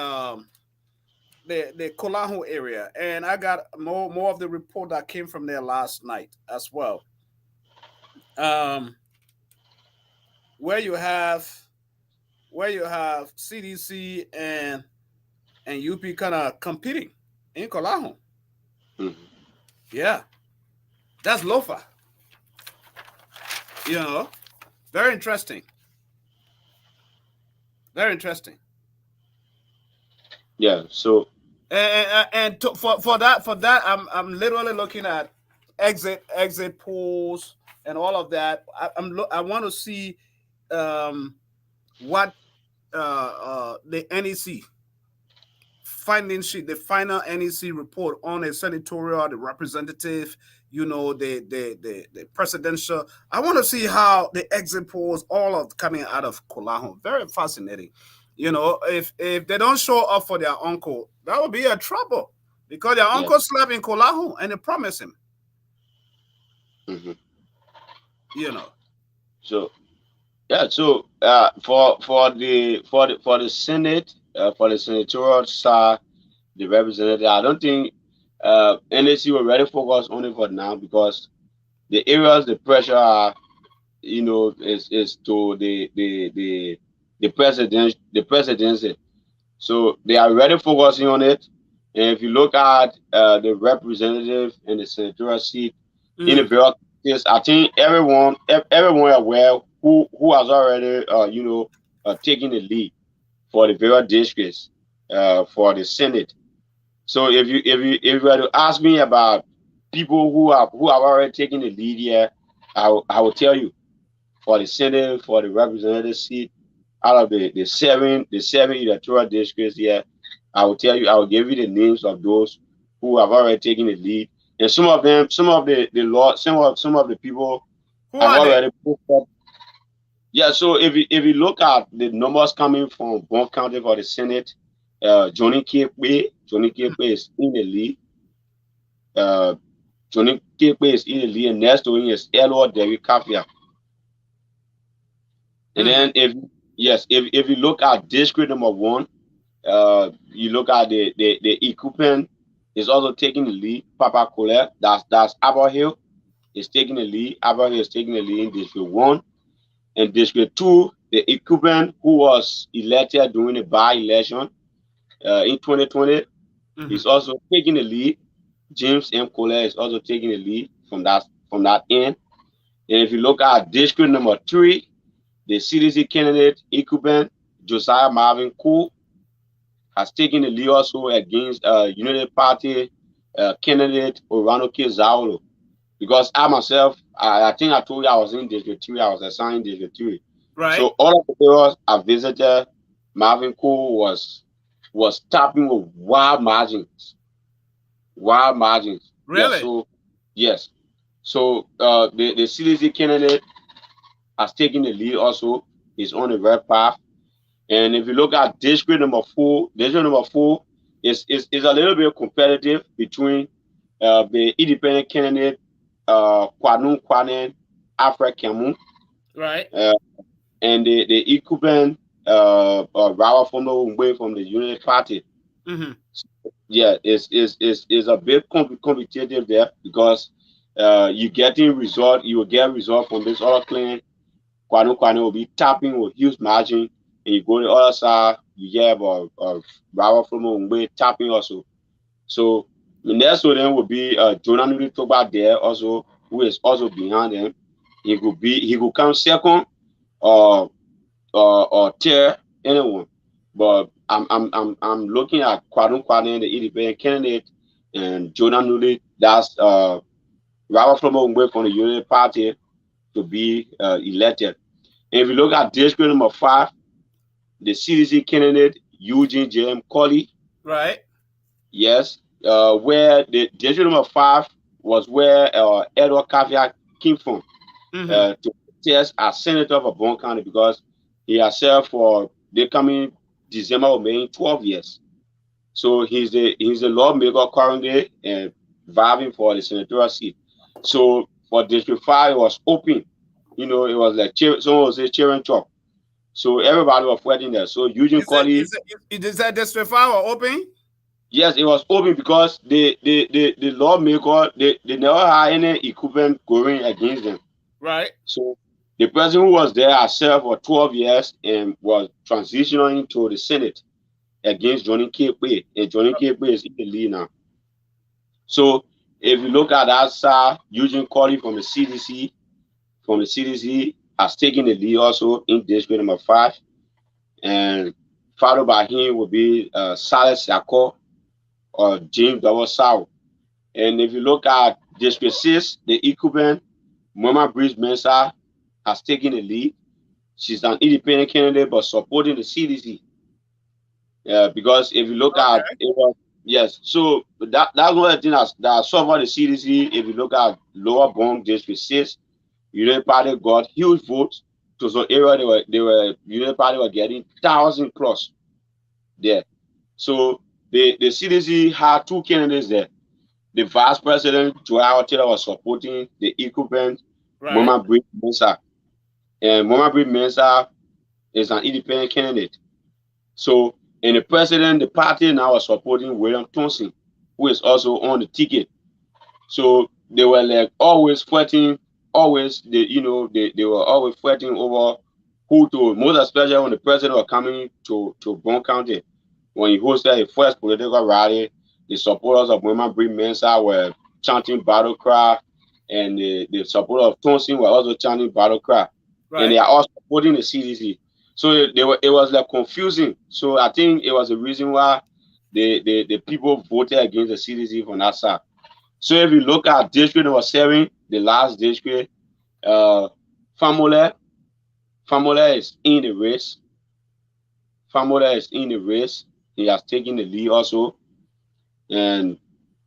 [SPEAKER 4] Kolahu area, and I got more of the report that came from there last night as well. Where you have CDC and UP kind of competing in Kolahu.
[SPEAKER 5] Mhm.
[SPEAKER 4] Yeah, that's Lofa. You know, very interesting. Very interesting.
[SPEAKER 5] Yeah. So
[SPEAKER 4] For that, I'm literally looking at exit polls and all of that. I want to see what the NEC finding sheet, the final NEC report on a senatorial, the representative, you know, the presidential. I want to see how the exit polls, all of coming out of Kolahu. Very fascinating. You know, if they don't show up for their uncle, that would be a trouble because their uncle slept in Kolahu and they promised him.
[SPEAKER 5] mhm.
[SPEAKER 4] You know.
[SPEAKER 5] So yeah. So for the Senate, for the senatorial side, the representative, I don't think NAC will really focus on it for now because the areas the pressure are, you know, is to the presidency. So they are really focusing on it. And if you look at the representative and the senatorial seat in the various cases, I think everyone aware who has already taking the lead for the various districts for the Senate. So if you were to ask me about people who have already taken the lead here, I will tell you for the Senate, for the representative seat, out of the seven electoral districts here, I will give you the names of those who have already taken the lead, and some of the people
[SPEAKER 4] Who
[SPEAKER 5] have
[SPEAKER 4] are they?
[SPEAKER 5] already put up. Yeah, so if you look at the numbers coming from Bond County for the Senate, Johnny Kekwe is in the lead. Johnny Kekwe is in the lead, and next to him is Elwood Derrick Kafia. And then if you look at district number 1, you look at the Ikupen is also taking the lead. Papa Colette, that's Abba Hill, is taking the lead. Abba Hill is taking the lead in district 1. And district 2, the Ikupen who was elected during the by-election in 2020 is also taking the lead. James M. Colette is also taking the lead from that end. And if you look at district number 3, the CDC candidate Ikupen Josiah Marvin Cole has taken the lead also against United Party candidate Oranoke Zaolo. Because I myself, I think I told you I was in District 3, I was assigned District 3.
[SPEAKER 4] Right.
[SPEAKER 5] So all of the areas I visited, Marvin Cole was tapping with wild margins.
[SPEAKER 4] Really?
[SPEAKER 5] Yes. So the CDC candidate has taken the lead also. He's on the right path. And if you look at district number 4 is a little bit competitive between the independent candidate Kwanun Kwanen Afra Kamu,
[SPEAKER 4] right,
[SPEAKER 5] and the Ikupen Rawa Fondo from the Unity Party. Yeah, it's a bit competitive there because you will get result from this other clan. Kwanun Kwanen will be tapping with huge margin. And you go to the other side, you have a Rawa Fondo tapping also. So the next one then will be Jonah Nuri Toba there also, who is also behind them. He could come second or third, anyone. But I'm looking at Kwadun Kwanen, the independent candidate, and Jonah Nuri, that's Rawa Flomo from the Unity Party, to be elected. And if you look at district number 5, the CDC candidate Eugene J.M. Colley.
[SPEAKER 4] Right.
[SPEAKER 5] Yes. Where the district number 5 was where Edward Kafia came from to test as senator for Bond County because he has served for the coming December or May 12 years. So he's the lawmaker currently and vying for the senatorial seat. So for District 5, it was open. You know, it was like someone would say cheering chop. So everybody was fighting there. So Eugene Colley.
[SPEAKER 4] Is that District 5 or open?
[SPEAKER 5] Yes, it was open because the lawmaker they never had any equipment going against them.
[SPEAKER 4] Right. So
[SPEAKER 5] the person who was there has served for 12 years and was transitioning to the Senate against Johnny Kekwe. And Johnny Kekwe is in the lead now. So if you look at that side, Eugene Colley from the CDC has taken the lead also in district number 5. And followed by him will be Silas Yako or James Double South. And if you look at District 6, the Ikuben, Mama Breeze Mensah has taken the lead. She's an independent candidate but supporting the CDC. Because if you look at it, yes, so that's one of the things that suffered the CDC. If you look at Lower Bond District 6, United Party got huge votes to some area United Party were getting 1,000 plus there. So the CDC had 2 candidates there. The vice president, Joao Taylor, was supporting the incumbent, Mama Breeze Mensah. And Mama Breeze Mensah is an independent candidate. So, and the party now was supporting William Thompson, who is also on the ticket. So they were like always fighting, they were always fighting over who to, most especially when the president was coming to Bond County. When he hosted his first political rally, the supporters of Mama Breeze Mensah were chanting battle cry, and the supporters of Thompson were also chanting battle cry. And they are all supporting the CDC. So it was like confusing. So I think it was the reason why the people voted against the CDC from that side. So if you look at district number 7, the last district, Famole is in the race. Famole is in the race. He has taken the lead also. And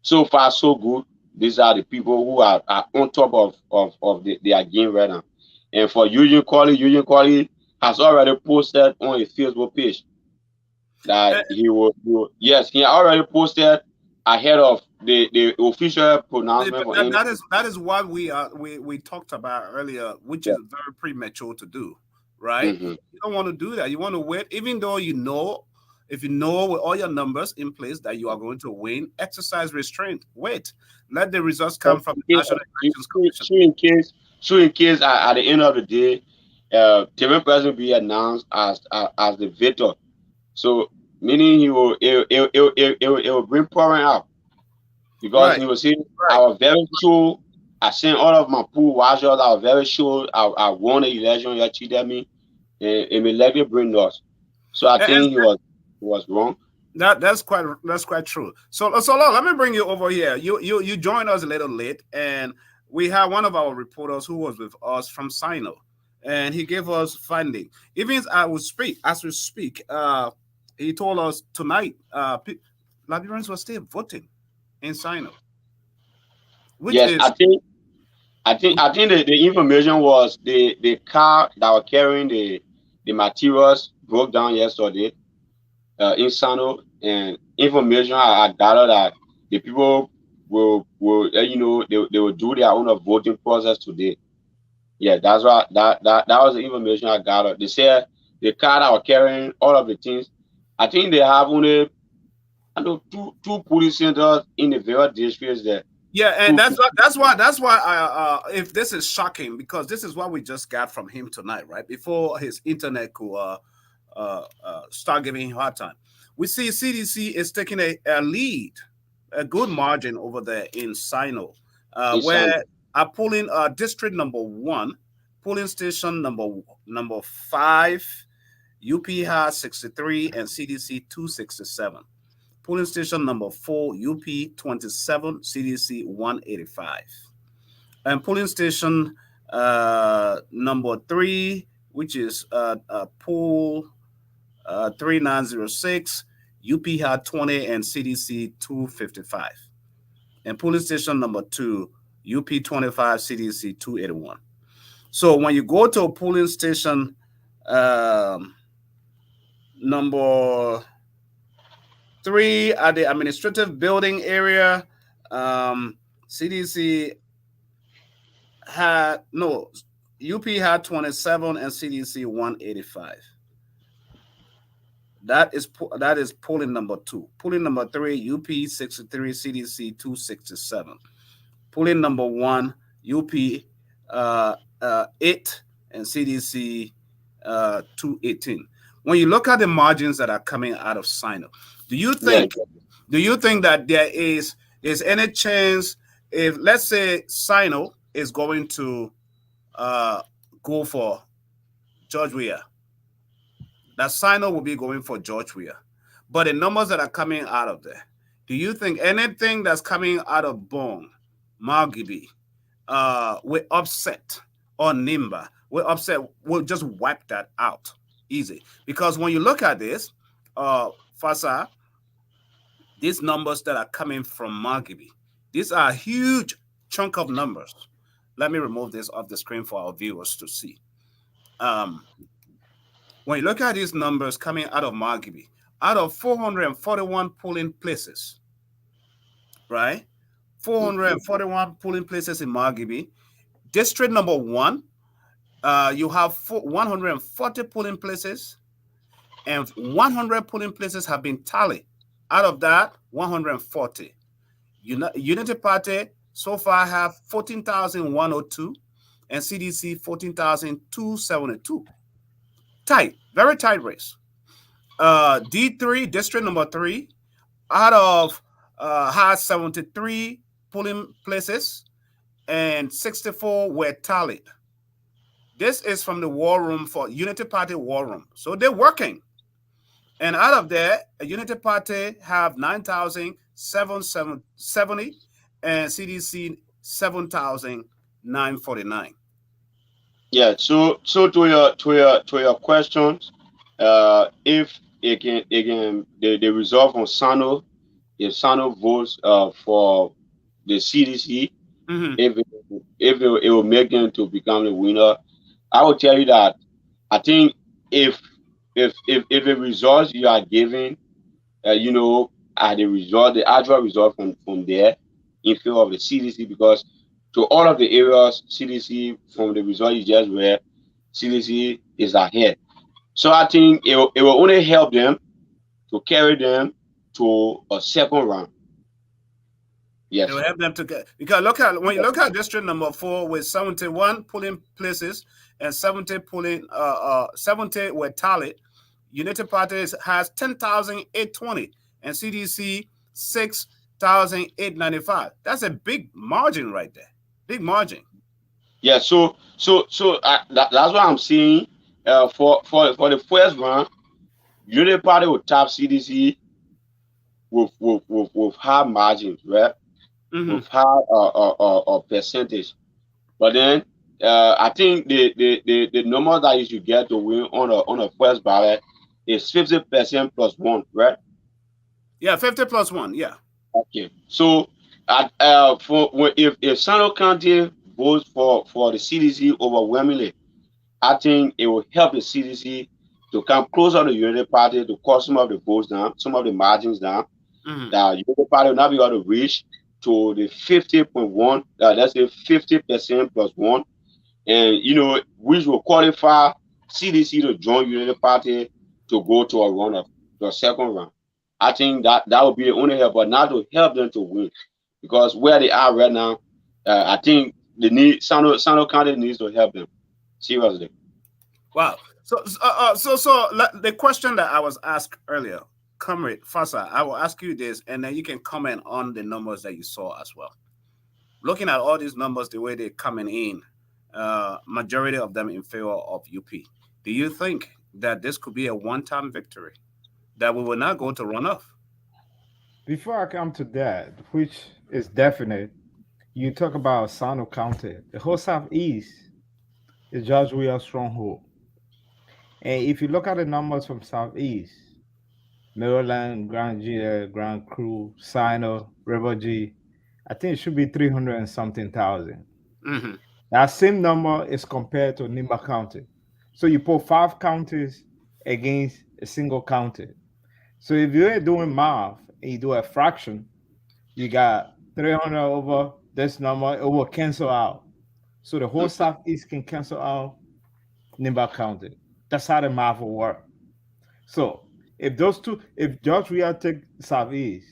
[SPEAKER 5] so far, so good. These are the people who are on top of their game right now. And for Eugene Colley has already posted on his Facebook page that he will yes, he already posted ahead of the official pronouncement for
[SPEAKER 4] that is what we talked about earlier, which is very premature to do, right?
[SPEAKER 5] Mm-hmm.
[SPEAKER 4] You don't want to do that. You want to wait, even though you know, if you know with all your numbers in place that you are going to win, exercise restraint. Wait, let the results come from the National Elections Commission.
[SPEAKER 5] So in case at the end of the day, David President be announced as the victor. So meaning it will bring pouring out. Because he was saying, I was very sure, I sent all of my pool watchers, I was very sure I won the election, you cheated me, and me likely bring us. So I think he was wrong.
[SPEAKER 4] That's quite true. So let me bring you over here. You joined us a little late, and we have one of our reporters who was with us from Sino, and he gave us finding. Even as we speak, he told us tonight, Liberians were still voting in Sino.
[SPEAKER 5] Yes, I think the information was the car that was carrying the materials broke down yesterday in Sano, and information I gathered that the people will they will do their own voting process today. Yeah, that's what that was the information I gathered. They said the car that was carrying all of the things. I think they have only two police centers in the various districts there.
[SPEAKER 4] Yeah, and that's why if this is shocking, because this is what we just got from him tonight, right before his internet could start giving him a hard time. We see CDC is taking a lead, a good margin over there in Sino, where are polling district number 1, polling station number 5, UP has 63 and CDC 267. Polling station number 4, UP 27, CDC 185. And polling station number 3, which is poll 3906, UP had 20 and CDC 255. And polling station number 2, UP 25, CDC 281. So when you go to a polling station number 3 at the administrative building area, CDC had UP had 27 and CDC 185. That is polling number 2. Polling number 3, UP 63, CDC 267. Polling number 1, UP 8 and CDC 218. When you look at the margins that are coming out of Sino, do you think that there's any chance, if let's say Sino is going to go for George Weah, that Sino will be going for George Weah, but the numbers that are coming out of there, do you think anything that's coming out of Bong, Margibi, will upset, or Nimba will upset, will just wipe that out easy? Because when you look at this, Fasa, these numbers that are coming from Margibi, these are a huge chunk of numbers. Let me remove this off the screen for our viewers to see. When you look at these numbers coming out of Margibi, out of 441 polling places, right? 441 polling places in Margibi. District number 1, you have 140 polling places, and 100 polling places have been tallied. Out of that, 140. Unity Party so far have 14,102, and CDC 14,272. Tight, very tight race. D3, district number 3, out of has 73 polling places, and 64 were tallied. This is from the war room for Unity Party war room. So they're working. And out of that, a Unity Party have 9,770 and CDC 7,949.
[SPEAKER 5] Yeah. So to your questions, if the result on Sano, if Sano votes for the CDC,
[SPEAKER 4] Mm-hmm.
[SPEAKER 5] if it will make them to become the winner, I will tell you that I think if the results you are giving, at the actual result from there in favor of the CDC, because to all of the areas, CDC from the result you just read, CDC is ahead. So I think it will only help them to carry them to a second round.
[SPEAKER 4] It
[SPEAKER 5] Yes.
[SPEAKER 4] will help them to get, because when you look at district number 4 with 71 polling places and 70 were tallied, Unity Party has 10,820 and CDC 6,895. That's a big margin right there. Big margin.
[SPEAKER 5] Yeah. So that's what I'm saying. For the first round, Unity Party will tap CDC with high margins, right?
[SPEAKER 4] Mm-hmm.
[SPEAKER 5] With high percentage. But then I think the number that you should get to win on a first ballot is 50% plus one, right?
[SPEAKER 4] Yeah, 50 plus 1. Yeah.
[SPEAKER 5] Okay. So if Sano County votes for the CDC overwhelmingly, I think it will help the CDC to come closer to the Unity Party to cut some of the votes down, some of the margins down.
[SPEAKER 4] Mm-hmm.
[SPEAKER 5] That Unity Party will not be able to reach to the 50.1, let's say 50% plus one, and which will qualify CDC to join Unity Party to go to a second round. I think that would be the only help, but not to help them to win, because where they are right now, I think they need Sano County needs to help them seriously.
[SPEAKER 4] Wow. So the question that I was asked earlier, Comrade Fasa, I will ask you this, and then you can comment on the numbers that you saw as well. Looking at all these numbers, the way they're coming in, majority of them in favor of UP. Do you think that this could be a one-time victory, that we will not go to runoff?
[SPEAKER 6] Before I come to that, which is definite, you talk about Sano County. The whole Southeast is George Weah's stronghold. And if you look at the numbers from Southeast, Maryland, Grand G, Grand Cru, Sino, River G, I think it should be 300 and something thousand.
[SPEAKER 4] Mm-hmm.
[SPEAKER 6] That same number is compared to Nimba County. So you put 5 counties against a single county. So if you're doing math and you do a fraction, you got 300 over this number, it will cancel out. So the whole Southeast can cancel out Nimba County. That's how the math will work. So if George Weah take Southeast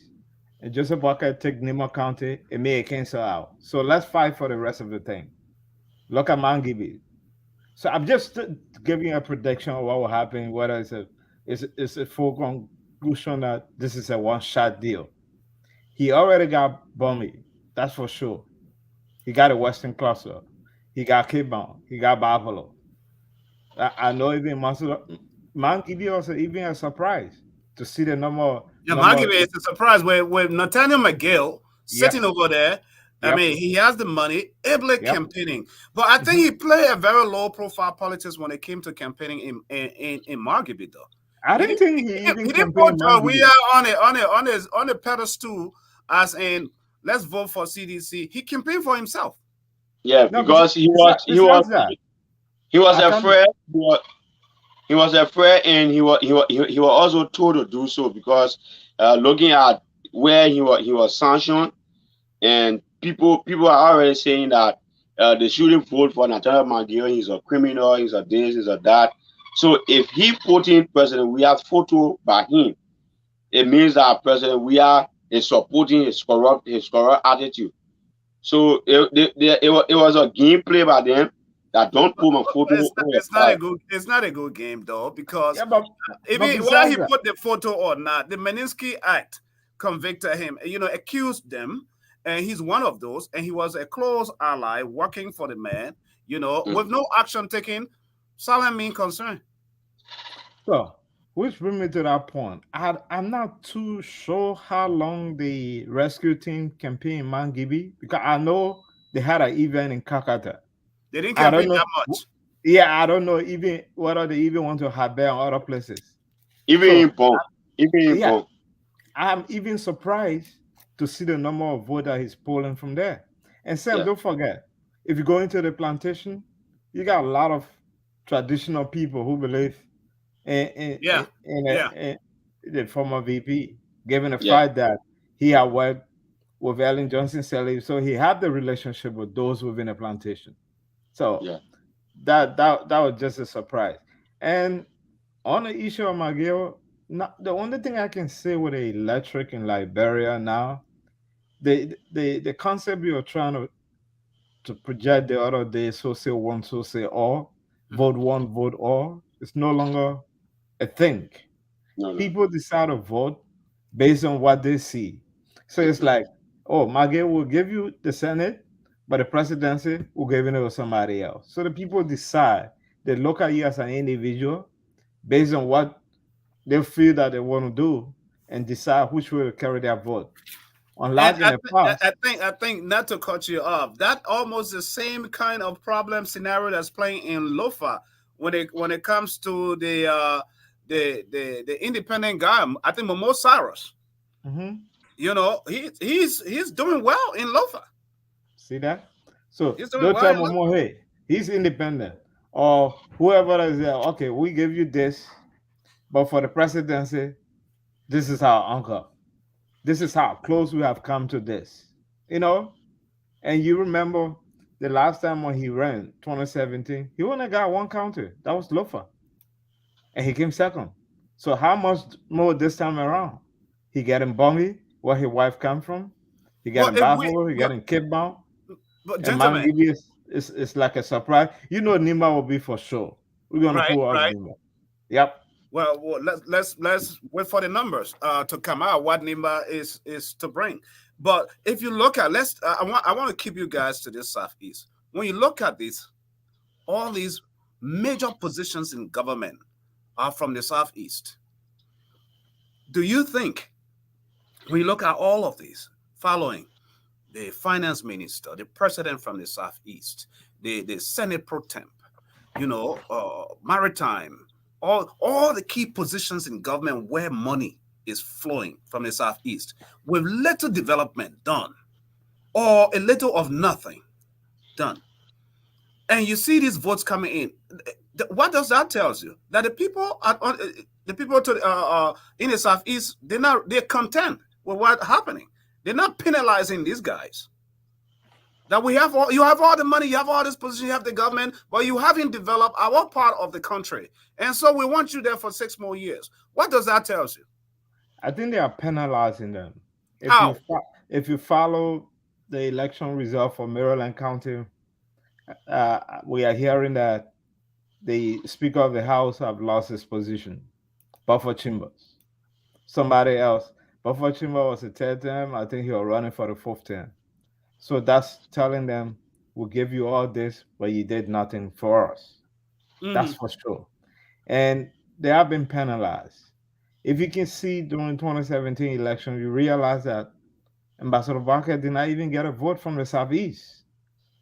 [SPEAKER 6] and Joseph Walker take Nimba County, it may cancel out. So let's fight for the rest of the thing. Look at Mangibi. So I'm just giving a prediction of what will happen, whether it's a full conclusion that this is a one-shot deal. He already got Bummy, that's for sure. He got a Western Cluster. He got Kibon. He got Buffalo. I know even Mangibi also even a surprise to see the number.
[SPEAKER 4] Yeah, Mangibi is a surprise with Nathaniel McGill sitting over there. I mean, he has the money, able campaigning. But I think he played a very low-profile politics when it came to campaigning in Mangibi, though.
[SPEAKER 6] I didn't think he
[SPEAKER 4] didn't put we are on a pedestal as in let's vote for CDC. He campaigned for himself.
[SPEAKER 5] Yeah, because he was afraid. He was afraid, and he was also told to do so, because looking at where he was sanctioned, and people are already saying that they shouldn't vote for Nathaniel McGill. He's a criminal. He's a this. He's a that. So if he put in President Weah's photo by him, it means that President Weah is supporting his corrupt attitude. So it was a game play by them that don't put my photo.
[SPEAKER 4] It's not a good game though, because whether he put the photo or not, the Magnitsky Act convicted him. Accused them, and he's one of those. And he was a close ally working for the man. You know, with no action taken, silent mean concern.
[SPEAKER 6] So, which brings me to that point. I'm not too sure how long the rescue team campaign in Mount Gibby, because I know they had an event in Kakata.
[SPEAKER 4] They didn't
[SPEAKER 6] I don't
[SPEAKER 4] campaign
[SPEAKER 6] know.
[SPEAKER 4] that much.
[SPEAKER 6] Yeah, I don't know even whether they even want to have bear on other places.
[SPEAKER 5] Even
[SPEAKER 6] So,
[SPEAKER 5] in Pong. Even in
[SPEAKER 6] yeah,
[SPEAKER 5] Pong.
[SPEAKER 6] I'm even surprised to see the number of votes that he's polling from there. And Sam,
[SPEAKER 5] Yeah.
[SPEAKER 6] don't forget, if you go into the plantation, you got a lot of traditional people who believe
[SPEAKER 4] Yeah, yeah.
[SPEAKER 6] in the former VP, given the
[SPEAKER 5] Yeah.
[SPEAKER 6] fact that he had worked with Ellen Johnson Sirleaf, so he had the relationship with those within the plantation. So
[SPEAKER 5] Yeah.
[SPEAKER 6] that was just a surprise. And on the issue of McGill, the only thing I can say with the electric in Liberia now, the concept you're trying to project the other day, so say one, so say all, vote one, vote all, it's no longer a thing.
[SPEAKER 5] No.
[SPEAKER 6] People decide to vote based on what they see. So it's like, oh, McGill will give you the Senate, but the presidency will give it to somebody else. So the people decide. They look at you as an individual based on what they feel that they want to do and decide which way to carry their vote.
[SPEAKER 4] And
[SPEAKER 6] Unlike in the past,
[SPEAKER 4] I think not to cut you off, that almost the same kind of problem scenario that's playing in Lofa when it comes to the independent guy. I think Momo Cyrus.
[SPEAKER 6] mhm,
[SPEAKER 4] You know, he's doing well in Lofa.
[SPEAKER 6] see that? So
[SPEAKER 4] He's doing
[SPEAKER 6] don't
[SPEAKER 4] well
[SPEAKER 6] tell
[SPEAKER 4] in Lofa.
[SPEAKER 6] Momo, hey, he's independent. Or whoever is there, okay, we give you this, but for the presidency, this is our uncle. This is how close we have come to this. You know? And you remember the last time when he ran, 2017, he only got one county. That was Lofa. And he came second. So how much more this time around? He got in Bongi, where his wife come from. He got
[SPEAKER 4] Well,
[SPEAKER 6] in
[SPEAKER 4] if we,
[SPEAKER 6] Buffalo. He got in Cape Town.
[SPEAKER 4] but
[SPEAKER 6] And
[SPEAKER 4] gentlemen,
[SPEAKER 6] Mangibi is like a surprise. You know Nima will be for sure. We're gonna
[SPEAKER 4] right,
[SPEAKER 6] pull out
[SPEAKER 4] right.
[SPEAKER 6] Nima. Yep.
[SPEAKER 4] Well, let's wait for the numbers to come out. What Nimba is to bring, but if you look at I want to keep you guys to this southeast. When you look at this, all these major positions in government are from the southeast. Do you think when you look at all of these, following the finance minister, the president from the southeast, the Senate pro temp, maritime, all the key positions in government where money is flowing from the southeast, with little development done, or a little of nothing done, and you see these votes coming in, what does that tell you? That the people in the southeast, they're content with what's happening. They're not penalizing these guys. That you have all the money, you have all this position, you have the government, but you haven't developed our part of the country. And so we want you there for 6 more years. What does that tell you?
[SPEAKER 6] I think they are penalizing them.
[SPEAKER 4] How?
[SPEAKER 6] If you follow the election result for Maryland County, we are hearing that the Speaker of the House have lost his position. Buffer Chambers. Somebody else. Buffer Chambers was a third term. I think he was running for the fourth term. So that's telling them, we'll give you all this, but you did nothing for us. That's for sure. And they have been penalized. If you can see during 2017 election, you realize that Ambassador Barker did not even get a vote from the Southeast.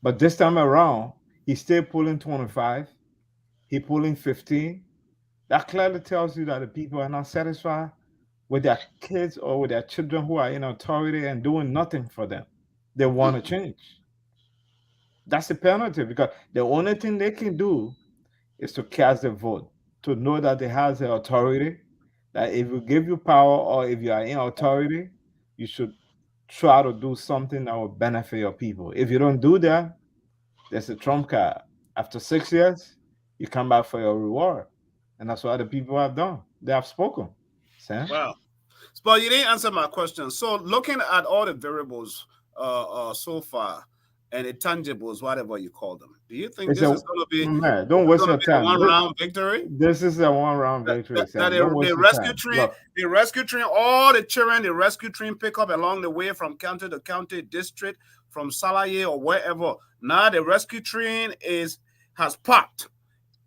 [SPEAKER 6] But this time around, he's still pulling 25. He pulling 15. That clearly tells you that the people are not satisfied with their kids or with their children who are in authority and doing nothing for them. They want to change. That's the penalty, because the only thing they can do is to cast the vote, to know that they have the authority, that if we give you power or if you are in authority, you should try to do something that will benefit your people. If you don't do that, there's a trump card. After 6 years, you come back for your reward. And that's what the people have done. They have spoken. Sam?
[SPEAKER 4] Wow. But you didn't answer my question. So looking at all the variables so far, and the tangibles, whatever you call them. Do you think
[SPEAKER 6] It's
[SPEAKER 4] this
[SPEAKER 6] a
[SPEAKER 4] is going to be
[SPEAKER 6] man. Don't waste your
[SPEAKER 4] a
[SPEAKER 6] time.
[SPEAKER 4] one-round victory?
[SPEAKER 6] This is a one-round victory, Sam. Don't waste
[SPEAKER 4] The
[SPEAKER 6] your
[SPEAKER 4] rescue
[SPEAKER 6] time.
[SPEAKER 4] train,
[SPEAKER 6] Look,
[SPEAKER 4] the rescue train, all the children, the rescue train pick up along the way from county to county, district, from Salaye or wherever. Now the rescue train has parked,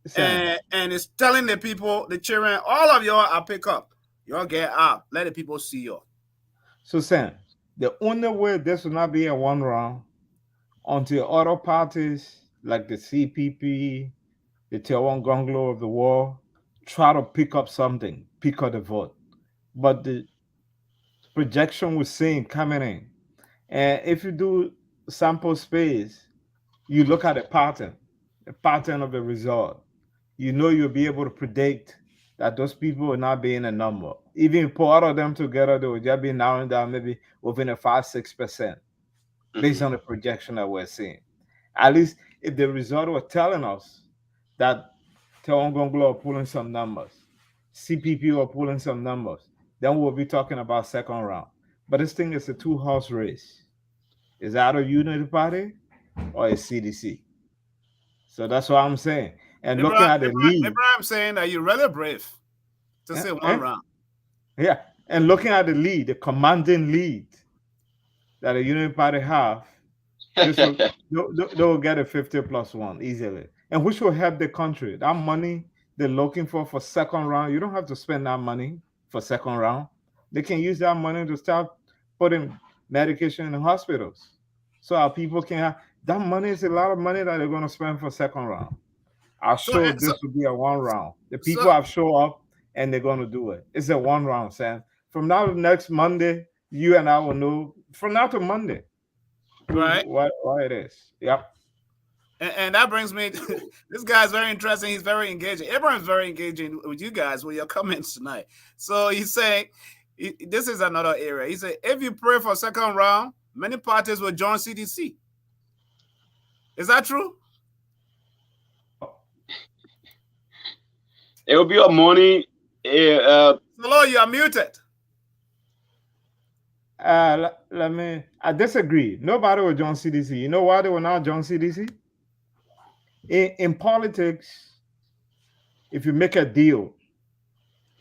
[SPEAKER 6] Sam,
[SPEAKER 4] and it's telling the people, the children, all of y'all are pick up. Y'all get up. Let the people see you.
[SPEAKER 6] so Sam, the only way this will not be a one round until other parties like the CPP, the Tawan Gonglo of the war, try to pick up something, pick up the vote. But the projection we're seeing coming in, and if you do sample space, you look at the pattern of the result, you know you'll be able to predict that those people will not be in a number. Even if you put all of them together, they will just be narrowing down maybe within a 5-6% based on the projection that we're seeing. At least if the result was telling us that Teongonglo are pulling some numbers, CPP are pulling some numbers, then we'll be talking about second round. But this thing is a two-horse race. It's either Unity Party or a CDC. So that's what I'm saying. And looking at the lead,
[SPEAKER 4] Abraham saying that you're really brave to say one round.
[SPEAKER 6] Yeah, and looking at the lead, the commanding lead that the Unity Party have, they'll get a 50+1 easily, and which will help the country. That money they're looking for second round, you don't have to spend that money for second round. They can use that money to start putting medication in hospitals, so our people can have that money. Is a lot of money that they're going to spend for second round. I'm sure this will be a one round. The people have shown up and they're going to do it. It's a one round, Sam. From now to next Monday, you and I will know from now to Monday,
[SPEAKER 4] right?
[SPEAKER 6] Why it is. Yep.
[SPEAKER 4] And that brings me to, this guy's very interesting. He's very engaging. Abraham's very engaging with you guys with your comments tonight. So he's saying, this is another area. He said, if you pray for second round, many parties will join CDC. Is that true?
[SPEAKER 5] It will be a money.
[SPEAKER 4] Hello, you are muted.
[SPEAKER 6] Let me. I disagree. Nobody will join CDC. You know why they will not join CDC? In politics, if you make a deal,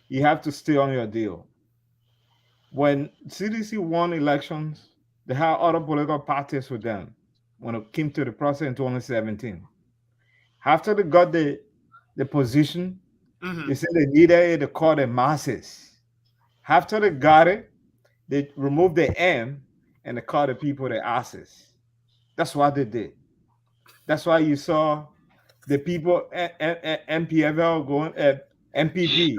[SPEAKER 6] you have to stay on your deal. When CDC won elections, they had other political parties with them when it came to the process in 2017. After they got the position, they said they needed it to call the masses. After they got it, they removed the M and they called the people the asses. That's what they did. That's why you saw the people MPFL going at MPP.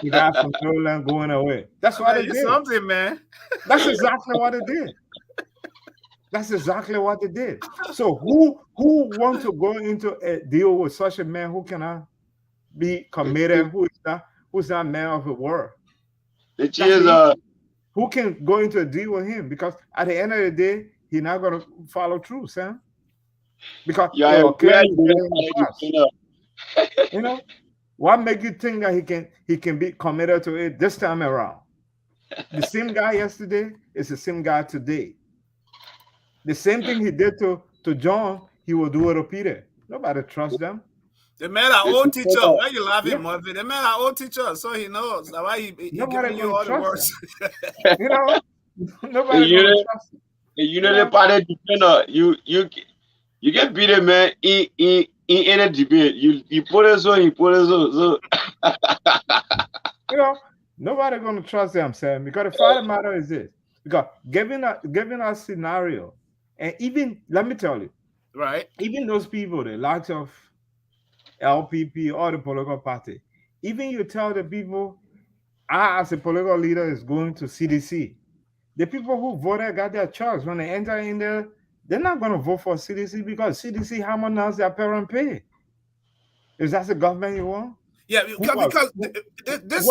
[SPEAKER 6] You got from Maryland going away. That's what they did.
[SPEAKER 4] Something, man.
[SPEAKER 6] That's exactly what they did. That's exactly what they did. So who wants to go into a deal with such a man who cannot be committed? Who's that man of the word? Who can go into a deal with him? Because at the end of the day, he's not going to follow through, Sam. Because you know, what make you think that he can be committed to it this time around? The same guy yesterday is the same guy today. The same thing he did to John, he will do it to Peter. Nobody trusts them.
[SPEAKER 4] The man our old teacher. Why you laughing, Murphy? The man our old teacher, so he knows why he giving you all the words.
[SPEAKER 6] You know, nobody gonna trust him.
[SPEAKER 5] The Unity Party defender, you get beaten, man. In any debate, you put it so, so.
[SPEAKER 6] You know, nobody gonna trust them, Sam. Because the fact of the matter is this: because given a scenario, and even let me tell you,
[SPEAKER 4] right?
[SPEAKER 6] Even those people, the likes of LPP or the political party, even you tell the people, I as a political leader is going to CDC. The people who voted got their choice. When they enter in there, they're not going to vote for CDC because CDC harmonizes their parent pay. Is that the government you want?
[SPEAKER 4] Yeah, because this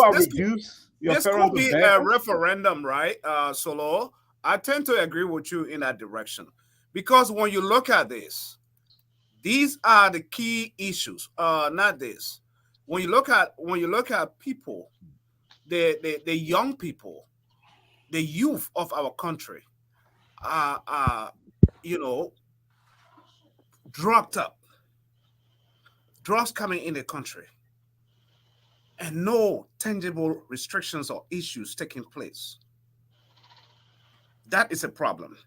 [SPEAKER 4] could be a referendum, right, Solo? I tend to agree with you in that direction. Because when you look at this, these are the key issues. Not this. When you look at people, the young people, the youth of our country, you know, drugged up, drugs coming in the country, and no tangible restrictions or issues taking place. That is a problem.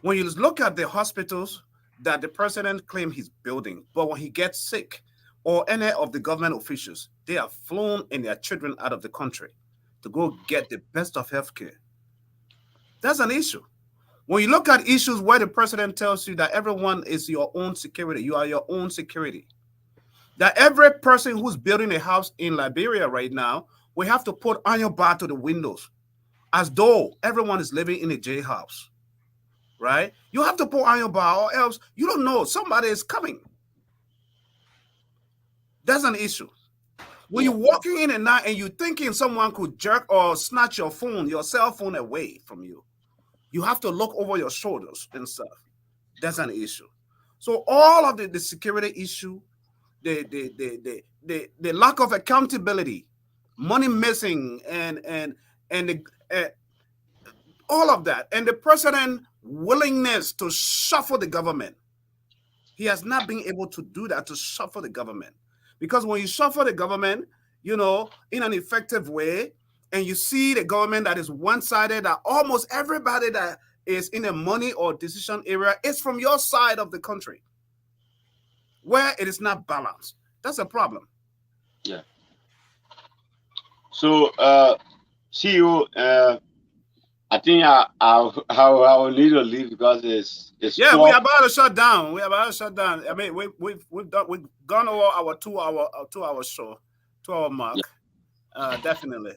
[SPEAKER 4] When you look at the hospitals that the president claimed he's building, but when he gets sick or any of the government officials, they are flown and their children out of the country to go get the best of healthcare. That's an issue. When you look at issues where the president tells you that everyone is your own security, you are your own security, that every person who's building a house in Liberia right now, we have to put iron bar to the windows as though everyone is living in a jailhouse, right? You have to put iron bar or else you don't know somebody is coming. That's an issue. When you're walking in at night and you're thinking someone could jerk or snatch your phone, your cell phone away from you, you have to look over your shoulders and stuff. That's an issue. So all of the security issue, the lack of accountability, money missing, and all of that, and the president's willingness to shuffle the government. He has not been able to do that, to shuffle the government. Because when you shuffle the government, you know, in an effective way, and you see the government that is one-sided, that almost everybody that is in a money or decision area is from your side of the country, where it is not balanced. That's a problem.
[SPEAKER 5] Yeah. So, CEO, I think I will need to leave because it's
[SPEAKER 4] yeah, we are about to shut down. I mean, we've gone over our 2 hour show, 2 hour mark. Yeah. Definitely.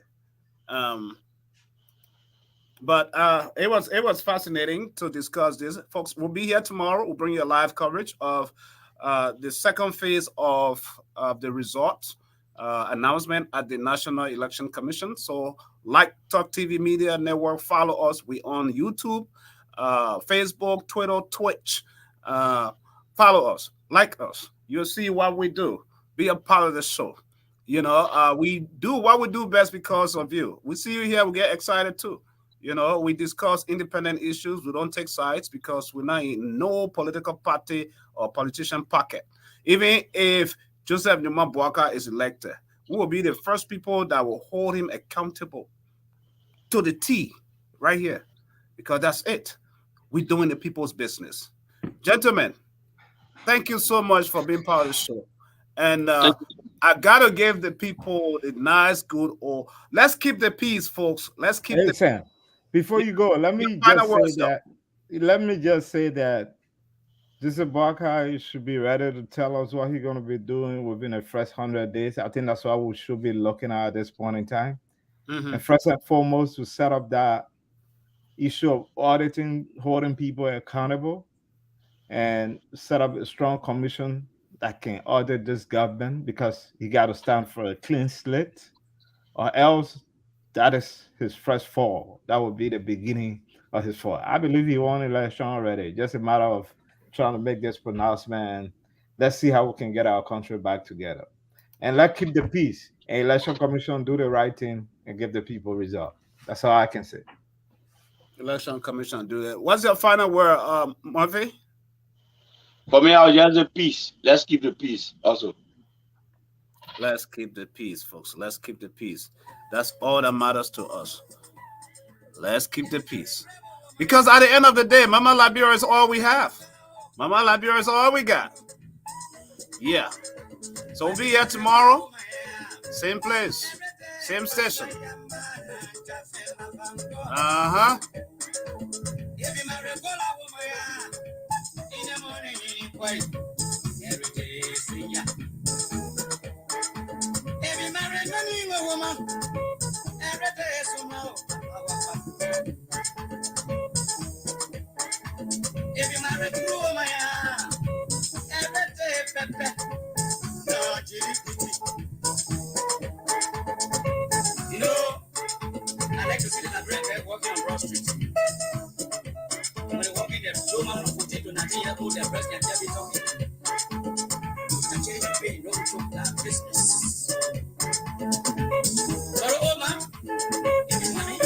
[SPEAKER 4] But it was fascinating to discuss this. Folks, we'll be here tomorrow. We'll bring you a live coverage of the second phase of the results announcement at the National Election Commission. So like Talk TV Media Network, follow us. We on YouTube, Facebook, Twitter, Twitch. Follow us, like us. You'll see what we do. Be a part of the show. You know, we do what we do best because of you. We see you here, we get excited too. You know, we discuss independent issues. We don't take sides because we're not in no political party or politician pocket. Even if Joseph Numa Boaka is elected, we will be the first people that will hold him accountable to the T right here, because that's it. We're doing the people's business. Gentlemen, thank you so much for being part of the show. And I gotta give the people a nice, good, or let's keep the peace, folks. Let's keep the
[SPEAKER 6] Sam, before you go, let me just say that Joseph Boakai should be ready to tell us what he's going to be doing within the first 100 days. I think that's what we should be looking at this point in time. Mm-hmm. And first and foremost, to set up that issue of auditing, holding people accountable, and set up a strong commission that can audit this government, because he got to stand for a clean slate, or else that is his first fall. That would be the beginning of his fall. I believe he won election already. Just a matter of trying to make this pronouncement. Let's see how we can get our country back together. And let's keep the peace. And Election Commission do the right thing and give the people results. That's all I can say.
[SPEAKER 4] Election Commission do that. What's your final word, Murphy?
[SPEAKER 5] For me, I'll just the peace. Let's keep the peace also.
[SPEAKER 4] Let's keep the peace, folks. Let's keep the peace. That's all that matters to us. Let's keep the peace. Because at the end of the day, Mama Liberia is all we have. Mama Liberia is all we got. Yeah. So we'll be here tomorrow. Same place. Same station. Uh-huh. You know, I like to see the bread walking on Broad Street. When they walk in there, so much of potato, Nigeria, all their breast can be talking. Nigeria pay no joke that business. But oh man, give me money.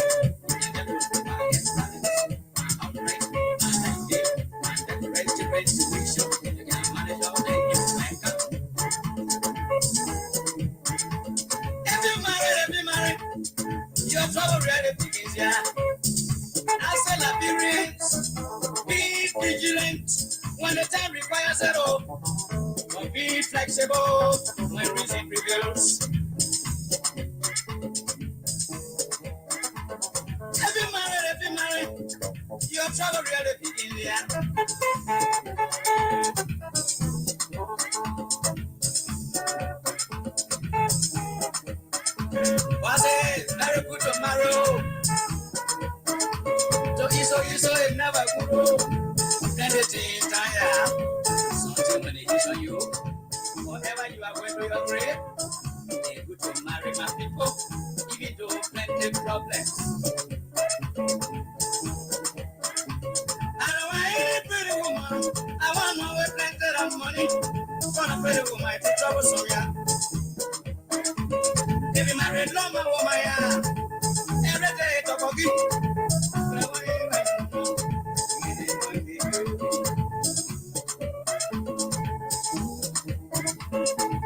[SPEAKER 4] Outright, and I did, and the ready situation.
[SPEAKER 1] flexible when reason prevails. If you marry, your trouble really begin there. Was it very good tomorrow? So it never good. Then the thing tire. Something when it is on you. Whatever you are going to your grave, they good to marry my people. Even though plenty problems. I don't want any pretty woman. I want no way plenty of money. Want a pretty woman to trouble some ya. If you married long woman, yeah. Every day to forgive.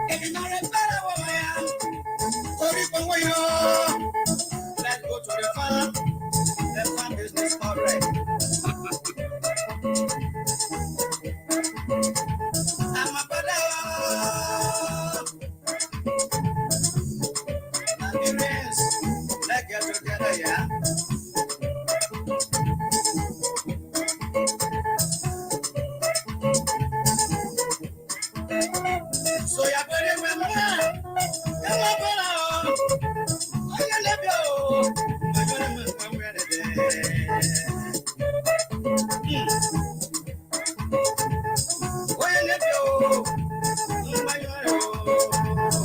[SPEAKER 1] If you married better woman, yeah. Let's go to the farm. The farm business already. I'm a brother. Let's get together, yeah. So you're going to remember. Come on, brother. I'm going to love you. I'm going to remember.